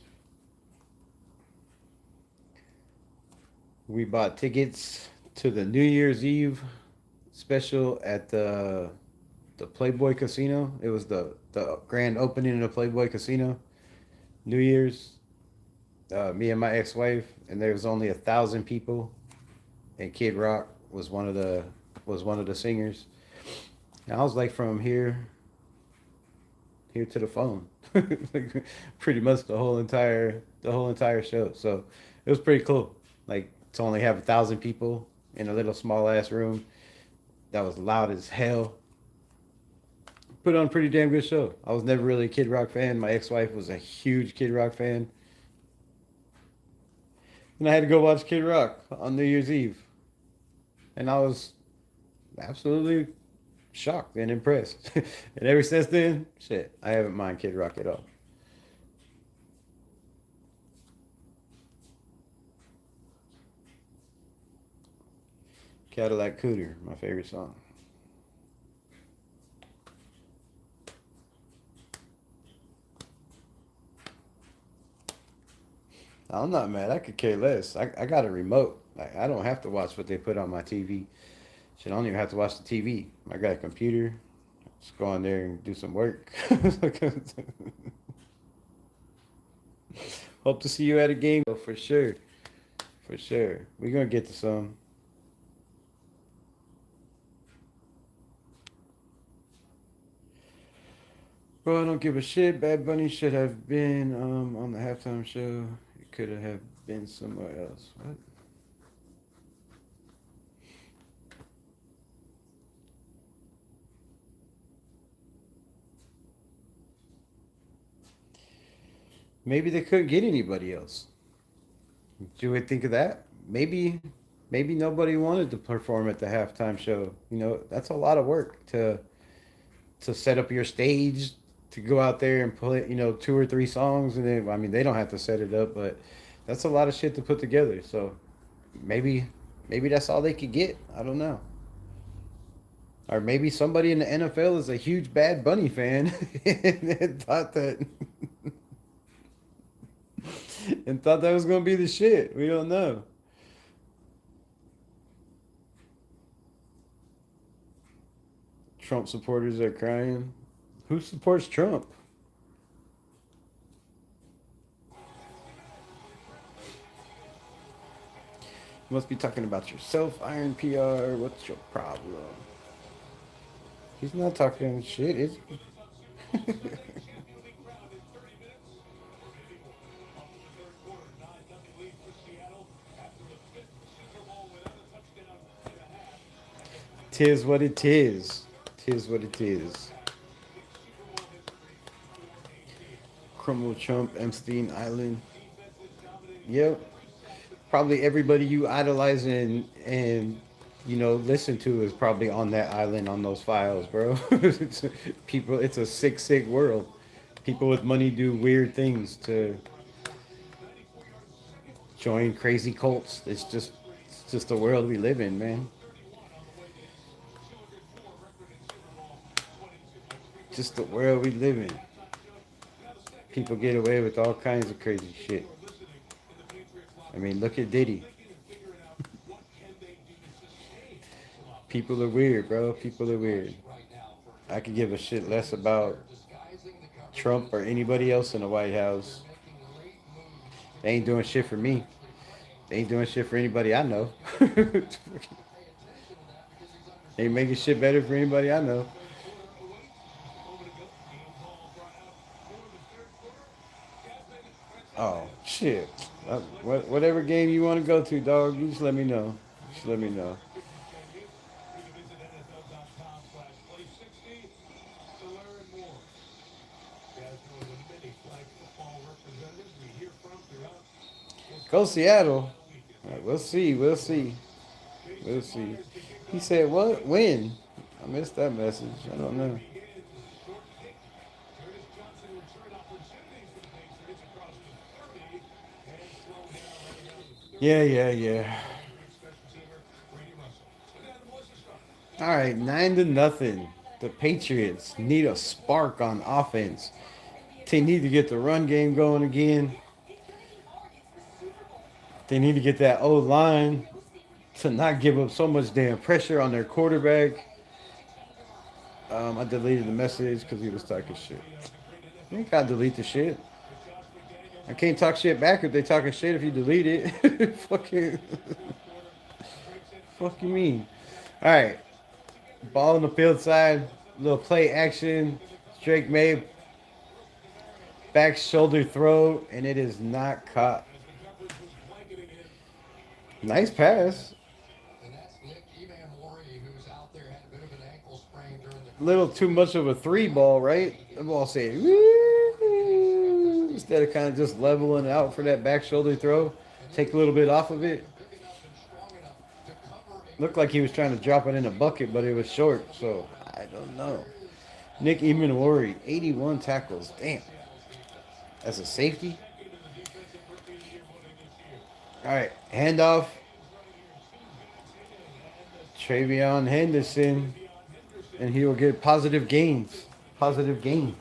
we bought tickets to the New Year's Eve special at the Playboy Casino. It was the grand opening of the Playboy Casino. New Year's. Me and my ex-wife, and there was only 1,000 people, and Kid Rock was one of the singers. And I was like from here to the phone, like, pretty much the whole entire show. So it was pretty cool. Like to only have 1,000 people in a little small ass room that was loud as hell. Put on a pretty damn good show. I was never really a Kid Rock fan. My ex-wife was a huge Kid Rock fan. And I had to go watch Kid Rock on New Year's Eve. And I was absolutely shocked and impressed. And ever since then, shit, I haven't mind Kid Rock at all. Cadillac Cooter, my favorite song. I'm not mad. I could care less. I got a remote. I don't have to watch what they put on my TV. Shit, I don't even have to watch the TV. I got a computer. Just go on there and do some work. Hope to see you at a game for sure. For sure. We're going to get to some. Bro, I don't give a shit. Bad Bunny should have been on the halftime show. It could have been somewhere else. What? Maybe they couldn't get anybody else. Do we think of that? Maybe maybe nobody wanted to perform at the halftime show. You know, that's a lot of work to set up your stage, to go out there and play, you know, 2 or 3 songs, and then I mean they don't have to set it up, but that's a lot of shit to put together. So maybe maybe that's all they could get. I don't know. Or maybe somebody in the NFL is a huge Bad Bunny fan and thought that and thought that was gonna be the shit. We don't know. Trump supporters are crying. Who supports Trump? You must be talking about yourself, Iron PR. What's your problem? He's not talking shit, is he? Tis what it is. Tis what it is. Crumble Trump, Epstein Island. Yep. Probably everybody you idolize and you know listen to is probably on that island on those files, bro. People, it's a sick, sick world. People with money do weird things to join crazy cults. It's just the world we live in, man. Just the world we live in. People get away with all kinds of crazy shit. I mean, look at Diddy. People are weird, bro. People are weird. I could give a shit less about Trump or anybody else in the White House. They ain't doing shit for me. They ain't doing shit for anybody I know. They ain't making shit better for anybody I know. Oh, shit. Whatever game you want to go to, dog, you just let me know. Just let me know. Go Seattle. All right, we'll see. We'll see. We'll see. He said, what? When? I missed that message. I don't know. Yeah, yeah, yeah. All right, 9-0. The Patriots need a spark on offense. They need to get the run game going again. They need to get that O line to not give up so much damn pressure on their quarterback. I deleted the message because he was talking shit. You ain't gotta delete the shit. I can't talk shit back if they talking shit if you delete it. Fucking, fuck you mean? All right, ball on the field side, little play action. Drake made back shoulder throw, and it is not caught. Nice pass. Little too much of a 3 ball, right? The ball said, woo, instead of kind of just leveling out for that back shoulder throw. Take a little bit off of it. Looked like he was trying to drop it in a bucket, but it was short, so I don't know. Nick Emanwari, 81 tackles. Damn. As a safety. All right, handoff. Travion Henderson. And he will get positive gains. Positive gains.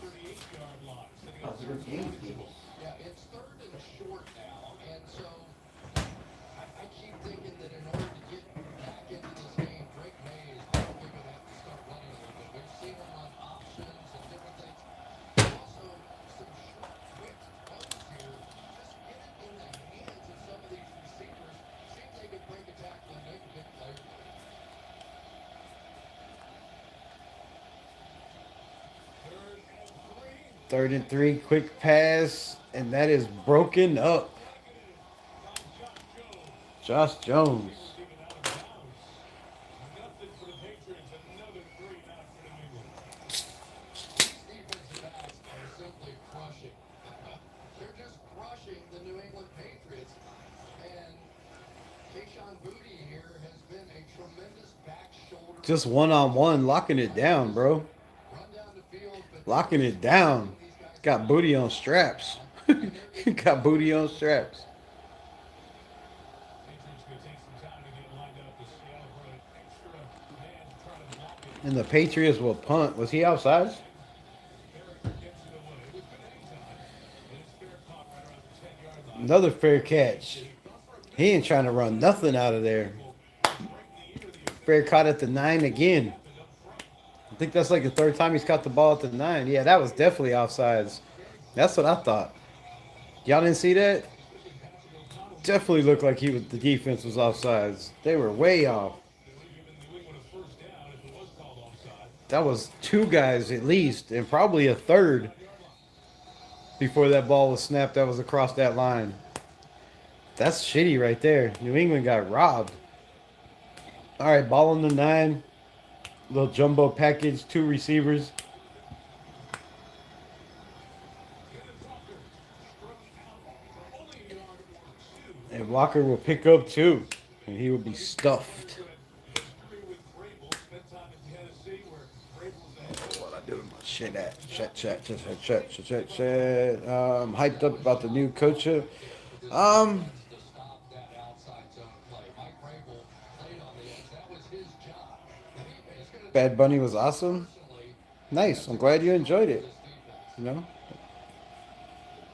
Positive gains, people. Third and 3, quick pass, and that is broken up. Josh Jones. Just one-on-one, locking it down, bro. Locking it down. Got booty on straps. Got booty on straps. And the Patriots will punt. Was he outside? Another fair catch. He ain't trying to run nothing out of there. Fair caught at the 9 again. I think that's like the third time he's caught the ball at the 9. Yeah, that was definitely offsides. That's what I thought. Y'all didn't see that? Definitely looked like the defense was offsides. They were way off. That was two guys at least, and probably a third before that ball was snapped that was across that line. That's shitty right there. New England got robbed. All right, ball on the 9. Little jumbo package, 2 receivers. And Walker will pick up 2. And he will be stuffed. What I doing my shit at? Chat. Hyped up about the new coach. Bad Bunny was awesome. Nice. I'm glad you enjoyed it. You know,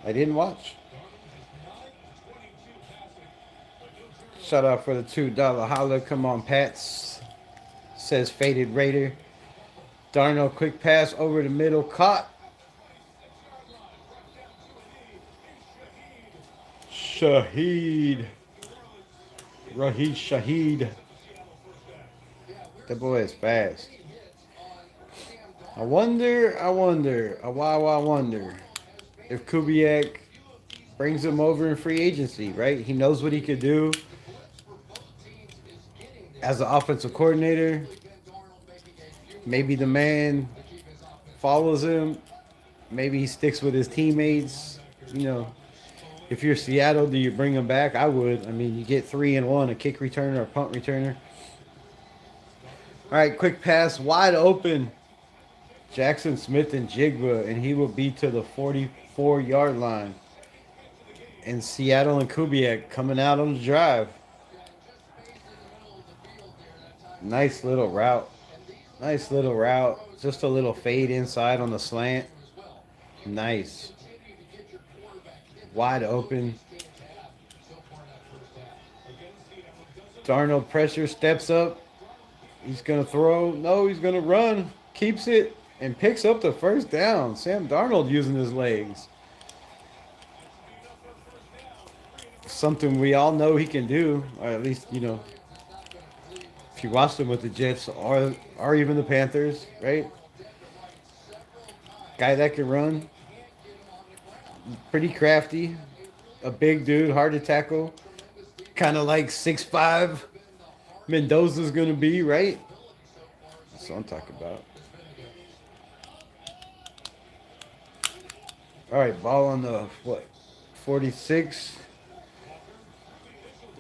I didn't watch. Shout out for the $2 holler. Come on, Pats. Says Faded Raider. Darno, quick pass over the middle. Caught. Shaheed. Rahid Shaheed. That boy is fast. I wonder if Kubiak brings him over in free agency, right? He knows what he could do as an offensive coordinator. Maybe the man follows him. Maybe he sticks with his teammates. You know, if you're Seattle, do you bring him back? I would. I mean, you get 3 and 1, a kick returner, a punt returner. All right, quick pass, wide open. Jackson Smith and Jigba, and he will be to the 44-yard line. And Seattle and Kubiak coming out on the drive. Nice little route. Nice little route. Just a little fade inside on the slant. Nice. Wide open. Darnold pressure, steps up. He's going to throw. No, he's going to run. Keeps it and picks up the first down. Sam Darnold using his legs. Something we all know he can do, or at least, you know, if you watched him with the Jets or even the Panthers, right? Guy that can run. Pretty crafty. A big dude, hard to tackle. Kind of like 6'5" Mendoza's going to be, right? That's what I'm talking about. All right, ball on the, 46.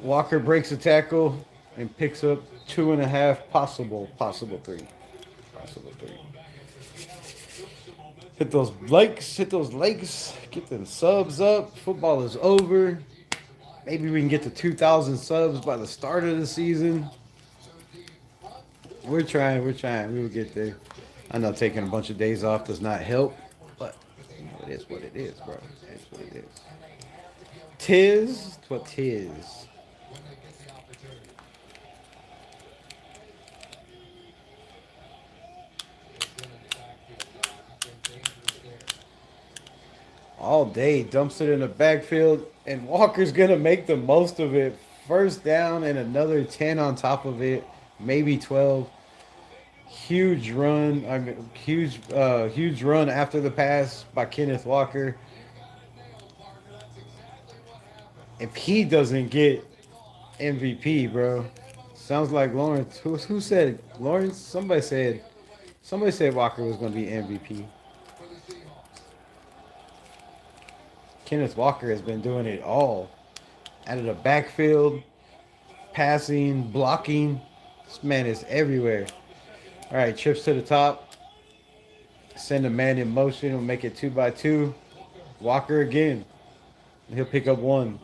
Walker breaks a tackle and picks up 2.5, possible 3. Hit those likes, get them subs up. Football is over. Maybe we can get to 2,000 subs by the start of the season. We're trying. We will get there. I know taking a bunch of days off does not help, but you know, it is what it is, bro. It is what it is. Tis what tis. All day, dumps it in the backfield, and Walker's going to make the most of it. First down and another 10 on top of it, maybe 12. Huge run. Huge run after the pass by Kenneth Walker. If he doesn't get MVP, bro, sounds like Lawrence. Who said Lawrence? Somebody said Walker was going to be MVP. Kenneth Walker has been doing it all. Out of the backfield, passing, blocking. This man is everywhere. All right, trips to the top. Send a man in motion. We'll make it 2-by-2. Walker again. He'll pick up one.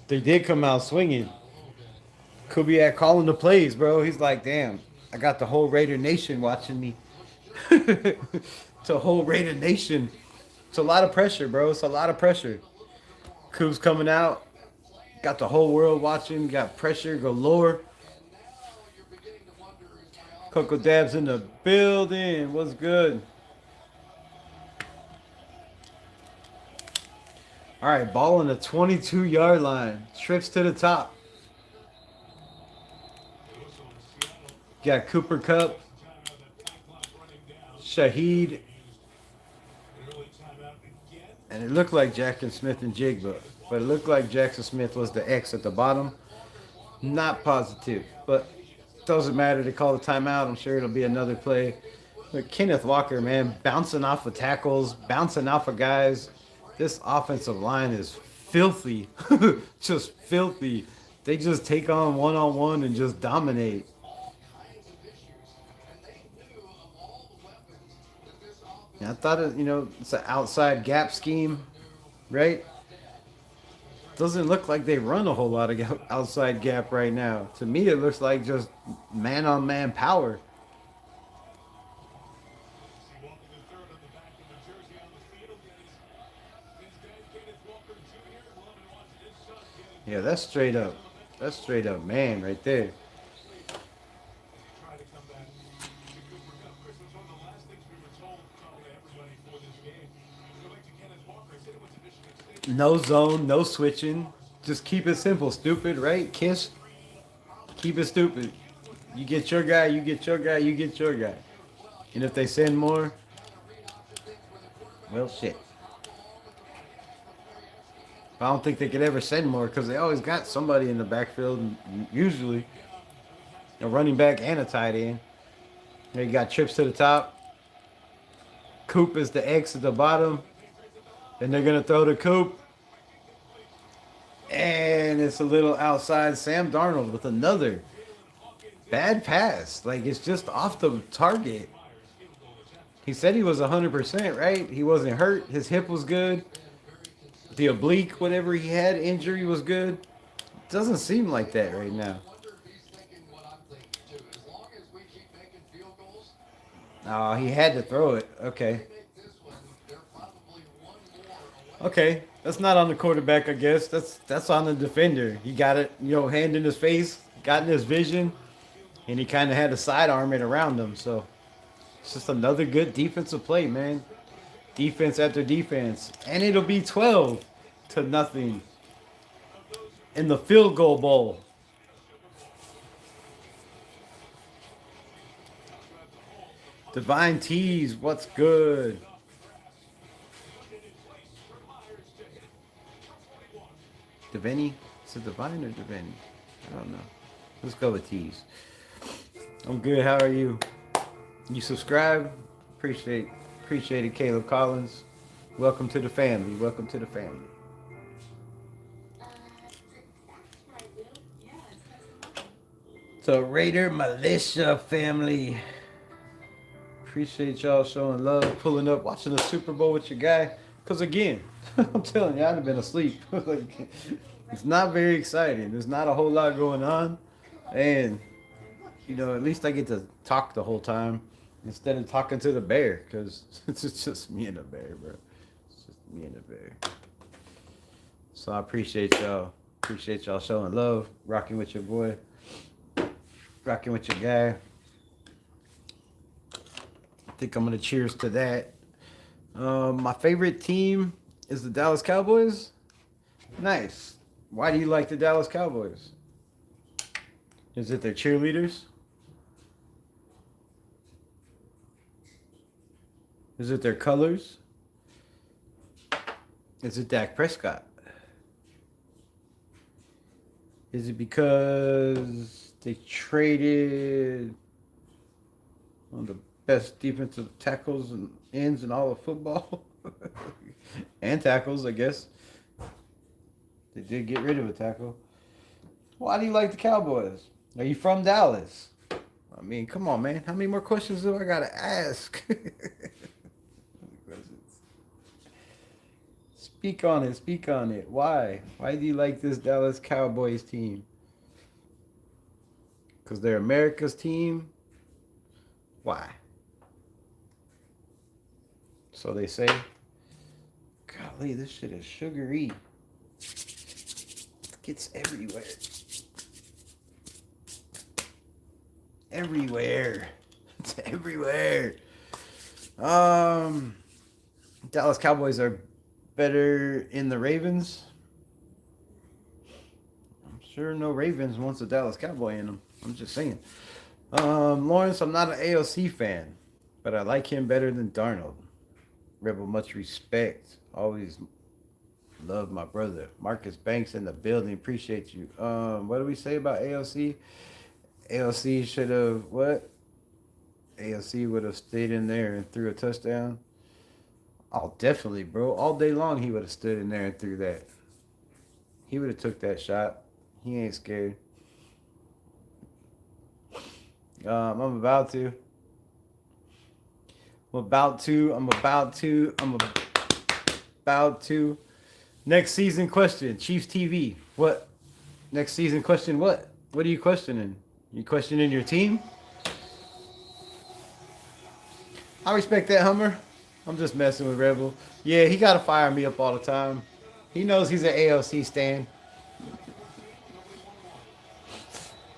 They did come out swinging. Kubiak calling the plays, bro. He's like, damn, I got the whole Raider Nation watching me. It's a whole Raider Nation. It's a lot of pressure, bro. It's a lot of pressure. Coop's coming out. Got the whole world watching. Got pressure galore. Coco Dab's in the building. What's good? All right, ball on the 22-yard line. Trips to the top. Got Cooper Kupp, Shaheed, and it looked like Jackson Smith and Jigba, but it looked like Jackson Smith was the X at the bottom. Not positive, but doesn't matter. They call the timeout. I'm sure it'll be another play. But Kenneth Walker, man, bouncing off of tackles, bouncing off of guys. This offensive line is filthy, just filthy. They just take on one-on-one and just dominate. I thought it's an outside gap scheme, right? Doesn't look like they run a whole lot of outside gap right now. To me, it looks like just man-on-man power. Yeah, that's straight up. That's straight up man right there. No zone, no switching. Just keep it simple, stupid, right? Kiss. Keep it stupid. You get your guy, you get your guy, you get your guy. And if they send more, well, shit. I don't think they could ever send more because they always got somebody in the backfield, usually. A running back and a tight end. There you got trips to the top. Coop is the X at the bottom. Then they're going to throw to Coop. And it's a little outside. Sam Darnold with another bad pass. Like, it's just off the target. He said he was 100%, right? He wasn't hurt. His hip was good. The oblique, whatever he had, injury was good. Doesn't seem like that right now. Oh, he had to throw it. Okay. Okay, that's not on the quarterback, I guess. That's on the defender. He got it, hand in his face, got in his vision, and he kind of had to sidearm it around him. So it's just another good defensive play, man. Defense after defense. And it'll be 12-0 in the field goal bowl. Divine Tees, what's good? Deveni? Is it Divine or Deveni? I don't know. Let's go with Tees. I'm good. How are you? You subscribe? Appreciate it, Caleb Collins. Welcome to the family. Welcome to the family. So Raider Militia family. Appreciate y'all showing love, pulling up, watching the Super Bowl with your guy. Because again, I'm telling you, I'd have been asleep. It's not very exciting. There's not a whole lot going on. And, at least I get to talk the whole time instead of talking to the bear. Because it's just me and the bear, bro. It's just me and the bear. So I appreciate y'all. Appreciate y'all showing love, rocking with your boy, rocking with your guy. I think I'm going to cheers to that. My favorite team is the Dallas Cowboys. Nice. Why do you like the Dallas Cowboys? Is it their cheerleaders? Is it their colors? Is it Dak Prescott? Is it because they traded on the Best defensive tackles and ends in all of football. And tackles, I guess. They did get rid of a tackle. Why do you like the Cowboys? Are you from Dallas? I mean, come on, man. How many more questions do I gotta ask? Speak on it. Speak on it. Why? Why do you like this Dallas Cowboys team? Because they're America's team? Why? So they say. Golly, this shit is sugary. It gets everywhere. Everywhere. It's everywhere. Dallas Cowboys are better in the Ravens. I'm sure no Ravens wants a Dallas Cowboy in them. I'm just saying. Lawrence, I'm not an AOC fan, but I like him better than Darnold. Rebel, much respect. Always love my brother. Marcus Banks in the building. Appreciate you. What do we say about AOC? AOC should have what? AOC would have stayed in there and threw a touchdown. Oh, definitely, bro. All day long he would have stood in there and threw that. He would have took that shot. He ain't scared. I'm about to. Next season question. Chiefs TV. What? Next season question what? What are you questioning? You questioning your team? I respect that, Hummer. I'm just messing with Rebel. Yeah, he got to fire me up all the time. He knows he's an AOC stan.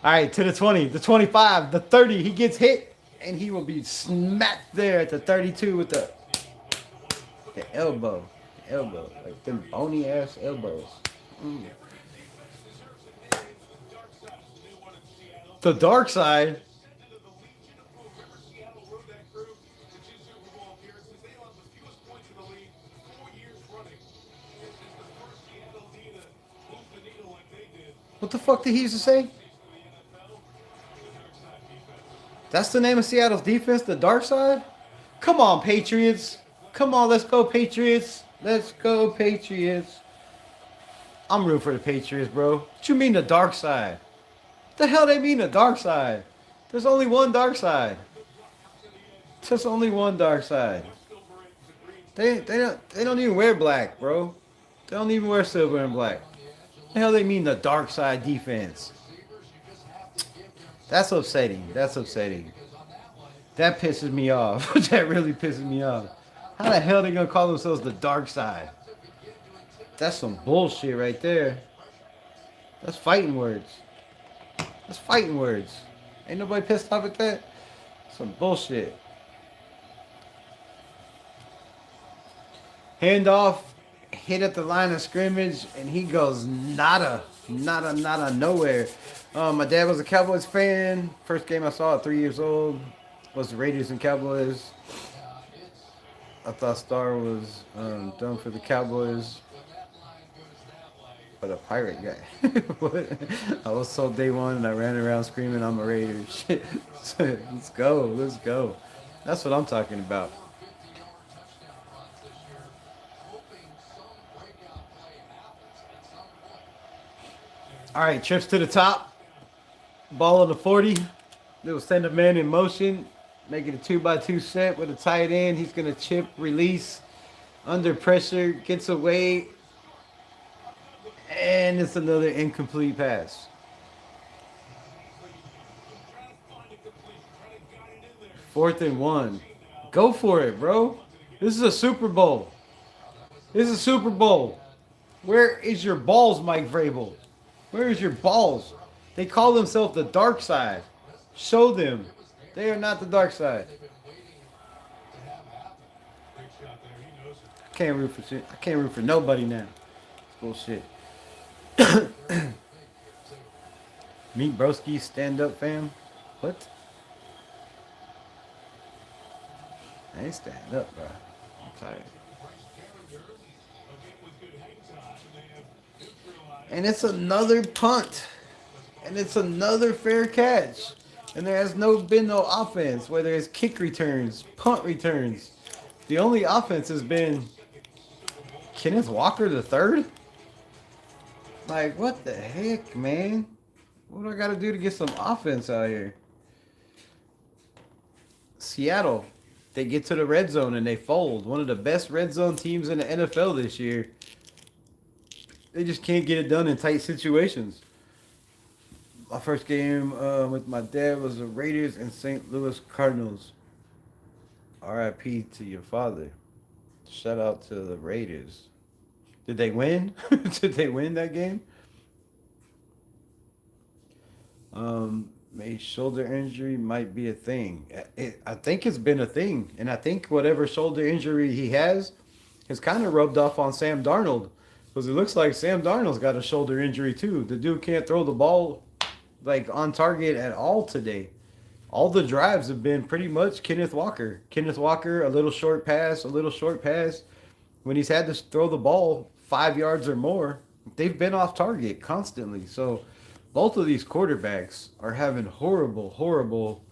All right, to the 20, the 25, the 30. He gets hit, and he will be smacked there at the 32 with the elbow. The elbow. Like them bony-ass elbows. Mm. The dark side. What the fuck did he used to say? That's the name of Seattle's defense, the dark side? Come on, Patriots. Come on, let's go, Patriots. Let's go, Patriots. I'm rooting for the Patriots, bro. What you mean the dark side? What the hell they mean the dark side? There's only one dark side. There's only one dark side. They don't even wear black, bro. They don't even wear silver and black. What the hell they mean the dark side defense? That's upsetting. That's upsetting. That pisses me off. That really pisses me off. How the hell are they gonna call themselves the dark side? That's some bullshit right there. That's fighting words. That's fighting words. Ain't nobody pissed off at that? Some bullshit. Handoff, hit at the line of scrimmage, and he goes nada, nowhere. My dad was a Cowboys fan. First game I saw at 3 years old was the Raiders and Cowboys. I thought Star was done for the Cowboys, but a pirate guy. What? I was sold day one, and I ran around screaming, "I'm a Raider!" Shit. Let's go, let's go. That's what I'm talking about. All right, trips to the top. Ball on the 40. Little send a man in motion. Make it a 2x2 set with a tight end. He's going to chip, release, under pressure, gets away. And it's another incomplete pass. Fourth and 1. Go for it, bro. This is a Super Bowl. This is a Super Bowl. Where is your balls, Mike Vrabel? Where is your balls? They call themselves the dark side. Show them. They are not the dark side. I can't root for shit. I can't root for nobody now. It's bullshit. Meet Broski, stand up fam. What? I ain't stand up, bro. I'm tired. And it's another punt. And it's another fair catch. And there has been no offense, whether it's kick returns, punt returns. The only offense has been Kenneth Walker the third. Like, what the heck, man? What do I got to do to get some offense out here? Seattle, they get to the red zone and they fold. One of the best red zone teams in the NFL this year. They just can't get it done in tight situations. My first game with my dad was the Raiders and St. Louis Cardinals. R.I.P. to your father. Shout out to the Raiders. Did they win? Did they win that game? A shoulder injury might be a thing. I think it's been a thing. And I think whatever shoulder injury he has kind of rubbed off on Sam Darnold. Because it looks like Sam Darnold's got a shoulder injury too. The dude can't throw the ball like on target at all today. All the drives have been pretty much Kenneth Walker. Kenneth Walker, a little short pass, a little short pass. When he's had to throw the ball 5 yards or more, they've been off target constantly. So both of these quarterbacks are having horrible,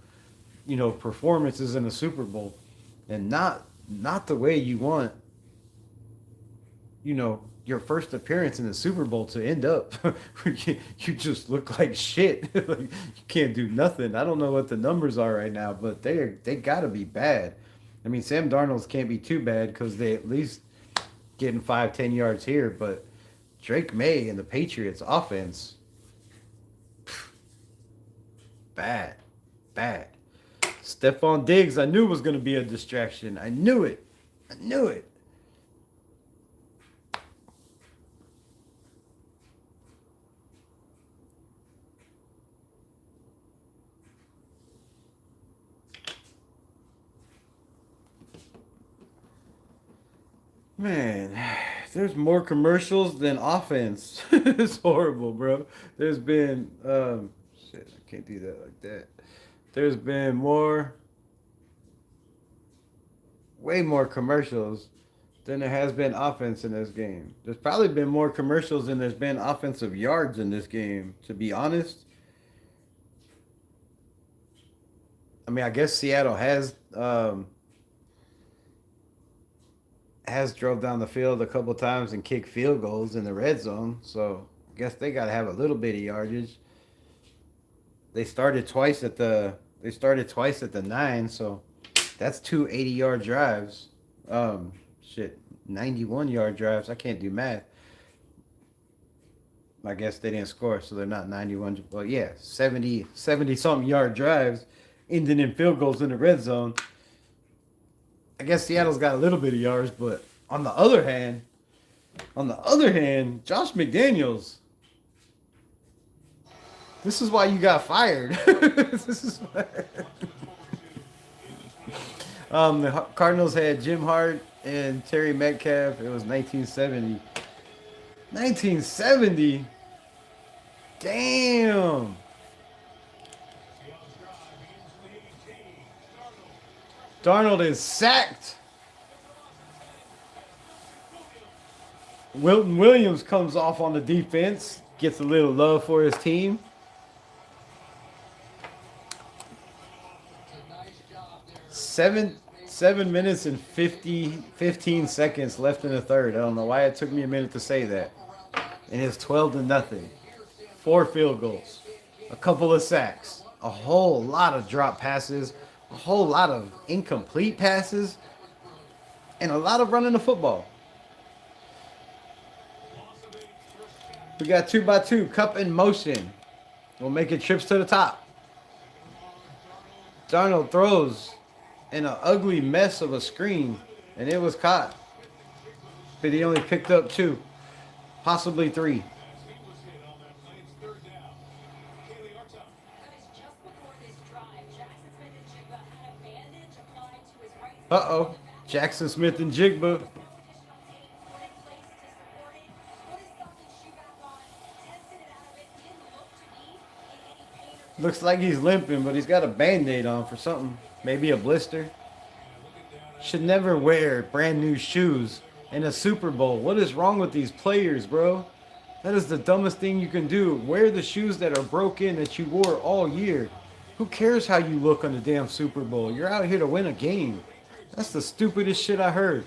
performances in the Super Bowl. And not the way you want, your first appearance in the Super Bowl to end up. You just look like shit. Like, you can't do nothing. I don't know what the numbers are right now, but they got to be bad. I mean, Sam Darnold's can't be too bad because they at least getting 5-10 yards here, but Drake May and the Patriots offense, bad. Stephon Diggs, I knew was going to be a distraction. I knew it. Man, there's more commercials than offense. It's horrible, bro. There's been shit, I can't do that like that. There's been way more commercials than there has been offense in this game. There's probably been more commercials than there's been offensive yards in this game, to be honest. I mean, I guess Seattle has drove down the field a couple times and kicked field goals in the red zone. So I guess they got to have a little bit of yardage. They started twice at the 9, so that's 2 80-yard drives. 91-yard drives. I can't do math. I guess they didn't score, so they're not 91. Well, yeah, 70-something yard drives ending in field goals in the red zone. I guess Seattle's got a little bit of yards, but on the other hand, Josh McDaniels, this is why you got fired. This is why. The Cardinals had Jim Hart and Terry Metcalf. It was 1970. 1970? Damn. Darnold is sacked. Wilton Williams comes off on the defense, gets a little love for his team. Seven minutes and 15 seconds left in the third. I don't know why it took me a minute to say that. And it's 12-0. 4 field goals, a couple of sacks, a whole lot of drop passes, a whole lot of incomplete passes, and a lot of running the football. We got 2x2, Cup in motion. We'll make it trips to the top. Darnold throws in an ugly mess of a screen, and it was caught. But he only picked up 2, possibly 3. Uh-oh. Jackson Smith and Jigba. Looks like he's limping, but he's got a Band-Aid on for something. Maybe a blister. Should never wear brand new shoes in a Super Bowl. What is wrong with these players, bro? That is the dumbest thing you can do. Wear the shoes that are broken that you wore all year. Who cares how you look on the damn Super Bowl? You're out here to win a game. That's the stupidest shit I heard.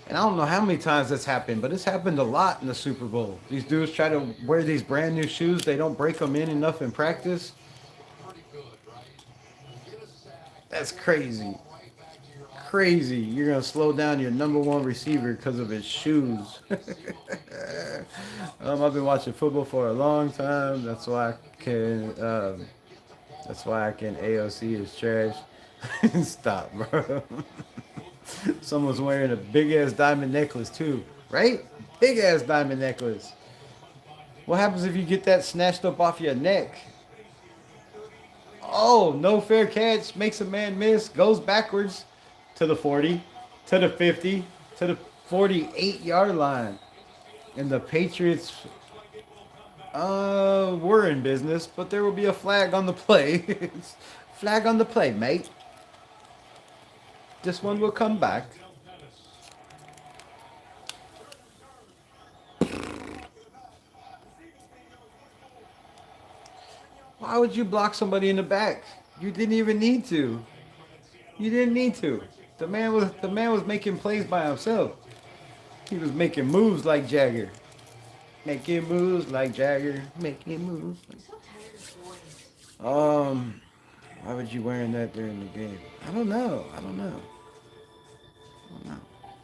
And I don't know how many times that's happened, but it's happened a lot in the Super Bowl. These dudes try to wear these brand new shoes. They don't break them in enough in practice. That's crazy. Crazy. You're going to slow down your number one receiver because of his shoes. I've been watching football for a long time. That's why I can AOC is trash. Stop, bro. Someone's wearing a big ass diamond necklace too, right? Big ass diamond necklace. What happens if you get that snatched up off your neck? Oh, no fair catch, makes a man miss, goes backwards to the 40, to the 50, to the 48-yard line. And the Patriots were in business, but there will be a flag on the play. Flag on the play, mate. This one will come back. Why would you block somebody in the back? You didn't even need to. You didn't need to. The man was making plays by himself. He was making moves like Jagger. Making moves like Jagger. Making moves. Why would you wearing that during the game? I don't know.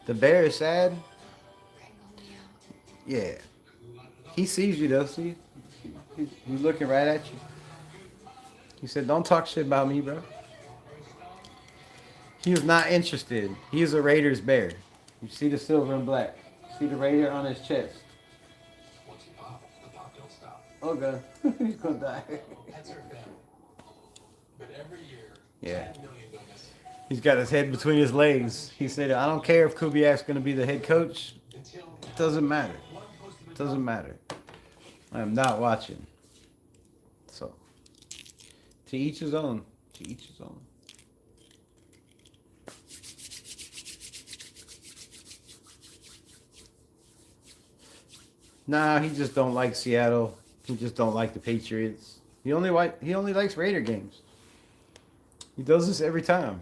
The bear is sad. Yeah. He sees you though, see? He's looking right at you. He said, don't talk shit about me, bro. He was not interested. He is a Raiders bear. You see the silver and black. See the Raider on his chest. Once you pop, the pop don't stop. Oh god. He's gonna die. That's our family. But every year, Yeah. 10 million bonus. He's got his head between his legs. He said, I don't care if Kubiak's gonna be the head coach. It doesn't matter. It doesn't matter. I am not watching. So, to each his own. To each his own. Nah, he just don't like Seattle. He just don't like the Patriots. He only likes Raider games. He does this every time.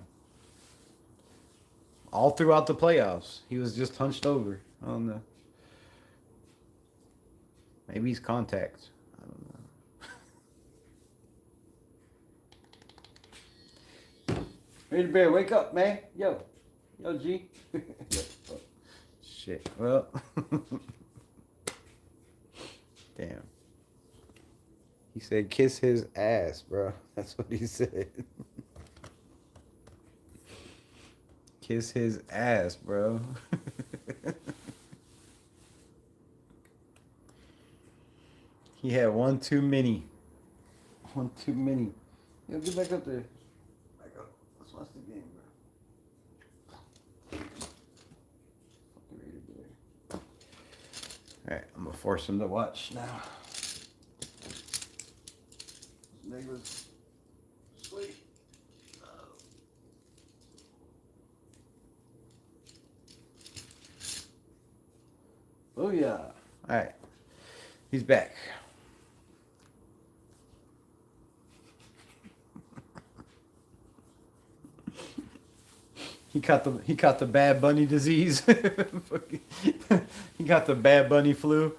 All throughout the playoffs. He was just hunched over. I don't know. Maybe he's contact. I don't know. Raider Bear, wake up, man. Yo, G. Shit. Well. Damn. He said, kiss his ass, bro. That's what he said. Kiss his ass, bro. He had one too many. One too many. Yo, get back up there. Back up. Let's watch the game, bro. Alright, I'm gonna force him to watch now. Niggas sleep. Oh yeah. Alright. He's back. He caught the Bad Bunny disease. He got the Bad Bunny flu.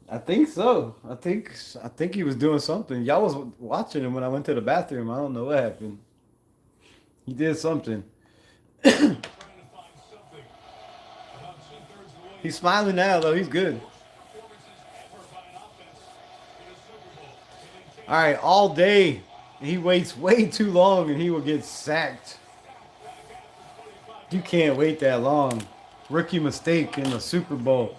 I think so. I think he was doing something. Y'all was watching him when I went to the bathroom. I don't know what happened. He did something. He's smiling now though. He's good. All right, all day. He waits way too long and he will get sacked. You can't wait that long. Rookie mistake in the Super Bowl.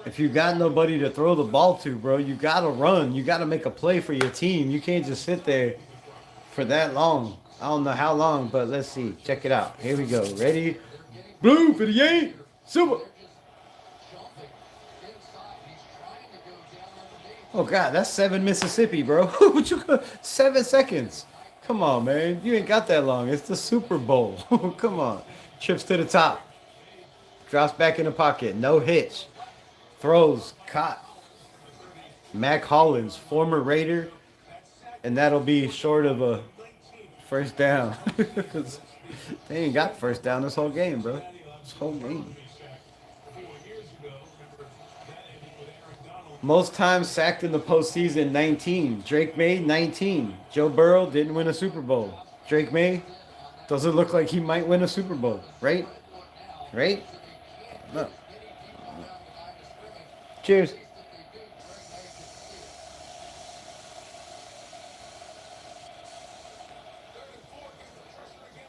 If you got nobody to throw the ball to, bro, you got to run. You got to make a play for your team. You can't just sit there for that long. I don't know how long, but let's see. Check it out. Here we go. Ready? Blue 58. Super. Oh, God, that's 7 Mississippi, bro. What you got? 7 seconds. Come on, man. You ain't got that long. It's the Super Bowl. Come on. Trips to the top. Drops back in the pocket. No hitch. Throws. Caught. Mac Hollins, former Raider. And that'll be short of a first down. They ain't got first down this whole game, bro. This whole game. Most times sacked in the postseason, 19. Drake May, 19. Joe Burrow didn't win a Super Bowl. Drake May doesn't look like he might win a Super Bowl, right? Right? No. Cheers.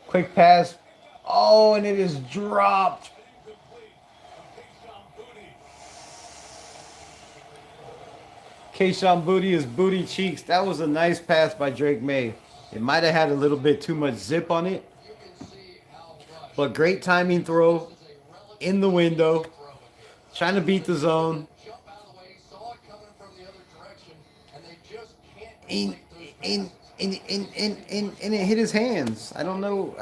Quick pass. Oh, and it is dropped. Kayshawn Booty is booty cheeks. That was a nice pass by Drake May. It might have had a little bit too much zip on it. But great timing throw in the window. Trying to beat the zone. And it hit his hands. I don't know.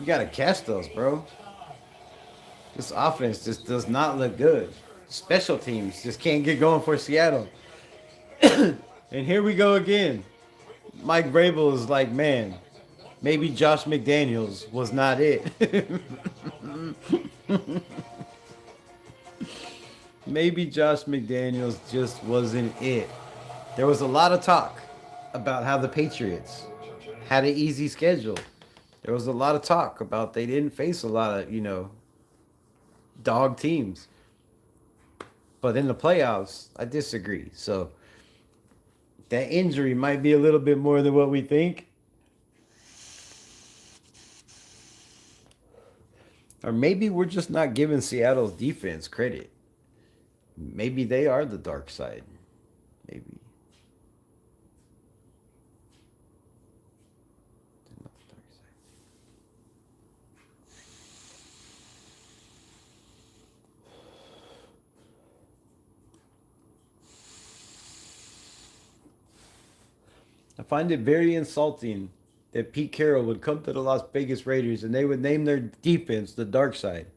You gotta catch those, bro. This offense just does not look good. Special teams just can't get going for Seattle. And here we go again. Mike Vrabel is like, man, maybe Josh McDaniels was not it. Maybe Josh McDaniels just wasn't it. There was a lot of talk about how the Patriots had an easy schedule. There was a lot of talk about they didn't face a lot of, dog teams. But in the playoffs, I disagree. So that injury might be a little bit more than what we think. Or maybe we're just not giving Seattle's defense credit. Maybe they are the dark side. Maybe. They're not the dark side. I find it very insulting that Pete Carroll would come to the Las Vegas Raiders and they would name their defense the dark side.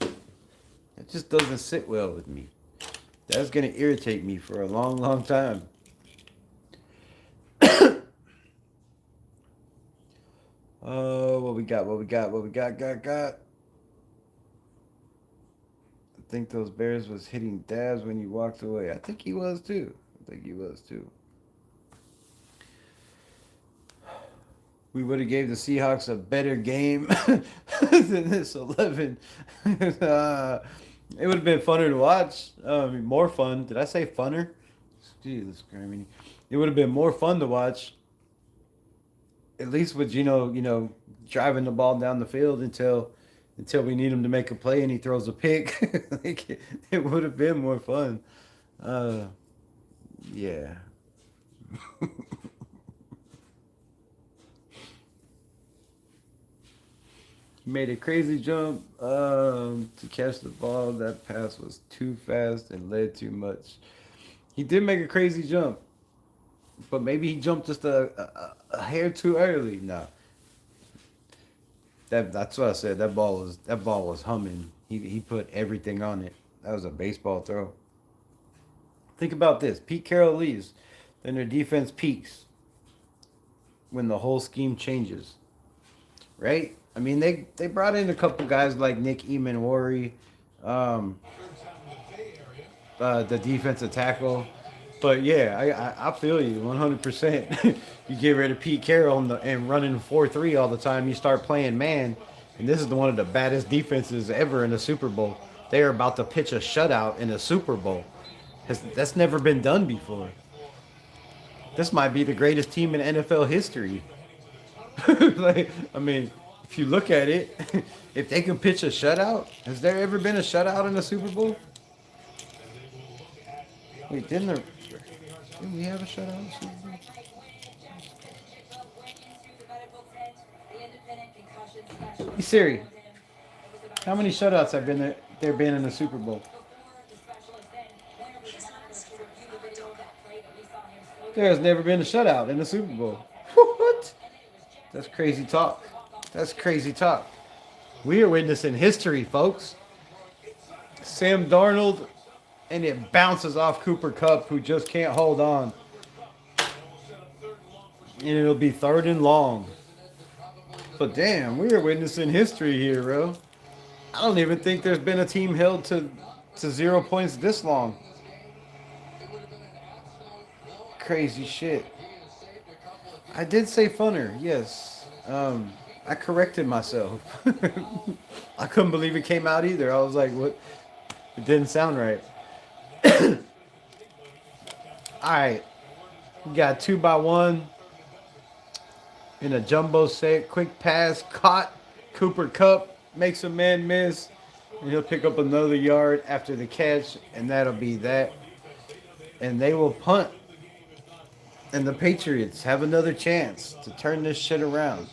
It just doesn't sit well with me. That's going to irritate me for a long, long time. What we got? I think those Bears was hitting dabs when you walked away. I think he was too. We would have gave the Seahawks a better game than this 11. It would have been funner to watch. More fun. Did I say funner? Jesus, I mean, it would have been more fun to watch. At least with Gino, driving the ball down the field until we need him to make a play and he throws a pick. Like, it would have been more fun. Yeah. He made a crazy jump to catch the ball. That pass was too fast and led too much. He did make a crazy jump, but maybe he jumped just a hair too early. No. That's what I said. That ball was humming. He put everything on it. That was a baseball throw. Think about this. Pete Carroll leaves. Then their defense peaks when the whole scheme changes. Right? I mean, they brought in a couple guys like Nick Emanwari, the defensive tackle. But yeah, I feel you 100%. You get rid of Pete Carroll and running 4-3 all the time. You start playing man, and this is one of the baddest defenses ever in the Super Bowl. They are about to pitch a shutout in the Super Bowl. That's never been done before. This might be the greatest team in NFL history. If you look at it, if they can pitch a shutout, has there ever been a shutout in the Super Bowl? Wait, didn't we have a shutout in the Super Bowl? Hey Siri, how many shutouts have there been in the Super Bowl? There has never been a shutout in the Super Bowl. What? That's crazy talk. That's crazy talk. We are witnessing history, folks. Sam Darnold, and it bounces off Cooper Kupp, who just can't hold on. And it'll be 3rd and long. But damn, we are witnessing history here, bro. I don't even think there's been a team held to 0 points this long. Crazy shit. I did say funner, yes. I corrected myself. I couldn't believe it came out either. I was like, what? It didn't sound right. Alright. We got 2-by-1. In a jumbo set. Quick pass. Caught. Cooper Kupp makes a man miss. And he'll pick up another yard after the catch. And that'll be that. And they will punt. And the Patriots have another chance to turn this shit around.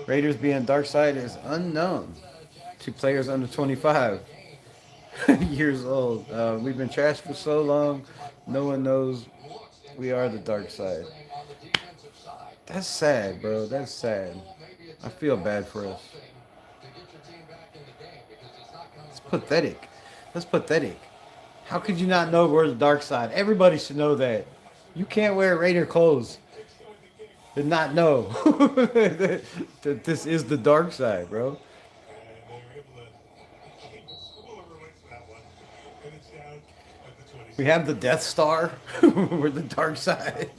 Raiders being dark side is unknown to players under 25 years old. We've been trashed for so long. No one knows we are the dark side. That's sad, bro. That's sad. I feel bad for us. It's pathetic. That's pathetic. How could you not know we're the dark side? Everybody should know that. You can't wear Raider clothes and not know that this is the dark side, bro. We have the Death Star. We're the dark side.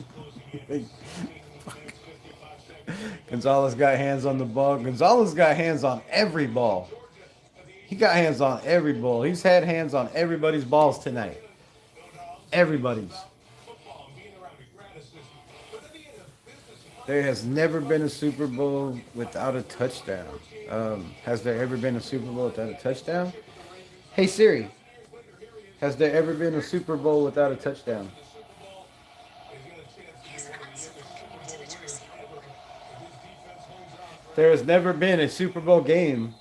Gonzalez got hands on the ball. Gonzalez got hands on every ball. He got hands on every ball. He's had hands on everybody's balls tonight. Everybody's. There has never been a Super Bowl without a touchdown. Has there ever been a Super Bowl without a touchdown? Hey Siri, has there ever been a Super Bowl without a touchdown? There has never been a Super Bowl game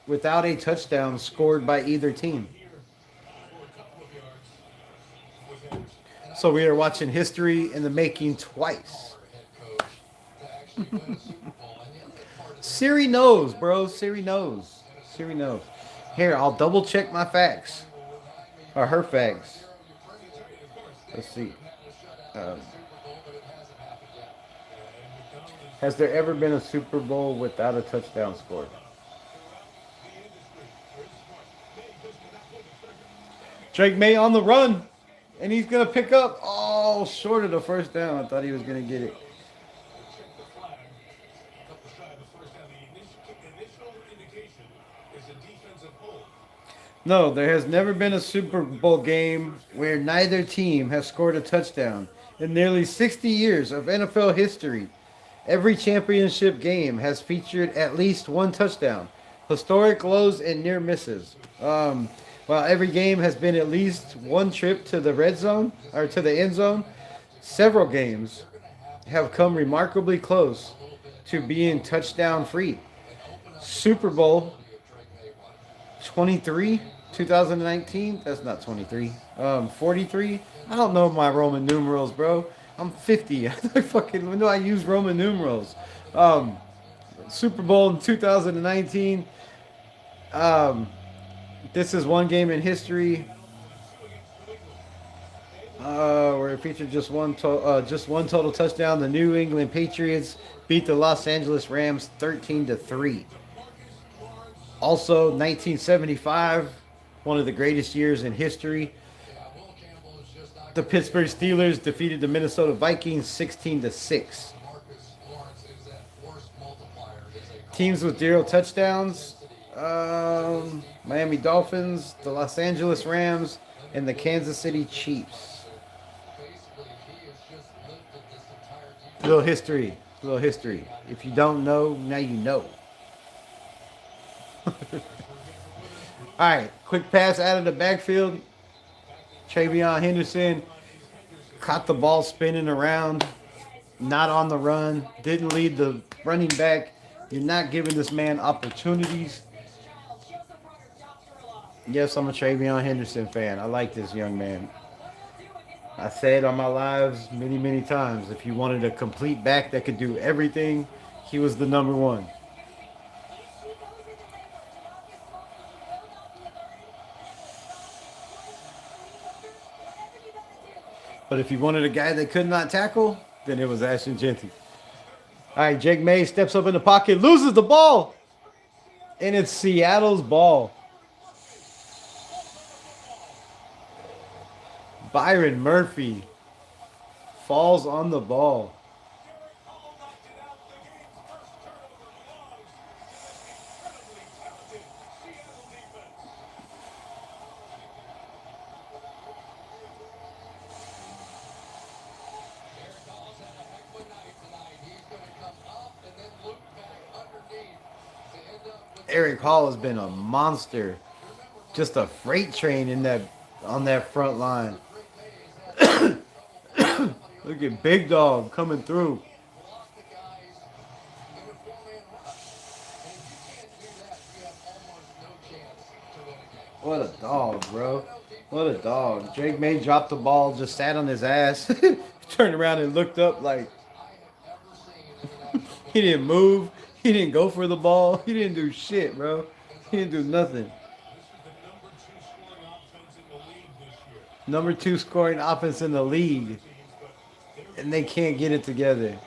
without a touchdown scored by either team. So we are watching history in the making twice. Siri knows, bro. Siri knows. Siri knows. Here, I'll double check my facts. Or her facts. Let's see. Has there ever been a Super Bowl without a touchdown scored? Drake May on the run. And he's going to pick up. Oh, short of the first down. I thought he was going to get it. No, there has never been a Super Bowl game where neither team has scored a touchdown. In nearly 60 years of NFL history, every championship game has featured at least one touchdown. Historic lows and near misses. While every game has been at least one trip to the red zone or to the end zone, several games have come remarkably close to being touchdown free. Super Bowl 23, 2019. That's not 23. 43. I don't know my Roman numerals, bro. I'm 50. When do I use Roman numerals? Super Bowl in 2019. This is one game in history where it featured just one total touchdown. The New England Patriots beat the Los Angeles Rams 13-3. Also, 1975, one of the greatest years in history. The Pittsburgh Steelers defeated the Minnesota Vikings 16-6. Teams with 0 touchdowns. Miami Dolphins, the Los Angeles Rams, and the Kansas City Chiefs. A little history. If you don't know, now you know. Alright, quick pass out of the backfield. Travion Henderson caught the ball spinning around. Not on the run. Didn't lead the running back. You're not giving this man opportunities. Yes, I'm a Travion Henderson fan. I like this young man. I said on my lives many, many times, if you wanted a complete back that could do everything, he was the number one. But if you wanted a guy that could not tackle, then it was Ashton Genty. All right, Jake May steps up in the pocket, loses the ball, and it's Seattle's ball. Byron Murphy falls on the ball. Eric Hall's had a heck of a night tonight. He's going to come up and then loop back underneath to end up with Eric Hall has been a monster. Just a freight train in that on that front line. Look at Big Dog coming through. block the guys in a four-man rush. And if you can't do that, you have almost no chance to win a game. What a dog, bro. What a dog. Drake May dropped the ball, just sat on his ass, turned around and looked up like I have ever seen in the National he didn't move. He didn't go for the ball. He didn't do shit, bro. He didn't do nothing. Number 2 scoring offense in the league. And they can't get it together.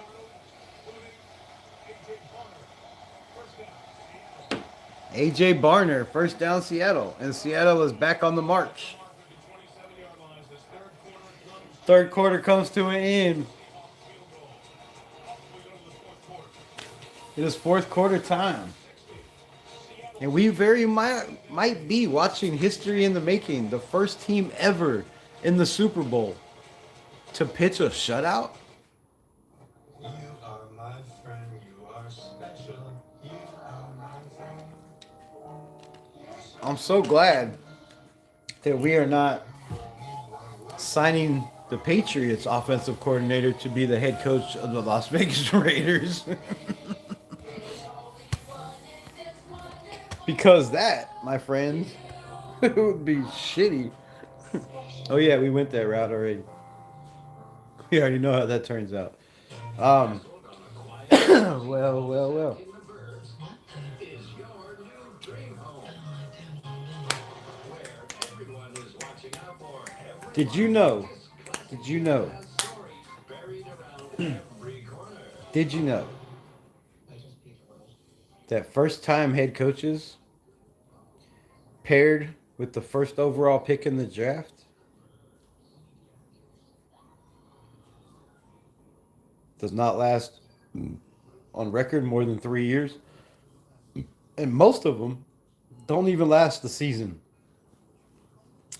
AJ Barner, first down Seattle. And Seattle is back on the march. Third quarter comes to an end. It is fourth quarter time. And we very might be watching history in the making. The first team ever in the Super Bowl to pitch a shutout. You are my friend, you are special. You are my friend. I'm so glad that we are not signing the Patriots offensive coordinator to be the head coach of the Las Vegas Raiders. Because that, my friend, would be shitty. Oh yeah, we went that route already. We already know how that turns out. Well. Did you know? Did you know? Did you know that first time head coaches paired with the first overall pick in the draft does not last on record more than 3 years? And most of them don't even last the season.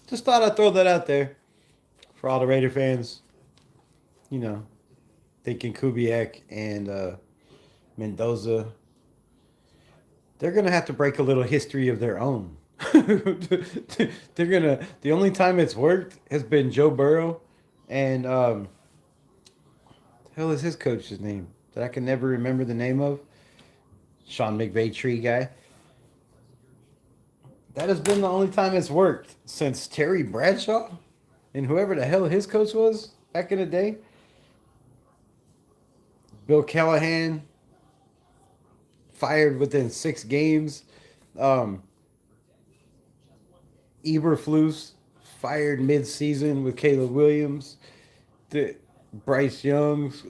Just thought I'd throw that out there for all the Raider fans. You know, thinking Kubiak and Mendoza, they're going to have to break a little history of their own. The only time it's worked has been Joe Burrow and, the hell is his coach's name that I can never remember the name of? Sean McVay tree guy. That has been the only time it's worked since Terry Bradshaw and whoever the hell his coach was back in the day. Bill Callahan fired within 6 games. Eberflus fired mid-season with Caleb Williams. Bryce Young's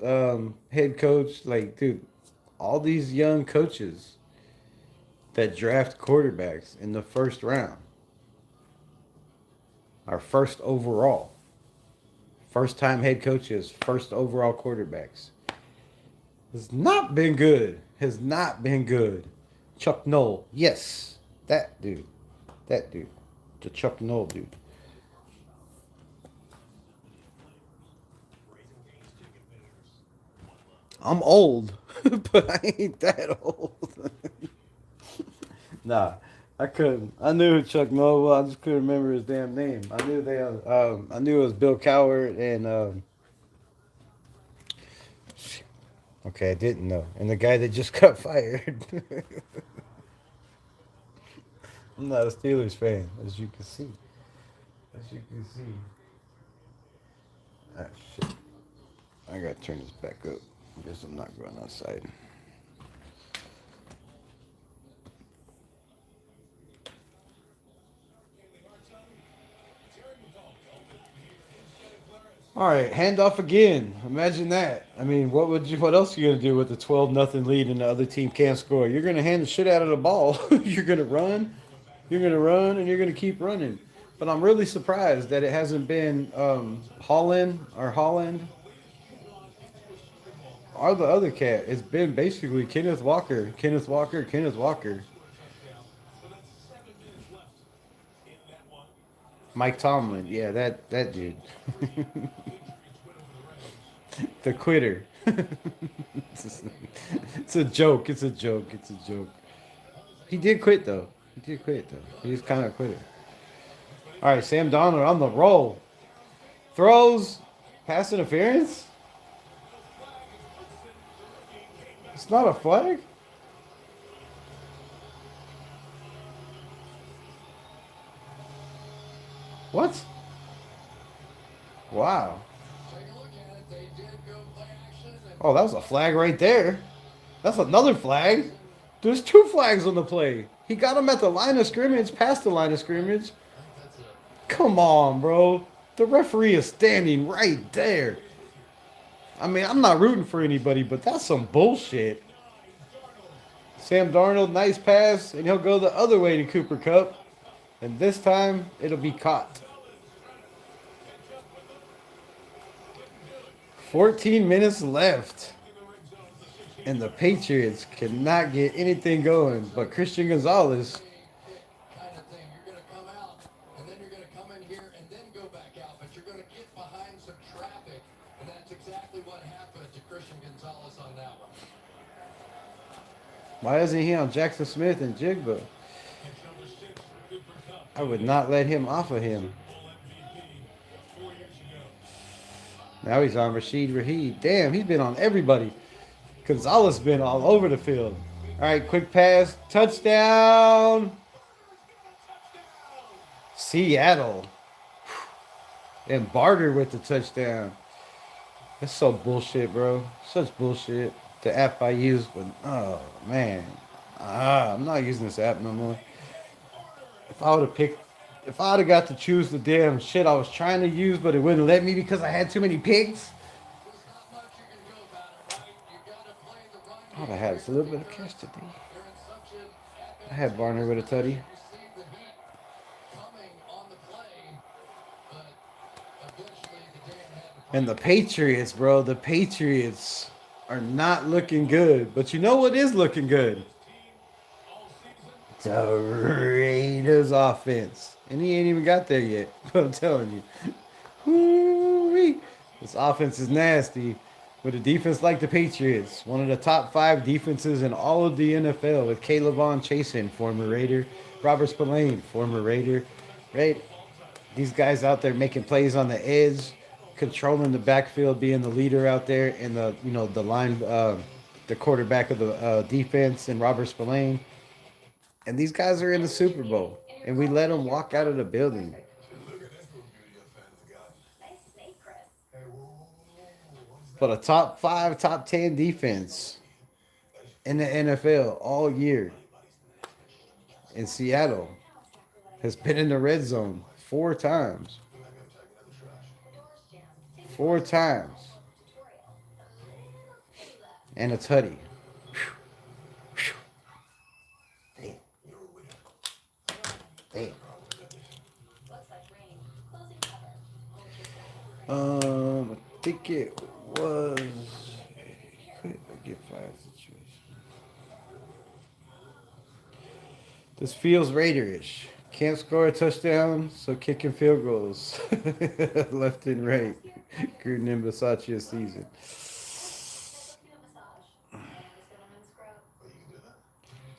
head coach. Like, dude, all these young coaches that draft quarterbacks in the first round are first overall. First-time head coaches, first overall quarterbacks. Has not been good. Has not been good. Chuck Noll. Yes, that dude. That dude. The Chuck Noll dude. I'm old, but I ain't that old. Nah, I couldn't. I knew who Chuck Noll was. I just couldn't remember his damn name. I knew I knew it was Bill Cowher and. Okay, I didn't know. And the guy that just got fired. I'm not a Steelers fan, as you can see. As you can see. Ah, shit. I gotta turn this back up. I guess I'm not going outside. All right, handoff again. Imagine that. I mean, what else are you gonna do with the 12-0 lead and the other team can't score? You're gonna hand the shit out of the ball. You're gonna run. You're gonna run, and you're gonna keep running. But I'm really surprised that it hasn't been Holland or the other cat. It's been basically Kenneth Walker, Kenneth Walker, Kenneth Walker. Mike Tomlin, yeah, that dude. The quitter. It's a joke. It's a joke. It's a joke. He did quit though. He did quit though. He's kind of a quitter. All right, Sam Donald on the roll. Throws. Pass interference. It's not a flag. What? Wow. Take a look at it. They did go play action. And Oh, that was a flag right there. That's another flag. There's two flags on the play. He got him at the line of scrimmage, past the line of scrimmage. that's it. Come on, bro. The referee is standing right there. I mean, I'm not rooting for anybody, but that's some bullshit. Sam Darnold, nice pass, and he'll go the other way to Cooper Kupp. And this time, it'll be caught. 14 minutes left. And the Patriots cannot get anything going. But Christian Gonzalez, Kind of thing. You're going to come out, and then you're going to come in here and then go back out. But you're going to get behind some traffic, and that's exactly what happened to Christian Gonzalez on that one. why isn't he on Jackson Smith and Jigba? I would not let him off of him. Now he's on Rashid Raheed. Damn, he's been on everybody. Gonzalez been all over the field. All right, quick pass. Touchdown. Seattle. And Barter with the touchdown. That's so bullshit, bro. Such bullshit. The app I use, but oh man. I'm not using this app no more. If I would have got to choose the damn shit I was trying to use, but it wouldn't let me because I had too many picks. There's not much you can do about it, right? You got to play the run. I would have had a little bit of cash today. They're in such an I had Barner with a tutty. receive the heat coming on the play, but eventually the Dan had to And the Patriots, bro, the Patriots are not looking good. But you know what is looking good? The Raiders offense. And he ain't even got there yet. But I'm telling you. Woo-wee. This offense is nasty. With a defense like the Patriots. One of the top 5 defenses in all of the NFL. With Caleb Chasen, former Raider. Robert Spillane, former Raider. Right? These guys out there making plays on the edge. Controlling the backfield. Being the leader out there. And the line, the quarterback of the defense. And Robert Spillane. And these guys are in the Super Bowl. And we let them walk out of the building. But a top 5, top 10 defense in the NFL all year in Seattle has been in the red zone 4 times. 4 times. And a tutty. Damn. I think it was. Could get fired situation. This feels Raiderish. Can't score a touchdown, so kicking field goals left and right. Gruden and Versace season.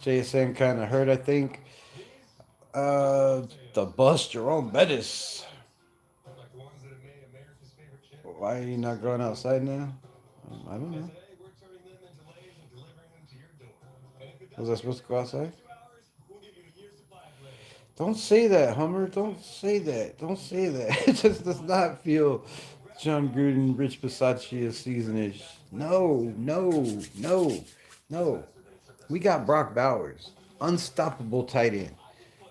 JSN kind of hurt, I think. The bus, Jerome Bettis. Why are you not going outside now? I don't know. Was I supposed to go outside? Don't say that, Hummer. Don't say that. Don't say that. It just does not feel John Gruden, Rich Bisaccia season-ish. No, no, no, no. We got Brock Bowers, unstoppable tight end.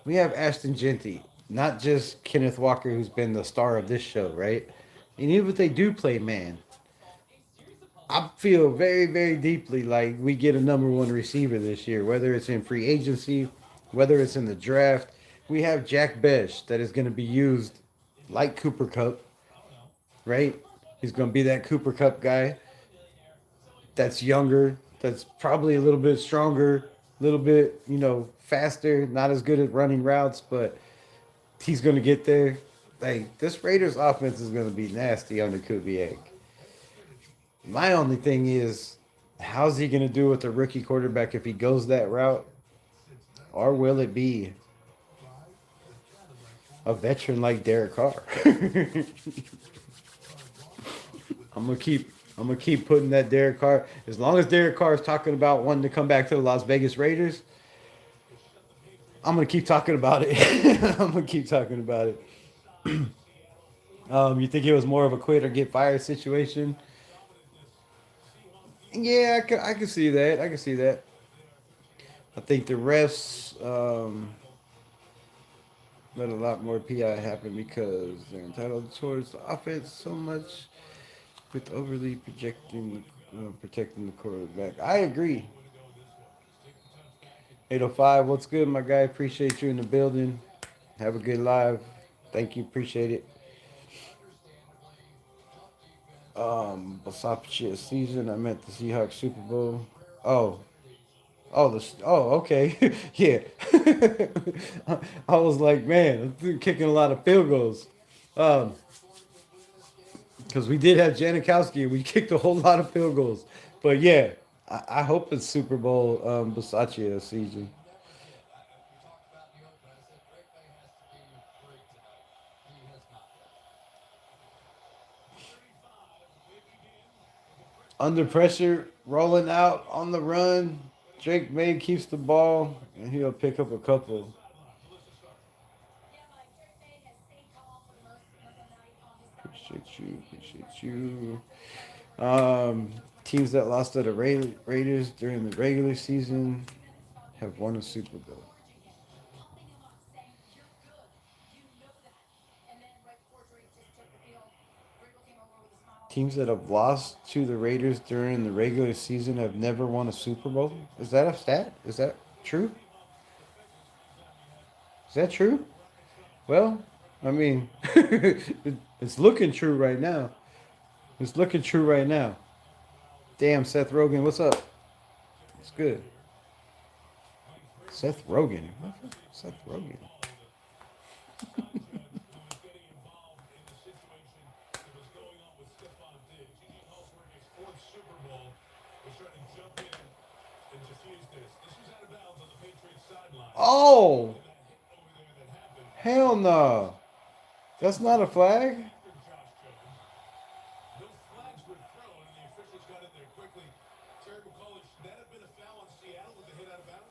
We have Ashton Genty, not just Kenneth Walker, who's been the star of this show, right? And even if they do play man, I feel very, very deeply like we get a number one receiver this year, whether it's in free agency, whether it's in the draft. We have Jack Besh that is going to be used like Cooper Cup, right? He's going to be that Cooper Cup guy that's younger, that's probably a little bit stronger, a little bit, faster, not as good at running routes, but he's going to get there. Like, this Raiders offense is going to be nasty under Kubiak. My only thing is, how's he going to do with a rookie quarterback if he goes that route? Or will it be a veteran like Derek Carr? I'm gonna keep putting that Derek Carr. As long as Derek Carr is talking about wanting to come back to the Las Vegas Raiders, I'm gonna keep talking about it. I'm gonna keep talking about it. You think it was more of a quit or get fired situation? Yeah, I can see that. I can see that. I think the refs let a lot more PI happen because they're entitled towards the offense so much with overly protecting the quarterback. I agree. 805, what's good, my guy? Appreciate you in the building. Have a good live. Thank you. Appreciate it. Basapchi season. I meant the Seahawks Super Bowl. Oh, okay. Yeah. I was like, man, I'm kicking a lot of field goals. Because we did have Janikowski and we kicked a whole lot of field goals. But yeah, I hope it's Super Bowl Basaccia season. Under pressure, rolling out on the run. Drake May keeps the ball and he'll pick up a couple. Appreciate you. Teams that lost to the Raiders during the regular season have won a Super Bowl. Teams that have lost to the Raiders during the regular season have never won a Super Bowl. Is that a stat? Is that true? Is that true? Well, I mean, it's looking true right now. It's looking true right now. Damn, Seth Rogen, what's up? It's good. Seth Rogen. Seth Rogen. Oh! Hell no. That's not a flag?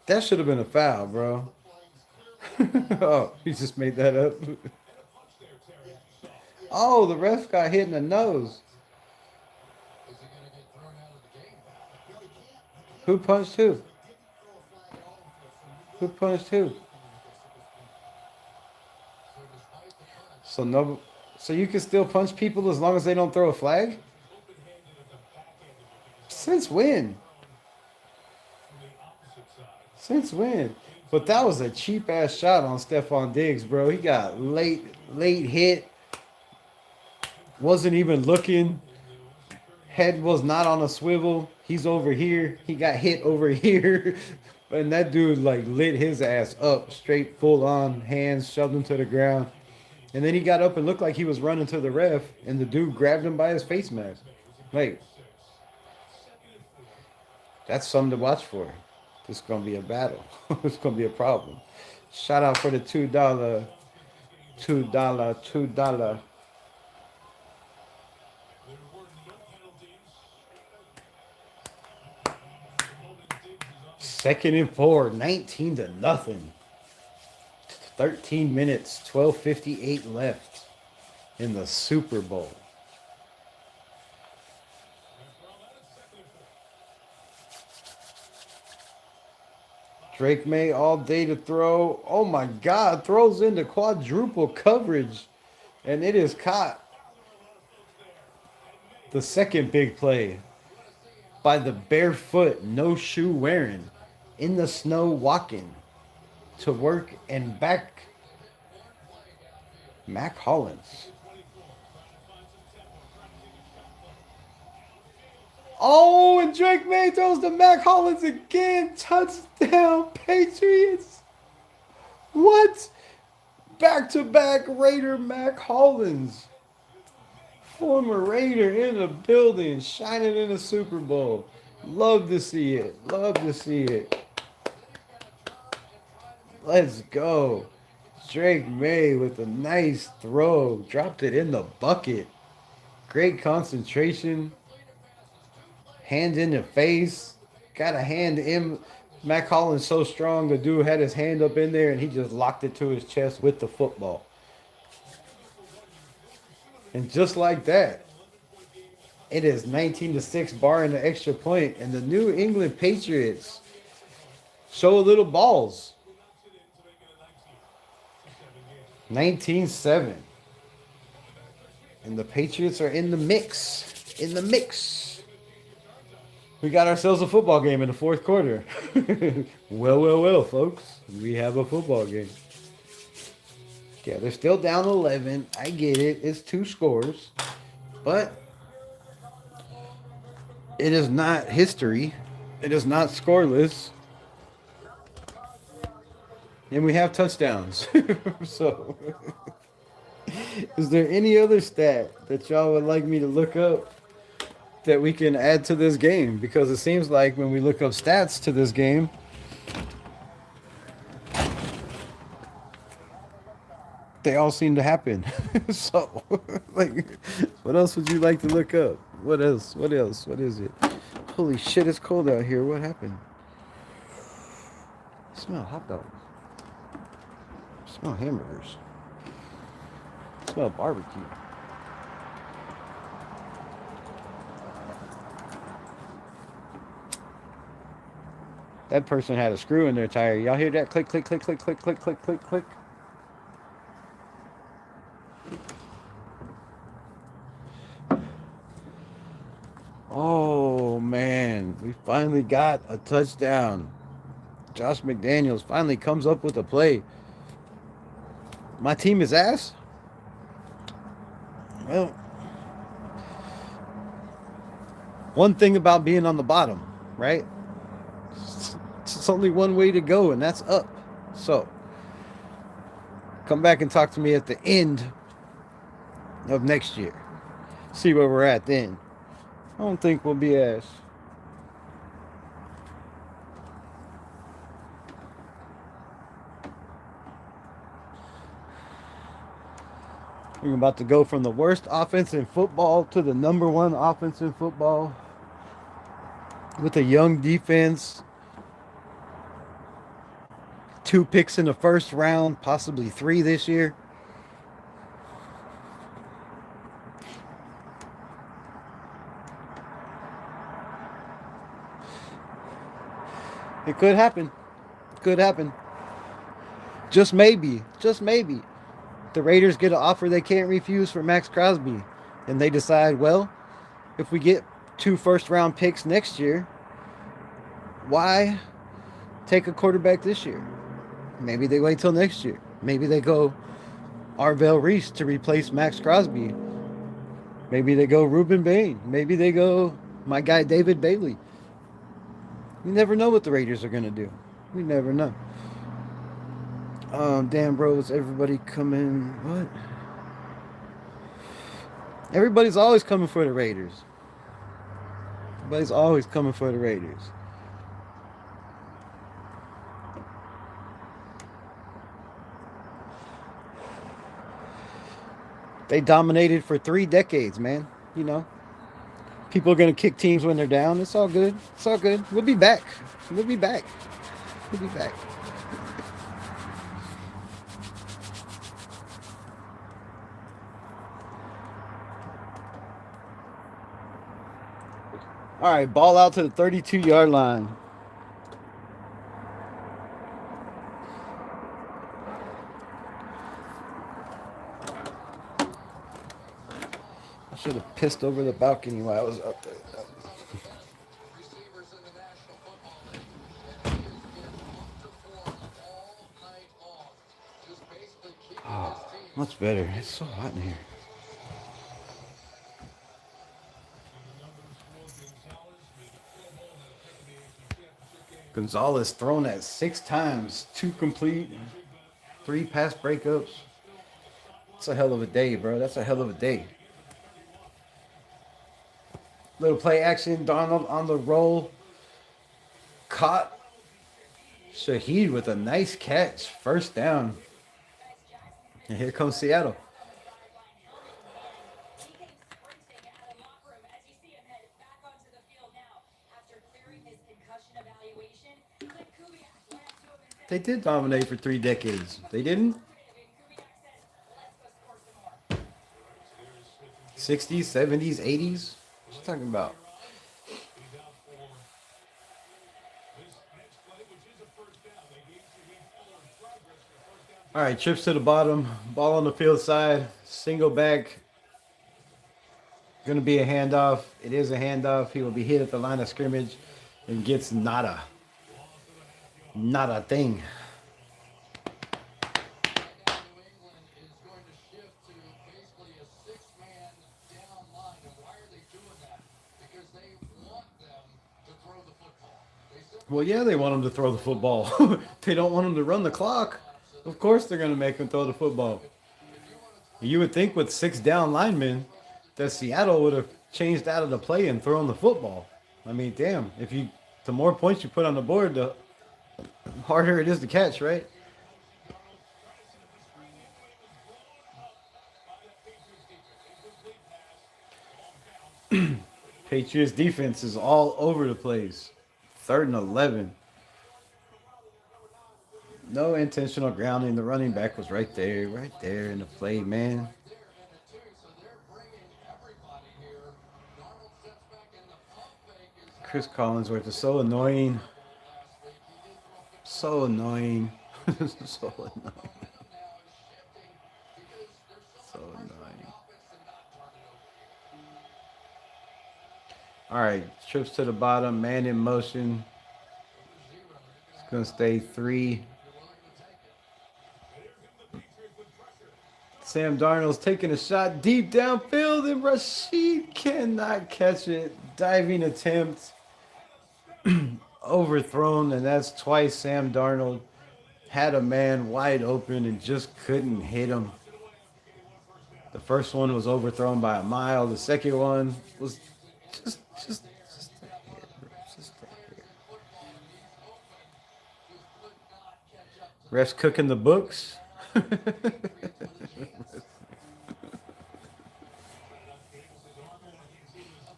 That should have been a foul, bro. Oh, he just made that up. Oh, the ref got hit in the nose. Who punched who? Who punched who? So you can still punch people as long as they don't throw a flag? Since when? Since when? But that was a cheap ass shot on Stephon Diggs, bro. He got late hit. Wasn't even looking. Head was not on a swivel. He's over here. He got hit over here. And that dude like lit his ass up straight full on, hands shoved him to the ground. And then he got up and looked like he was running to the ref, and the dude grabbed him by his face mask. Like, that's something to watch for. It's going to be a battle. It's going to be a problem. Shout out for the $2. $2. Second and 4, 19-0. 13 minutes, 12:58 left in the Super Bowl. Drake May all day to throw. Oh my God. Throws into quadruple coverage. And it is caught. The second big play by the barefoot, no shoe wearing, in the snow walking to work and back, Mac Hollins. Oh, and Drake May throws to Mac Hollins again. Touchdown, Patriots. What? Back-to-back Raider Mac Hollins. Former Raider in the building, shining in the Super Bowl. Love to see it. Love to see it. Let's go. Drake May with a nice throw. Dropped it in the bucket. Great concentration. Hand in the face. Got a hand in. Mac Hollins so strong, the dude had his hand up in there and he just locked it to his chest with the football. And just like that, it is 19-6 barring the extra point, and the New England Patriots show a little balls. 19-7. And the Patriots are in the mix. In the mix. We got ourselves a football game in the fourth quarter. Well, folks. We have a football game. Yeah, they're still down 11. I get it. It's 2 scores. But it is not history. It is not scoreless. And we have touchdowns. So, is there any other stat that y'all would like me to look up that we can add to this game? Because it seems like when we look up stats to this game, they all seem to happen. So, like, what else would you like to look up? What else? What else? What is it? Holy shit, it's cold out here. What happened? I smell hot dogs. I smell hamburgers. I smell barbecue. That person had a screw in their tire. Y'all hear that? Click, click, click, click, click, click, click, click, click. Oh, man. We finally got a touchdown. Josh McDaniels finally comes up with a play. My team is ass? Well, one thing about being on the bottom, right? It's only one way to go, and that's up. So, come back and talk to me at the end of next year. See where we're at then. I don't think we'll be ass. We're about to go from the worst offense in football to the number 1 offense in football with a young defense. 2 picks in the first round, possibly 3 this year. It could happen. Could happen. Just maybe. Just maybe. The Raiders get an offer they can't refuse for Max Crosby. And they decide, well, if we get 2 first-round picks next year, why take a quarterback this year? Maybe they wait till next year. Maybe they go Arvell Reese to replace Max Crosby. Maybe they go Reuben Bain. Maybe they go my guy David Bailey. You never know what the Raiders are going to do. We never know. Damn, bro, is everybody coming? What? Everybody's always coming for the Raiders. Everybody's always coming for the Raiders. They dominated for 3 decades, man. You know, people are going to kick teams when they're down. It's all good. It's all good. We'll be back. We'll be back. We'll be back. All right, ball out to the 32-yard line. should have pissed over the balcony while I was up there. Receivers in the National Football League. And he has been on to form all night long. Just basically keeping his team. Much better. It's so hot in here. Gonzalez thrown at 6 times, 2 complete, 3 pass breakups. That's a hell of a day, bro. That's a hell of a day. Little play action. Donald on the roll. Caught. Shaheed with a nice catch. First down. And here comes Seattle. They did dominate for 3 decades. They didn't? 60s, 70s, 80s? What you talking about? All right, trips to the bottom. Ball on the field side. Single back. Going to be a handoff. It is a handoff. He will be hit at the line of scrimmage and gets nada. Not a thing. Now New England is going to shift to basically a 6-man down line. And why are they doing that? Because they want them to throw the football. Well, yeah, they want him to throw the football. They don't want him to run the clock. Of course they're going to make him throw the football. You would think with 6 down linemen that Seattle would have changed out of the play and thrown the football. I mean, damn, the more points you put on the board, the harder it is to catch, right? Patriots defense is all over the place. 3rd and 11. No intentional grounding. The running back was right there in the play, man. Chris Collinsworth is so annoying. So annoying. So annoying. So annoying. All right, trips to the bottom, man in motion. It's going to stay 3. Sam Darnold's taking a shot deep downfield, and Rashid cannot catch it. Diving attempt. Overthrown, and that's twice Sam Darnold had a man wide open and just couldn't hit him. The first one was overthrown by a mile. The second one was just a hit, bro. Just a hit. Refs cooking the books.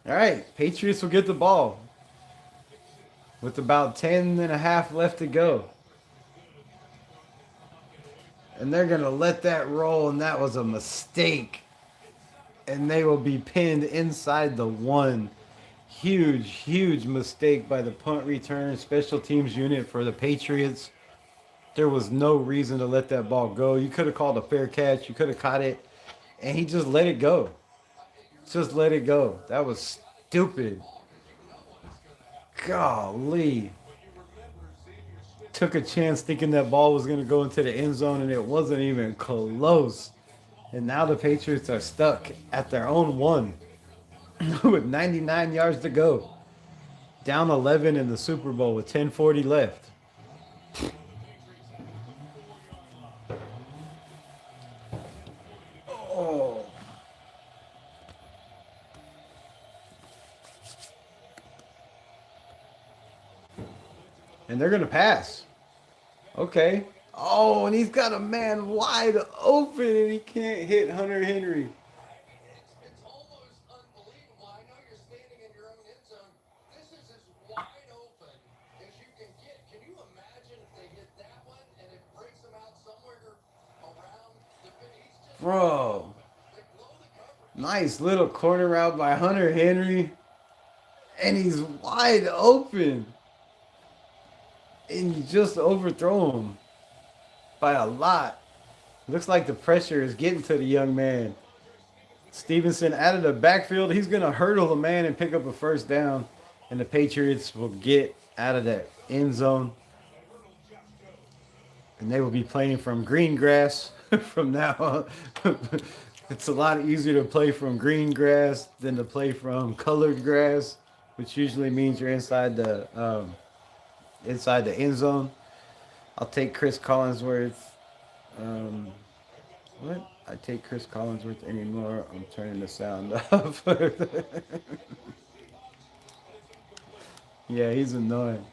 All right, Patriots will get the ball with about 10 and a half left to go. And they're going to let that roll, and that was a mistake. And they will be pinned inside the 1. Huge, huge mistake by the punt return special teams unit for the Patriots. There was no reason to let that ball go. You could have called a fair catch. You could have caught it. And he just let it go. Just let it go. That was stupid. Golly. Took a chance thinking that ball was going to go into the end zone, and it wasn't even close. And now the Patriots are stuck at their own 1 with 99 yards to go. Down 11 in the Super Bowl with 10:40 left. Oh. And they're going to pass. Okay. Oh, and he's got a man wide open, and he can't hit Hunter Henry. It's almost unbelievable. I know you're standing in your own end zone. This is as wide open as you can get. Can you imagine if they hit that one and it breaks them out somewhere around the finish? Bro. They blow the coverage. Nice little corner route by Hunter Henry. And he's wide open. And you just overthrow him by a lot. Looks like the pressure is getting to the young man. Stevenson out of the backfield. He's going to hurdle the man and pick up a first down. And the Patriots will get out of that end zone. And they will be playing from green grass from now on. It's a lot easier to play from green grass than to play from colored grass, which usually means you're inside the end zone. I'll take Chris Collinsworth. What? I take Chris Collinsworth anymore. I'm turning the sound off. Yeah, he's annoying.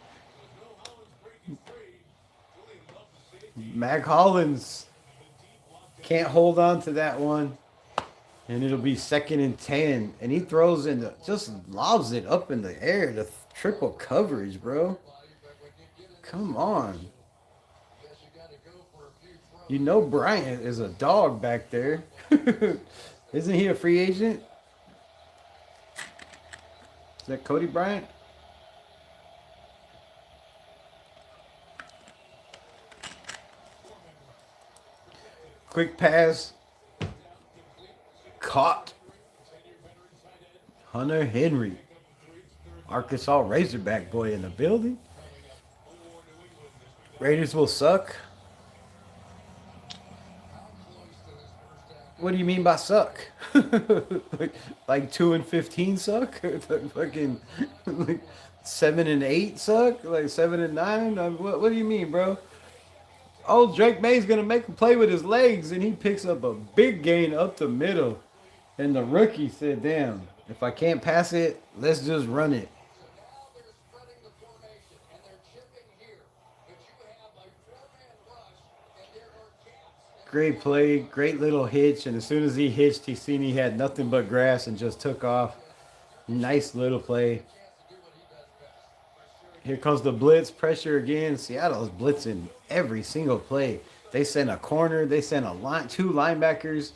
Mac Hollins can't hold on to that one. And it'll be 2nd and 10. And he throws in just lobs it up in the air. The triple coverage, bro. Come on. You know Bryant is a dog back there. Isn't he a free agent? Is that Cody Bryant? Quick pass. Caught. Hunter Henry. Arkansas Razorback boy in the building. Raiders will suck. What do you mean by suck? like 2 and 15 suck? Like fucking like 7 and 8 suck? Like 7 and 9? What do you mean, bro? Oh, Drake May's gonna make a play with his legs, and he picks up a big gain up the middle. And the rookie said, "Damn, if I can't pass it, let's just run it." Great play, great little hitch, and as soon as he hitched, he seen he had nothing but grass and just took off. Nice little play. Here comes the blitz, pressure again. Seattle's blitzing every single play. They sent a corner, they sent a line, 2 linebackers.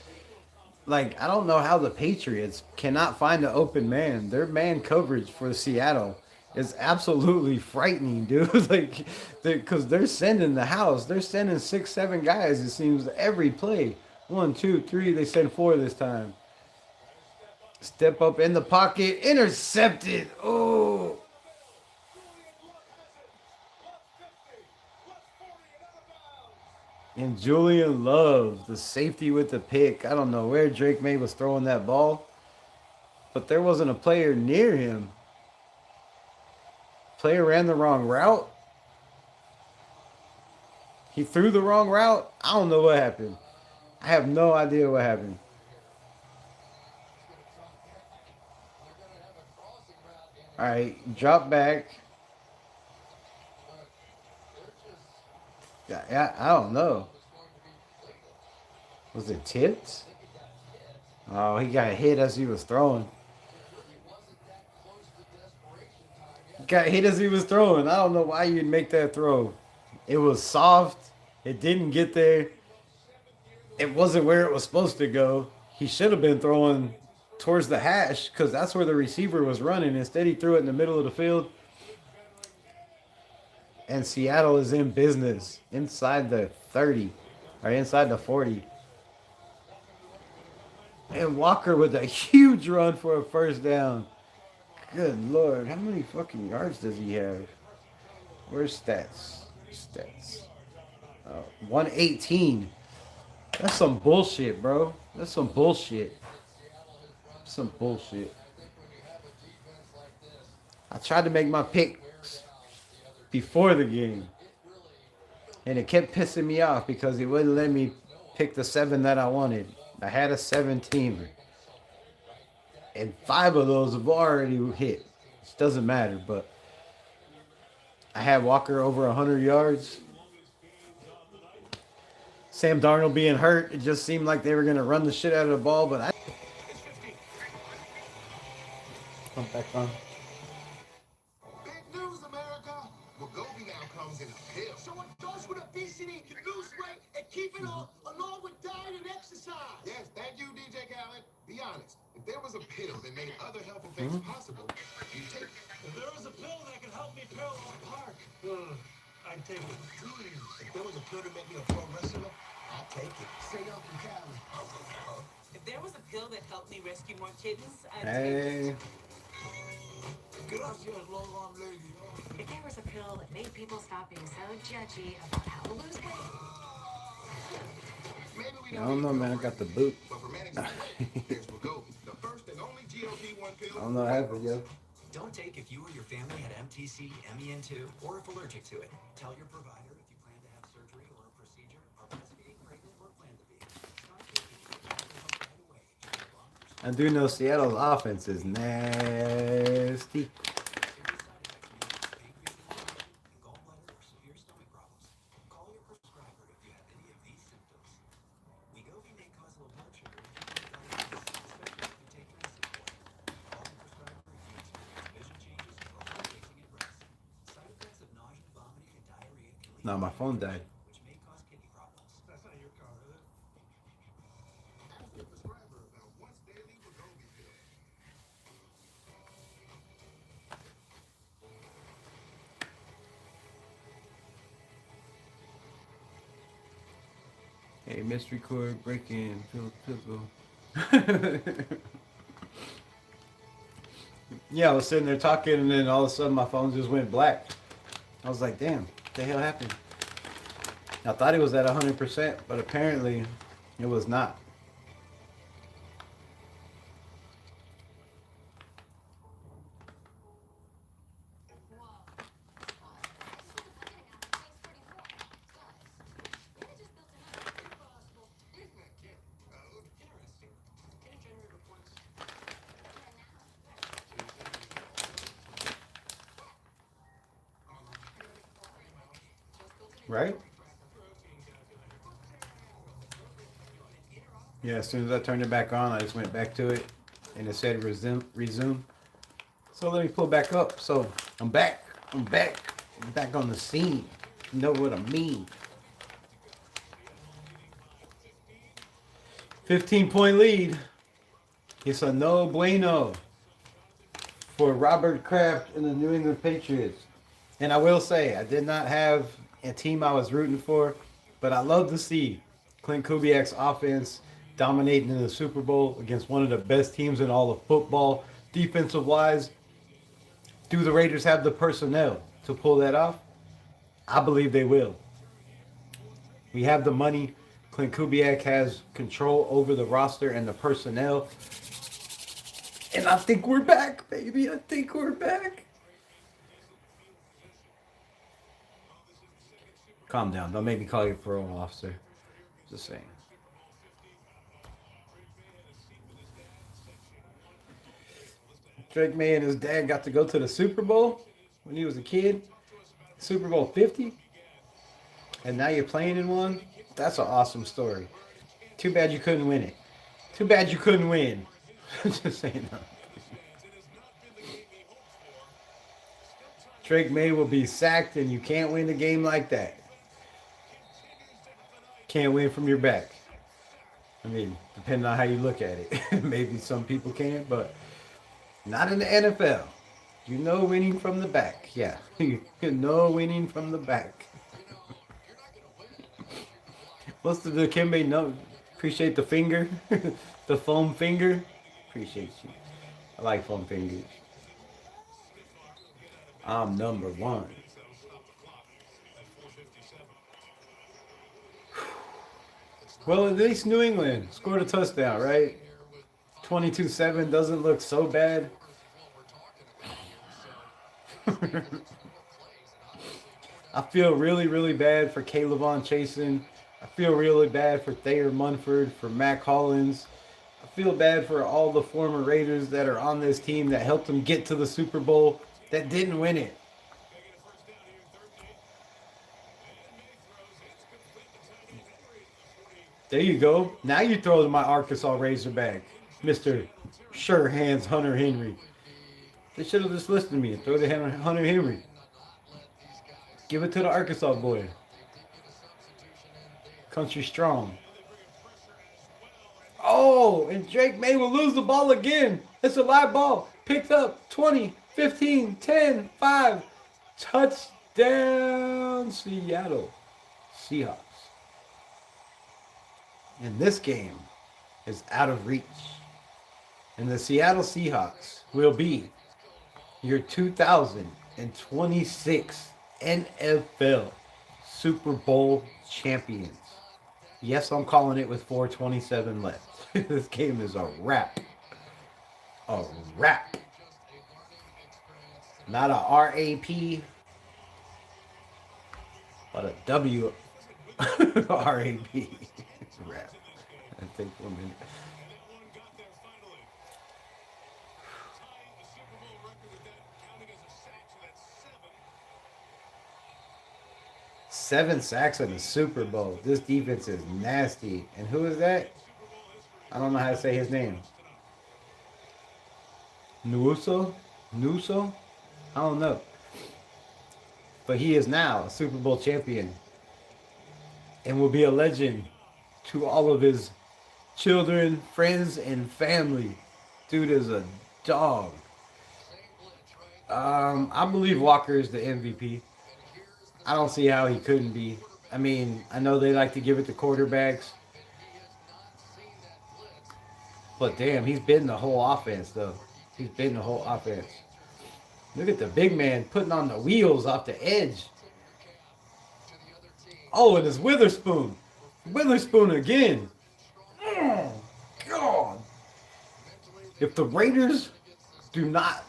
Like, I don't know how the Patriots cannot find an open man. Their man coverage for Seattle is absolutely frightening, dude. Like, because they're sending the house. They're sending 6, 7 guys, it seems, every play. 1, 2, 3. They send 4 this time. Step up in the pocket. Intercepted. Oh. And Julian Love, the safety with the pick. I don't know where Drake May was throwing that ball, but there wasn't a player near him. Player ran the wrong route. He threw the wrong route. I don't know what happened. I have no idea what happened. All right, drop back. Yeah, I don't know. Was it tipped? Oh, he got hit as he was throwing. Got hit as he was throwing. I don't know why you'd make that throw. It was soft. It didn't get there. It wasn't where it was supposed to go. He should have been throwing towards the hash because that's where the receiver was running. Instead, he threw it in the middle of the field. And Seattle is in business inside the 30 or inside the 40. And Walker with a huge run for a first down. Good Lord. How many fucking yards does he have? Where's stats? Stats. 118. That's some bullshit, bro. That's some bullshit. Some bullshit. I tried to make my picks before the game, and it kept pissing me off because it wouldn't let me pick the 7 that I wanted. I had a 7-teamer, and 5 of those have already hit. It doesn't matter, but I had Walker over 100 yards. Sam Darnold being hurt, it just seemed like they were going to run the shit out of the ball, but I'm back on. Keep it up along with diet and exercise. Yes, thank you, DJ Khaled. Be honest. If there was a pill that made other healthy things possible, you take it. If there was a pill that could help me parallel park, I'd take it. If there was a pill to make me a pro wrestler, I'd take it. Say Uncle Khaled. If there was a pill that helped me rescue more kittens, I'd take Hey. it. Gracias, long-arm lady. If there was a pill that made people stop being so judgy about how to lose weight, Maybe we I don't know, man. I got the boot. but for manic here's Wegovy, the first and only GLP-1 I pill. don't know what happened, yo. Don't take if you or your family had MTC, MEN2, or if allergic to it. Tell your provider if you plan to have surgery or a procedure, are breastfeeding, pregnant, or plan to be. Start taking it right away to get longer. I do know Seattle's offense is nasty. Serious side effects may include pancreas inflammation, gallbladder, or severe stomach problems. Call your prescriber if you have any of these symptoms. Wegovy may cause low blood sugar if you are diabetes, especially if you take medicine for it. Call your prescriber if you experience vision changes or are facing at rest. Side effects of nausea, vomiting, and diarrhea can lead Nah, to my phone died. which may cause kidney problems. That's not your car, is it? Ask your prescriber about once daily Wegovy pill. Hey, mystery cord breaking. Pizzle. Yeah, I was sitting there talking, and then all of a sudden my phone just went black. I was like, damn, what the hell happened? I thought it was at 100%, but apparently it was not. We've met Kim. Interesting. Any January reports? Right? Yeah, as soon as I turned it back on, I just went back to it, and it said resume. So let me pull back up. So I'm back. I'm back on the scene. You know what I mean? 15-point lead. It's a no bueno for Robert Kraft and the New England Patriots. And I will say, I did not have a team I was rooting for, but I love to see Clint Kubiak's offense dominating in the Super Bowl against one of the best teams in all of football, defensive wise. Do the Raiders have the personnel to pull that off? I believe they will. We have the money. Clint Kubiak has control over the roster and the personnel. And I think we're back, baby. I think we're back. Calm down. Don't make me call you a parole officer. Just saying. Drake May and his dad got to go to the Super Bowl when he was a kid. Super Bowl 50. And now you're playing in one. That's an awesome story. Too bad you couldn't win it. Too bad you couldn't win. Just saying that. Drake May will be sacked, and you can't win a game like that. Can't win from your back. I mean, depending on how you look at it. Maybe some people can, but not in the NFL. You know winning from the back. Yeah, you know winning from the back. What's the Dikembe? No, appreciate the finger. The foam finger. Appreciate you. I like foam fingers. I'm number one. Well, at least New England scored a touchdown, right? 22-7 doesn't look so bad. I feel really, really bad for Caleb Chasen. I feel really bad for Thayer Munford, for Mac Hollins. I feel bad for all the former Raiders that are on this team that helped them get to the Super Bowl that didn't win it. There you go. Now you throw to my Arkansas Razorback, Mr. Sure Hands Hunter Henry. They should have just listened to me and throw to Hunter Henry. Give it to the Arkansas boy. Country strong. Oh, and Drake May will lose the ball again. It's a live ball. Picked up 20, 15, 10, 5. Touchdown, Seattle Seahawks. In this game, is out of reach. And the Seattle Seahawks will be your 2026 NFL Super Bowl champions. Yes, I'm calling it with 4:27 left. This game is a wrap. A wrap. Not a RAP, but a W RAP. Rap. I think 1 minute. Seven sacks in the Super Bowl. This defense is nasty. And who is that? I don't know how to say his name. Nuso? Nuso? I don't know. But he is now a Super Bowl champion and will be a legend to all of his children, friends, and family. Dude is a dog. I believe Walker is the MVP. I don't see how he couldn't be. I mean, I know they like to give it to quarterbacks. But damn, he's been the whole offense, though. He's been the whole offense. Look at the big man putting on the wheels off the edge. Oh, and it's Witherspoon. Witherspoon again. Oh, God. If the Raiders do not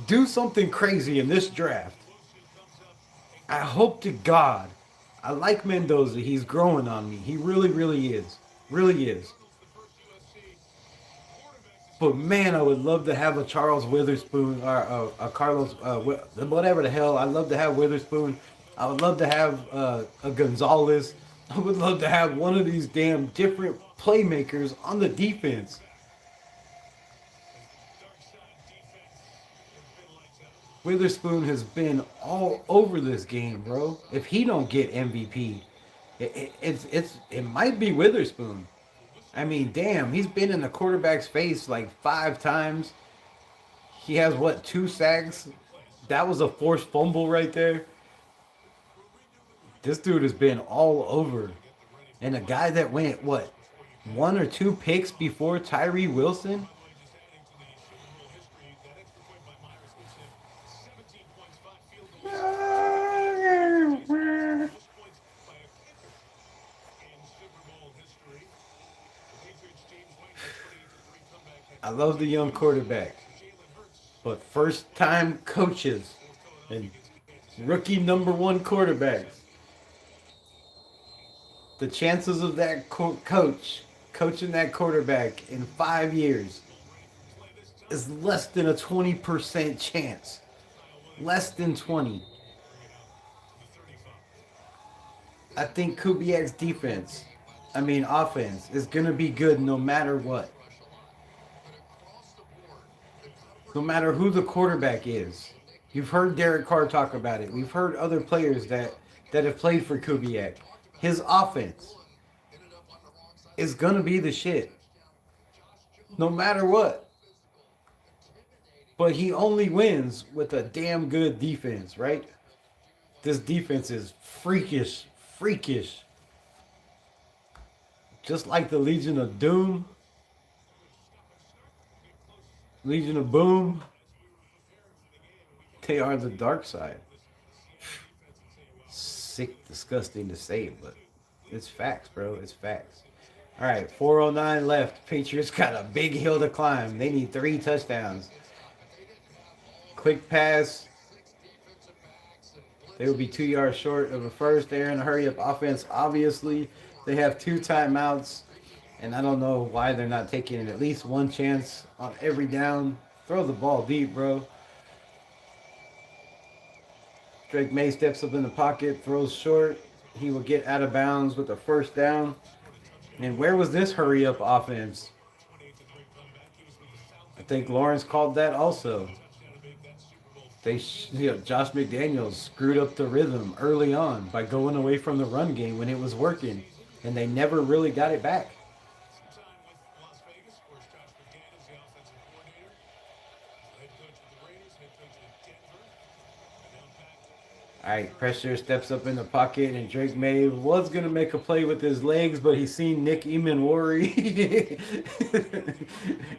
do something crazy in this draft, I hope to God. I like Mendoza. He's growing on me. He really, really is. Really is. But man, I would love to have a Charles Witherspoon or a Carlos, whatever the hell. I'd love to have Witherspoon. I would love to have a Gonzalez. I would love to have one of these damn different playmakers on the defense. Witherspoon has been all over this game, bro. If he don't get MVP, it might be Witherspoon. I mean, damn, he's been in the quarterback's face like 5 times. He has, what, 2 sacks? That was a forced fumble right there. This dude has been all over. And a guy that went, what, 1 or 2 picks before Tyree Wilson? I love the young quarterback, but first-time coaches and rookie number 1 quarterbacks, the chances of that coach coaching that quarterback in 5 years is less than a 20% chance. Less than 20. I think Kubiak's offense is going to be good no matter what. No matter who the quarterback is. You've heard Derek Carr talk about it. We've heard other players that have played for Kubiak. His offense is going to be the shit. No matter what. But he only wins with a damn good defense, right? This defense is freakish. Just like the Legion of Doom. Legion of Boom. They are the dark side. Sick, disgusting to say, but it's facts, bro. It's facts. All right, 4:09 left. Patriots got a big hill to climb. They need 3 touchdowns. Quick pass. They will be 2 yards short of a first. They're in a hurry-up offense. Obviously, they have 2 timeouts. And I don't know why they're not taking at least 1 chance on every down. Throw the ball deep, bro. Drake May steps up in the pocket, throws short. He will get out of bounds with a first down. And where was this hurry-up offense? I think Lawrence called that also. Josh McDaniels screwed up the rhythm early on by going away from the run game when it was working. And they never really got it back. All right, pressure steps up in the pocket, and Drake May was gonna make a play with his legs, but he seen Nick Eamon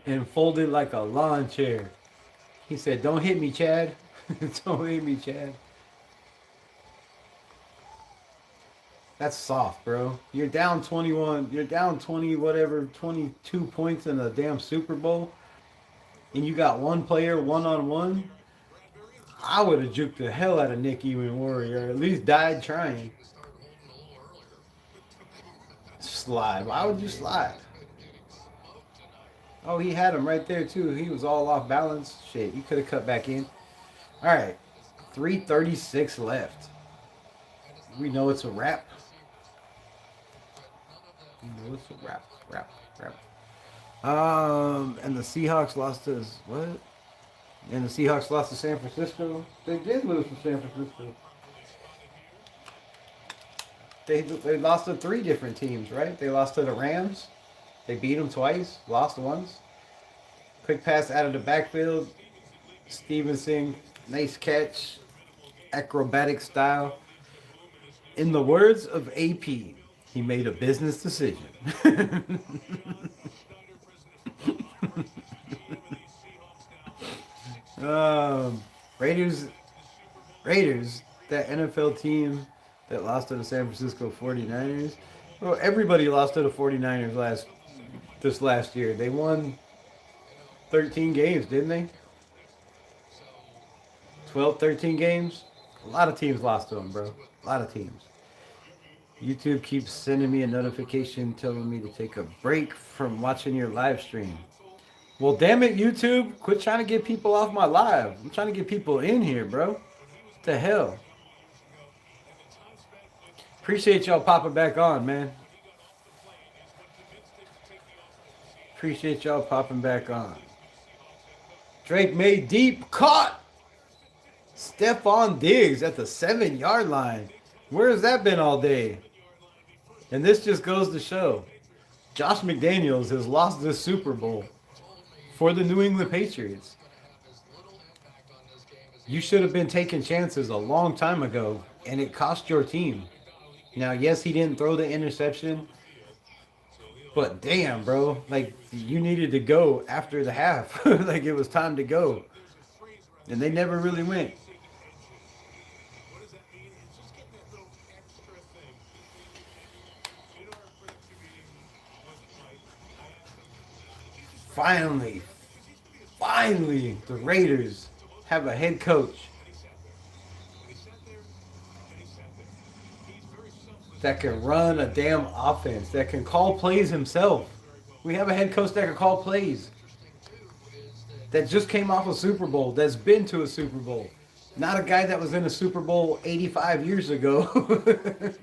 and folded like a lawn chair. He said, "Don't hit me, Chad. Don't hit me, Chad." That's soft, bro. You're down 21. You're down 20, whatever, 22 points in the damn Super Bowl, and you got one player one on one. I would have juked the hell out of Nick Ewan Warrior, or at least died trying. Slide. Why would you slide? Oh, he had him right there too. He was all off balance. Shit, you could have cut back in. All right, 3:36 left. We know it's a wrap. We know it's a wrap. And the Seahawks lost to what? And the Seahawks lost to San Francisco. They did lose to San Francisco. They lost to 3 different teams, right? They lost to the Rams. They beat them twice, lost once. Quick pass out of the backfield. Stevenson, nice catch, acrobatic style. In the words of AP, he made a business decision. Raiders, that NFL team that lost to the San Francisco 49ers. Well, everybody lost to the 49ers this last year. They won 13 games, didn't they? 12, 13 games. A lot of teams lost to them, bro. A lot of teams. YouTube keeps sending me a notification telling me to take a break from watching your live stream. Well, damn it, YouTube. Quit trying to get people off my live. I'm trying to get people in here, bro. What the hell? Appreciate y'all popping back on, man. Appreciate y'all popping back on. Drake May deep caught. Stephon Diggs at the 7-yard line. Where has that been all day? And this just goes to show Josh McDaniels has lost this Super Bowl for the New England Patriots. You should have been taking chances a long time ago, and it cost your team. Now, yes, he didn't throw the interception, but damn, bro, like you needed to go after the half. Like it was time to go. And they never really went. Finally, the Raiders have a head coach that can run a damn offense, that can call plays himself. We have a head coach that can call plays, that just came off a Super Bowl, that's been to a Super Bowl. Not a guy that was in a Super Bowl 85 years ago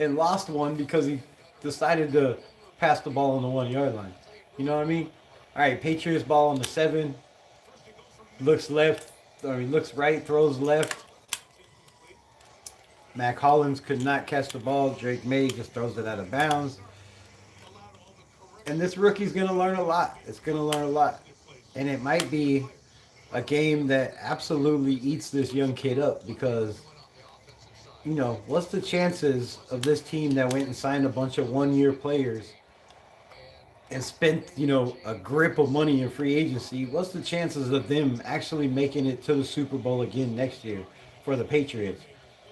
and lost one because he decided to pass the ball on the 1-yard line. You know what I mean? All right, Patriots ball on the 7. Looks right, throws left. Mac Hollins could not catch the ball. Drake May just throws it out of bounds. And this rookie's going to learn a lot. It's going to learn a lot. And it might be a game that absolutely eats this young kid up because, you know, what's the chances of this team that went and signed a bunch of 1-year players and spent, you know, a grip of money in free agency? What's the chances of them actually making it to the Super Bowl again next year for the Patriots?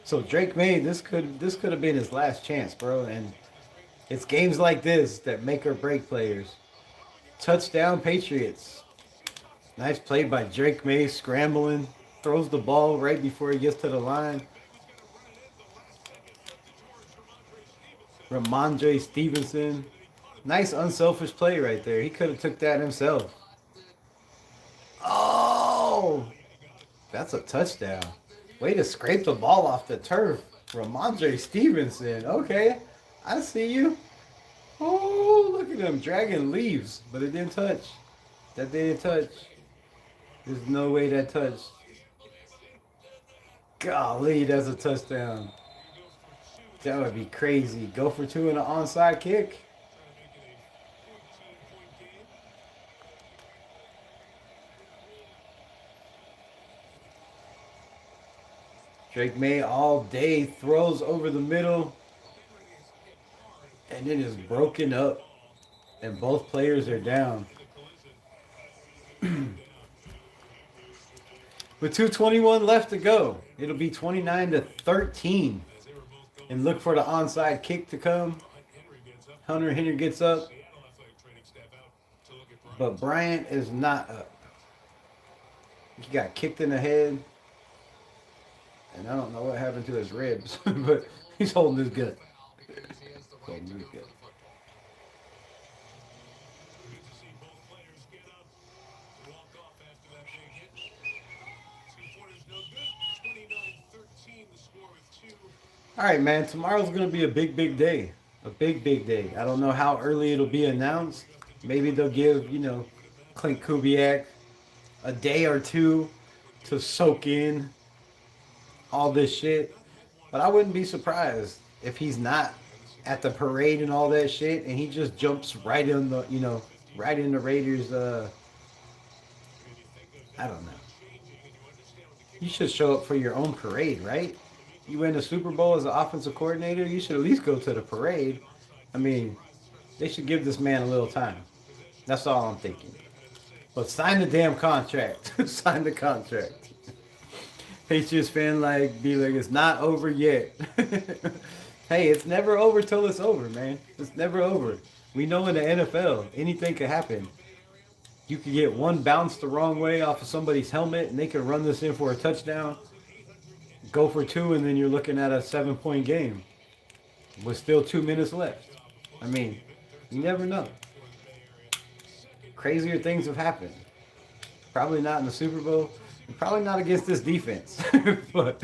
So Drake May, this could have been his last chance, bro. And it's games like this that make or break players. Touchdown Patriots. Nice play by Drake May, scrambling, throws the ball right before he gets to the line. Ramondre Stevenson. Nice unselfish play right there. He could have took that himself. Oh! That's a touchdown. Way to scrape the ball off the turf. Ramondre Stevenson. Okay. I see you. Oh, look at him dragging leaves. But it didn't touch. That didn't touch. There's no way that touched. Golly, that's a touchdown. That would be crazy. Go for 2 in an onside kick. Drake May all day throws over the middle, and it is broken up, and both players are down. With 2:21 left to go, it'll be 29-13. And look for the onside kick to come. Hunter Henry gets up, but Bryant is not up. He got kicked in the head, and I don't know what happened to his ribs, but he's holding his gut. Holding his gut. All right, man. Tomorrow's gonna be a big, big day. A big, big day. I don't know how early it'll be announced. Maybe they'll give Clint Kubiak a day or two to soak in all this shit. But I wouldn't be surprised if he's not at the parade and all that shit, and he just jumps right in the right in the Raiders. I don't know. You should show up for your own parade, right? You win the Super Bowl as an offensive coordinator, you should at least go to the parade. I mean, they should give this man a little time. That's all I'm thinking. But sign the damn contract. Sign the contract. Patriots fan be like, it's not over yet. Hey, it's never over till it's over, man. It's never over. We know in the NFL, anything can happen. You could get one bounce the wrong way off of somebody's helmet, and they could run this in for a touchdown. Go for two, and then you're looking at a 7-point game with still 2 minutes left. I mean, you never know. Crazier things have happened. Probably not in the Super Bowl. And probably not against this defense. But,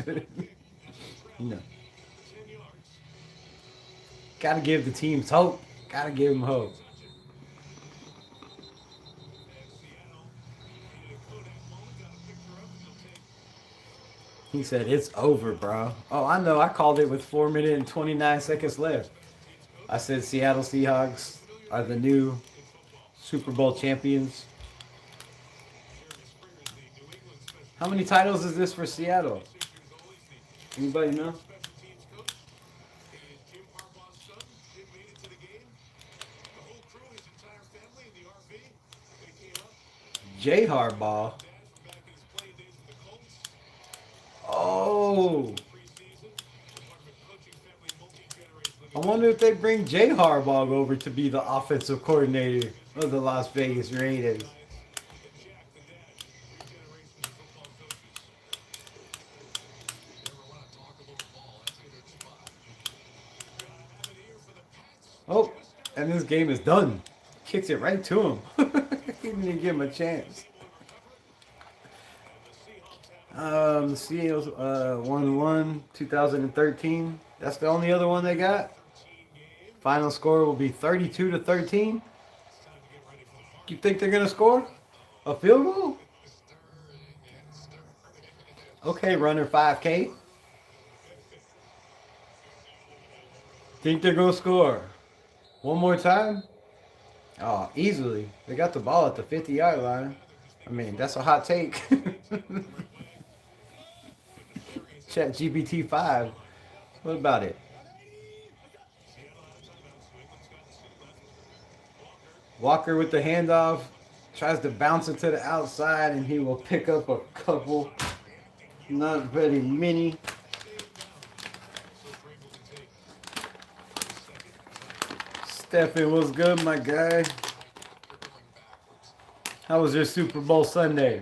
Gotta give the teams hope. Gotta give them hope. He said, it's over, bro. Oh, I know. I called it with 4 minutes and 29 seconds left. I said Seattle Seahawks are the new Super Bowl champions. How many titles is this for Seattle? Anybody know? Jay Harbaugh. Oh. I wonder if they bring Jay Harbaugh over to be the offensive coordinator of the Las Vegas Raiders. Oh, and this game is done. Kicks it right to him. He didn't even give him a chance. The Seahawks 1-1, 2013. That's the only other one they got. Final score will be 32-13. You think they're gonna score a field goal? Okay, runner 5K. Think they're gonna score one more time? Oh, easily. They got the ball at the 50-yard line. I mean, that's a hot take. Chat GPT 5. What about it? Walker with the handoff. Tries to bounce it to the outside, and he will pick up a couple. Not very many. Stephen, what's good, my guy? How was your Super Bowl Sunday?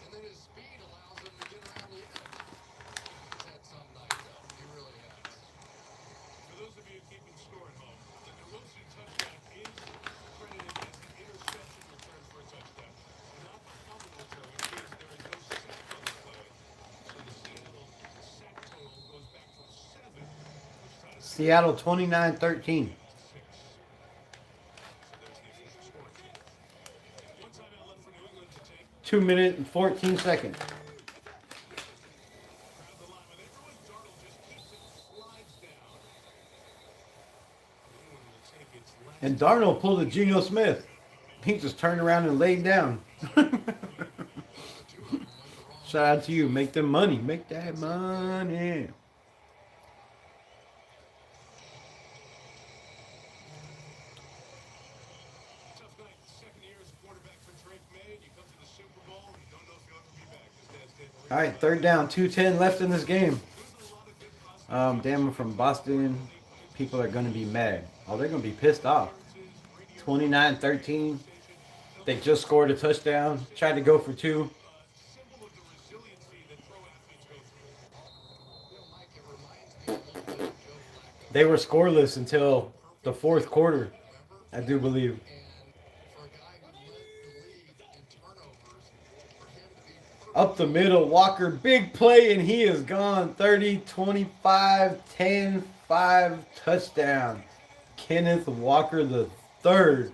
And then his speed allows him to get around the edge. He's had some night, though. He really has. For those of you keeping score at home, the DeRozan touchdown is credited as the interception return for a touchdown, not the fumble return in case there is no sack on the play. So the Seattle sack total goes back from 7. Seattle 29-13. 2 minutes and 14 seconds. And Darnold pulled a Geno Smith. He just turned around and laid down. Shout out to you. Make them money. Make that money. Tough night. Second year as a quarterback for Drake May. You come to the Super Bowl. You don't know if you'll ever be back. His dad's Dave All right, third down. 2:10 left in this game. Damn, I'm from Boston. People are going to be mad. Oh, they're going to be pissed off. 29-13. They just scored a touchdown. Tried to go for two. symbol of the resiliency that pro athletes go through. You know, Mike, it reminds me a little bit of Joe Flacco. They were scoreless until the fourth quarter, I do believe. And for a guy who led the league in turnovers, for him to be Up the middle, Walker, big play, and he is gone. 30, 25, 10, 5, touchdown. Kenneth Walker the third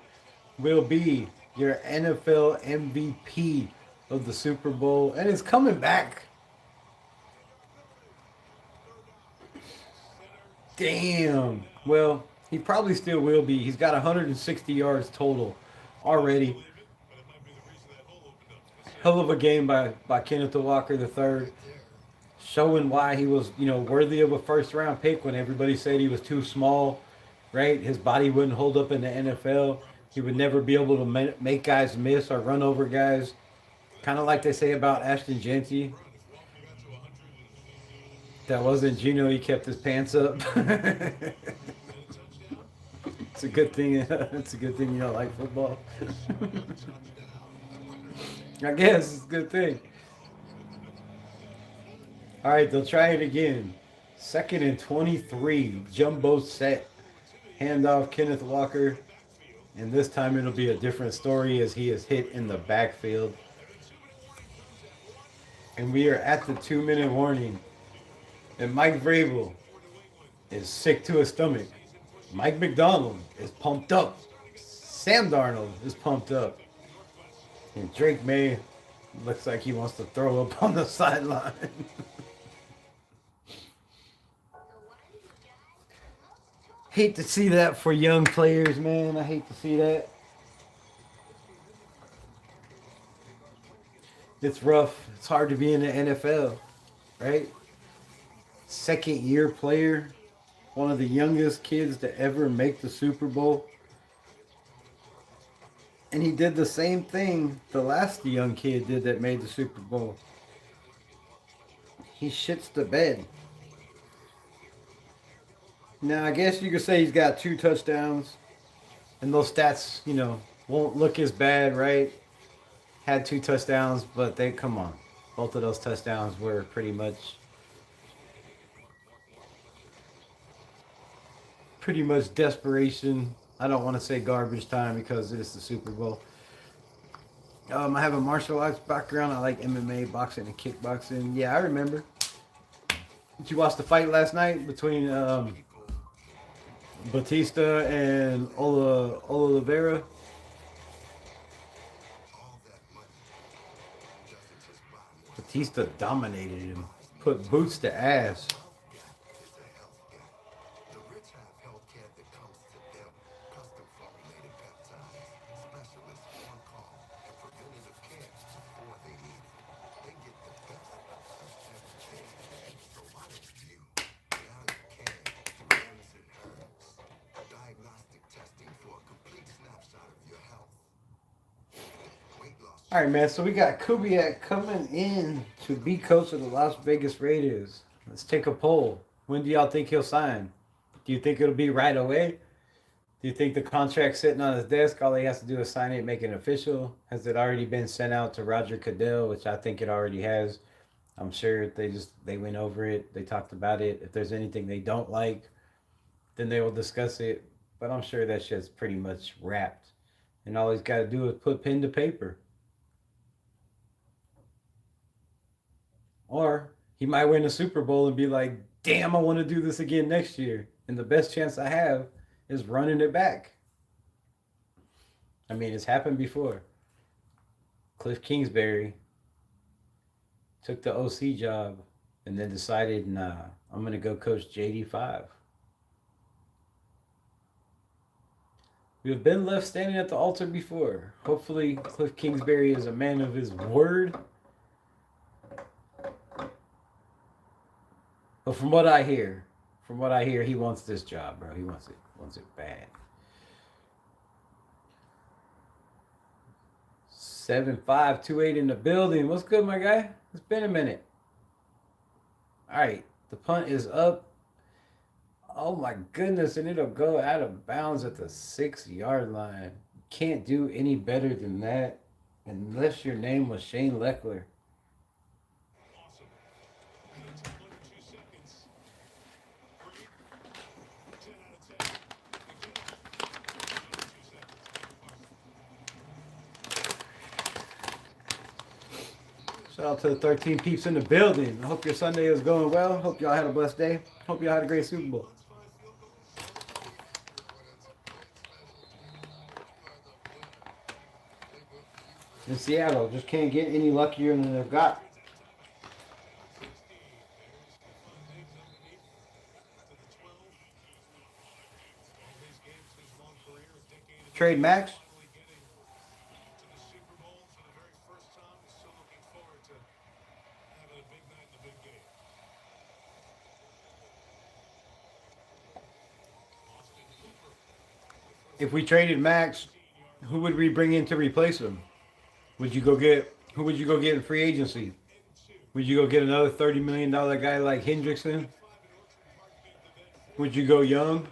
will be your NFL MVP of the Super Bowl, and it's coming back. Damn. Well, he probably still will be. He's got 160 yards total already. But it might be the reason that hole opened up. Hell of a game by Kenneth Walker III, showing why he was, worthy of a first round pick when everybody said he was too small, right? His body wouldn't hold up in the NFL. He would never be able to make guys miss or run over guys. Kind of like they say about Ashton Jeanty. That wasn't Gino. He kept his pants up. It's a good thing. It's a good thing you don't like football. I guess it's a good thing. All right, they'll try it again. 2nd and 23. Jumbo set. Handoff Kenneth Walker. And this time it'll be a different story as he is hit in the backfield. And we are at the 2-minute warning. And Mike Vrabel is sick to his stomach. Mike McDonald is pumped up. Sam Darnold is pumped up. And Drake May looks like he wants to throw up on the sideline. Hate to see that for young players, man. I hate to see that. It's rough. It's hard to be in the NFL, right? Second year player, one of the youngest kids to ever make the Super Bowl. And he did the same thing the last young kid did that made the Super Bowl. He shits the bed. Now, I guess you could say he's got 2 touchdowns. And those stats, won't look as bad, right? Had 2 touchdowns, but come on. Both of those touchdowns were pretty much desperation. I don't want to say garbage time because it's the Super Bowl. I have a martial arts background. I like MMA, boxing, and kickboxing. Yeah, I remember. Did you watch the fight last night between Batista and Oliveira? Batista dominated him. Put boots to ass. The rich have healthcare that comes to them. Custom formulated peptides, specialists on call, and preventative care before they need it. They get the best of everything. So why don't you? Now you can through herbs and herbs. Diagnostic testing for a complete snapshot of your health. Weight loss. All right, man. So we got Kubiak coming in to be coach of the Las Vegas Raiders. Let's take a poll. When do y'all think he'll sign? Do you think it'll be right away? Do you think the contract's sitting on his desk? All he has to do is sign it, make it official. Has it already been sent out to Roger Goodell, which I think it already has? I'm sure they went over it. They talked about it. If there's anything they don't like, then they will discuss it. But I'm sure that shit's pretty much wrapped. And all he's got to do is put pen to paper. Or he might win a Super Bowl and be like, damn, I want to do this again next year. And the best chance I have is running it back. I mean, it's happened before. Cliff Kingsbury took the OC job and then decided, nah, I'm going to go coach JD5. We have been left standing at the altar before. Hopefully, Cliff Kingsbury is a man of his word But from what I hear, he wants this job, bro. He wants it bad. 7528 in the building. What's good, my guy? It's been a minute. All right, the punt is up. Oh my goodness, and it'll go out of bounds at the 6 yard line. Can't do any better than that unless your name was Shane Leckler. Awesome. And it's under 2 seconds. Reed, 10 out of 10. They get it. Under 2 seconds. Shout out to the 13 peeps in the building. I hope your Sunday is going well. Hope y'all had a blessed day. Hope y'all had a great Super Bowl. In Seattle, just can't get any luckier than they've got. Trade Max. If we traded Max, who would we bring in to replace him? Would you go get who would you go get in free agency? Would you go get another $30 million guy like Hendrickson? Would you go young?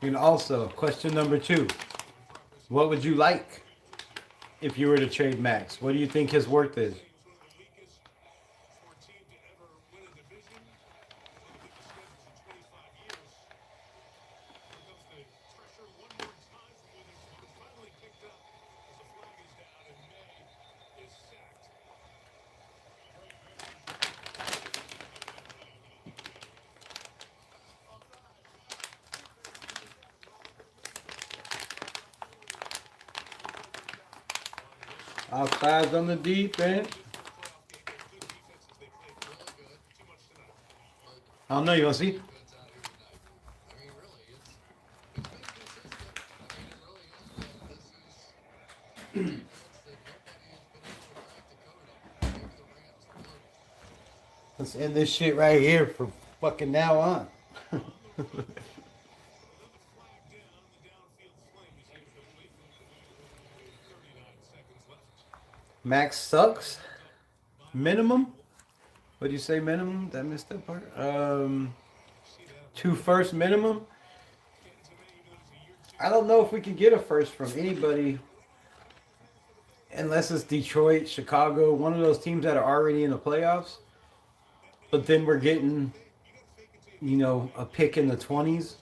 And also, question number 2. What would you like if you were to trade Max? What do you think his worth is? Outside on the defense. I don't know. You want to see? Let's end this shit right here from fucking now on. Max sucks. Minimum? What do you say minimum? Did I miss that part? 2 first minimum? I don't know if we can get a first from anybody unless it's Detroit, Chicago, one of those teams that are already in the playoffs. But then we're getting, a pick in the 20s,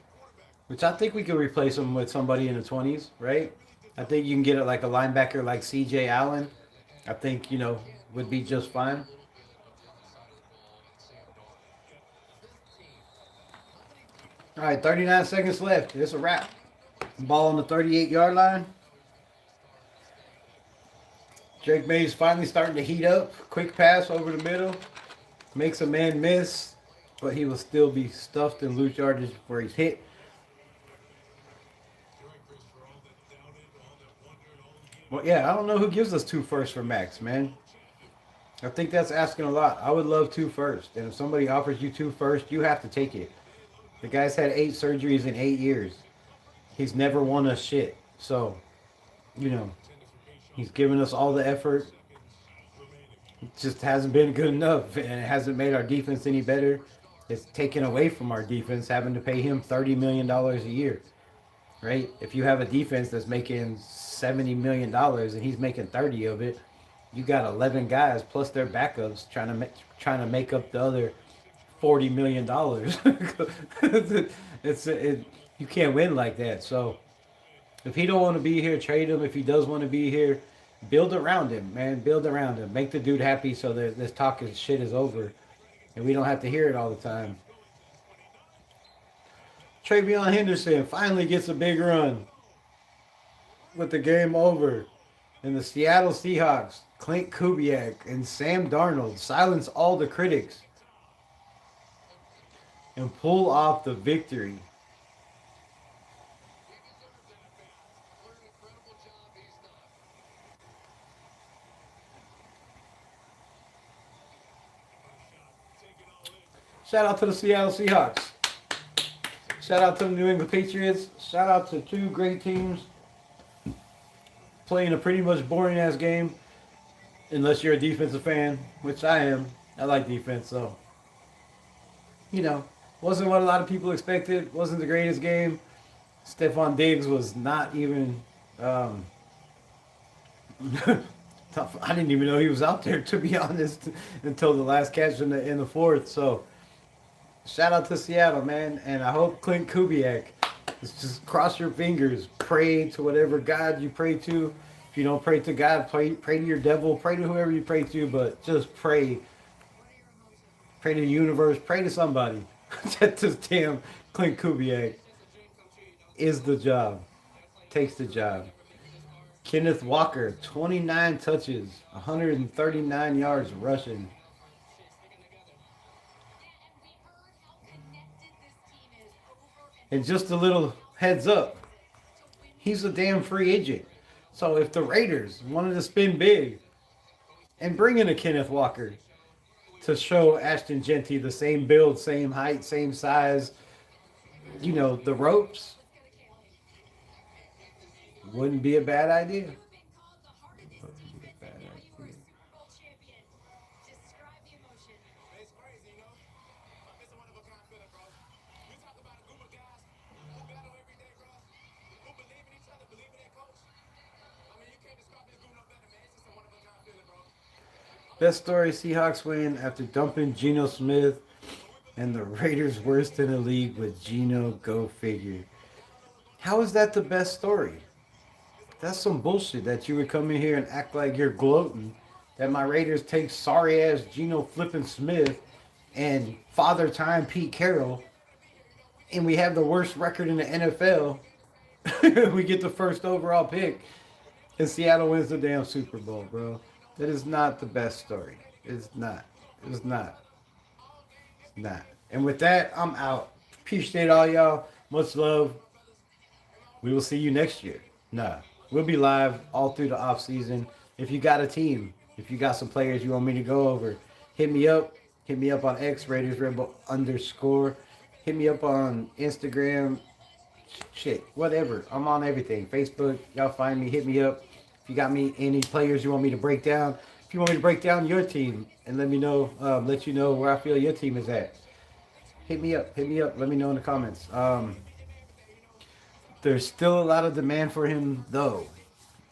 which I think we could replace them with somebody in the 20s, right? I think you can get it like a linebacker like C.J. Allen. I think, would be just fine. All right, 39 seconds left. It's a wrap. Ball on the 38-yard line. Drake May's finally starting to heat up. Quick pass over the middle. Makes a man miss, but he will still be stuffed in loose yardage where he's hit. Well, yeah, I don't know who gives us 2 firsts for Max, man. I think that's asking a lot. I would love 2 firsts. And if somebody offers you 2 firsts, you have to take it. The guy's had 8 surgeries in 8 years. He's never won us shit. So, he's given us all the effort. It just hasn't been good enough. And it hasn't made our defense any better. It's taken away from our defense having to pay him $30 million a year. Right? If you have a defense that's making $70 million and he's making 30 of it, you got 11 guys plus their backups trying to make up the other $40 million. You can't win like that. So if he don't want to be here, trade him. If he does want to be here, build around him, man. Build around him. Make the dude happy so that this talking shit is over and we don't have to hear it all the time. Travion Henderson finally gets a big run with the game over. And the Seattle Seahawks, Clint Kubiak and Sam Darnold silence all the critics and pull off the victory. Shout out to the Seattle Seahawks. Shout out to the New England Patriots. Shout out to two great teams playing a pretty much boring ass game, unless you're a defensive fan, which I am. I like defense, so wasn't what a lot of people expected. Wasn't the greatest game. Stephon Diggs was not even. Um, tough. I didn't even know he was out there, to be honest, until the last catch in the fourth. So, shout out to Seattle, man, and I hope Clint Kubiak. Just cross your fingers, pray to whatever God you pray to. If you don't pray to God, pray to your devil, pray to whoever you pray to, but just pray. Pray to the universe, pray to somebody. That this damn Clint Kubiak is the job, takes the job. Kenneth Walker, 29 touches, 139 yards rushing. And just a little heads up, he's a damn free agent. So if the Raiders wanted to spin big and bring in a Kenneth Walker to show Ashton Genty the same build, same height, same size, the ropes, wouldn't be a bad idea. It's crazy, you know? It's a one of a kind feeling, bro. You talk about a group of guys who battle every day, bro. Who believe in each other, believe in their coach. I mean, you can't describe this group no better, man. It's just a one of a kind feeling, bro. Best story, Seahawks win after dumping Geno Smith, and the Raiders worst in the league with Geno, go figure. How is that the best story? That's some bullshit that you would come in here and act like you're gloating that my Raiders take sorry ass Geno flipping Smith and father time Pete Carroll, and we have the worst record in the NFL. We get the first overall pick, and Seattle wins the damn Super Bowl, bro. That is not the best story. It's not. It's not. It's not. And with that, I'm out. Appreciate all y'all. Much love. We will see you next year. Nah. We'll be live all through the off season. If you got a team, if you got some players you want me to go over, hit me up. Hit me up on X, RaidersRebel_. Hit me up on Instagram. Shit, whatever. I'm on everything. Facebook, y'all find me. Hit me up. If you got me any players you want me to break down. If you want me to break down your team and let you know where I feel your team is at. Hit me up. Hit me up. Let me know in the comments. There's still a lot of demand for him, though.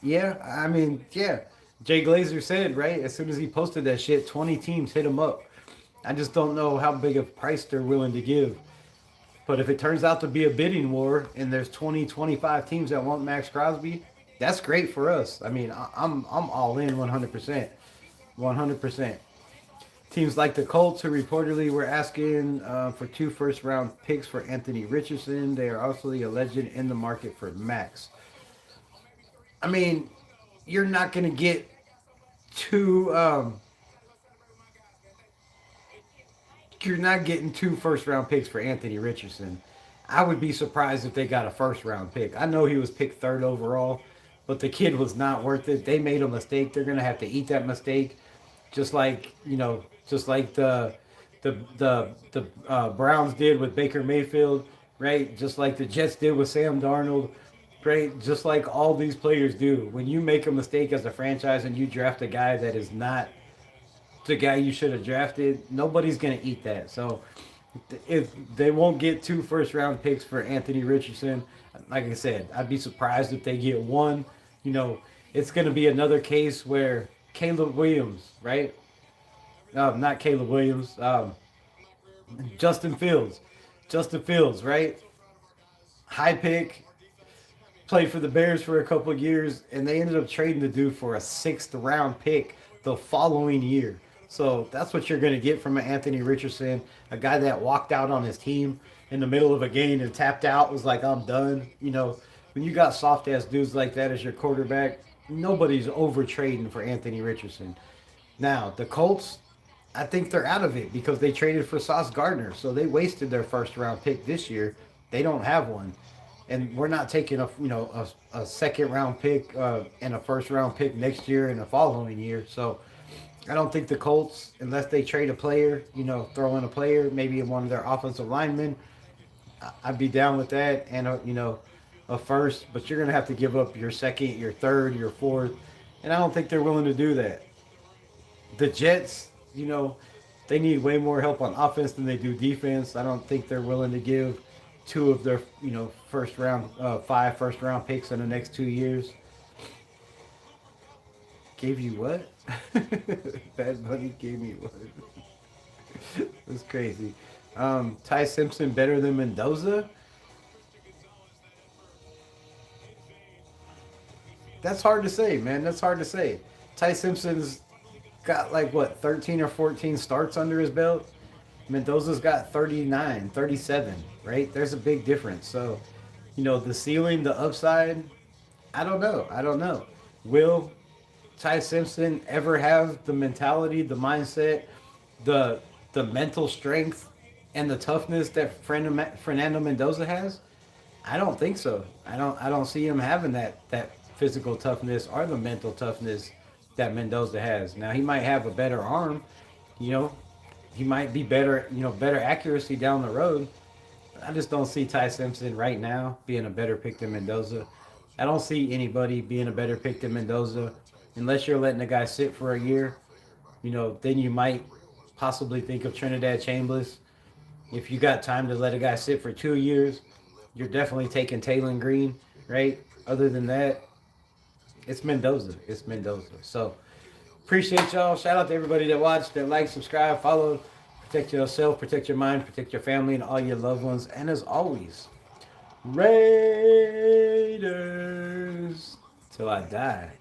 Yeah, I mean, yeah. Jay Glazer said, right, as soon as he posted that shit, 20 teams hit him up. I just don't know how big of a price they're willing to give. But if it turns out to be a bidding war and there's 20, 25 teams that want Max Crosby, that's great for us. I mean, I'm all in 100%. 100%. Teams like the Colts, who reportedly were asking for 2 first-round picks for Anthony Richardson. They are also a legend in the market for Max. I mean, you're not going to get 2... you're not getting 2 first-round picks for Anthony Richardson. I would be surprised if they got a first-round pick. I know he was picked 3rd overall, but the kid was not worth it. They made a mistake. They're going to have to eat that mistake. Just like the Browns did with Baker Mayfield, right? Just like the Jets did with Sam Darnold, right? Just like all these players do. When you make a mistake as a franchise and you draft a guy that is not the guy you should have drafted, nobody's going to eat that. So if they won't get 2 first-round picks for Anthony Richardson, like I said, I'd be surprised if they get 1. It's going to be another case where Caleb Williams, right? Not Caleb Williams. Justin Fields. Justin Fields, right? High pick. Played for the Bears for a couple of years, and they ended up trading the dude for a 6th-round pick the following year. So that's what you're going to get from an Anthony Richardson, a guy that walked out on his team in the middle of a game and tapped out, was like, I'm done. When you got soft-ass dudes like that as your quarterback, nobody's over trading for Anthony Richardson. Now, the Colts, I think they're out of it because they traded for Sauce Gardner. So they wasted their first-round pick this year. They don't have one. And we're not taking a second-round pick and a first-round pick next year and the following year. So I don't think the Colts, unless they trade a player, throw in a player, maybe one of their offensive linemen, I'd be down with that, and a first. But you're gonna have to give up your second, your third, your fourth, and I don't think they're willing to do that. The Jets, they need way more help on offense than they do defense. I don't think they're willing to give two of their five first round picks in the next 2 years. Gave you what? Bad Bunny gave me what? That's crazy. Ty Simpson better than Mendoza? That's hard to say, man. That's hard to say. Ty Simpson's got like what, 13 or 14 starts under his belt. Mendoza's got 39, 37, right? There's a big difference. So, the ceiling, the upside, I don't know. I don't know. Will Ty Simpson ever have the mentality, the mindset, the mental strength, and the toughness that Fernando Mendoza has? I don't think so. I don't see him having that physical toughness or the mental toughness that Mendoza has. Now he might have a better arm, he might be better accuracy down the road. I just don't see Ty Simpson right now being a better pick than Mendoza. I don't see anybody being a better pick than Mendoza unless you're letting the guy sit for a year. Then you might possibly think of Trinidad Chambers. If you got time to let a guy sit for 2 years, you're definitely taking Taylor Green, right? Other than that, it's Mendoza. It's Mendoza. So appreciate y'all. Shout out to everybody that watched, that liked, subscribe, follow. Protect yourself, protect your mind, protect your family and all your loved ones. And as always, Raiders till I die.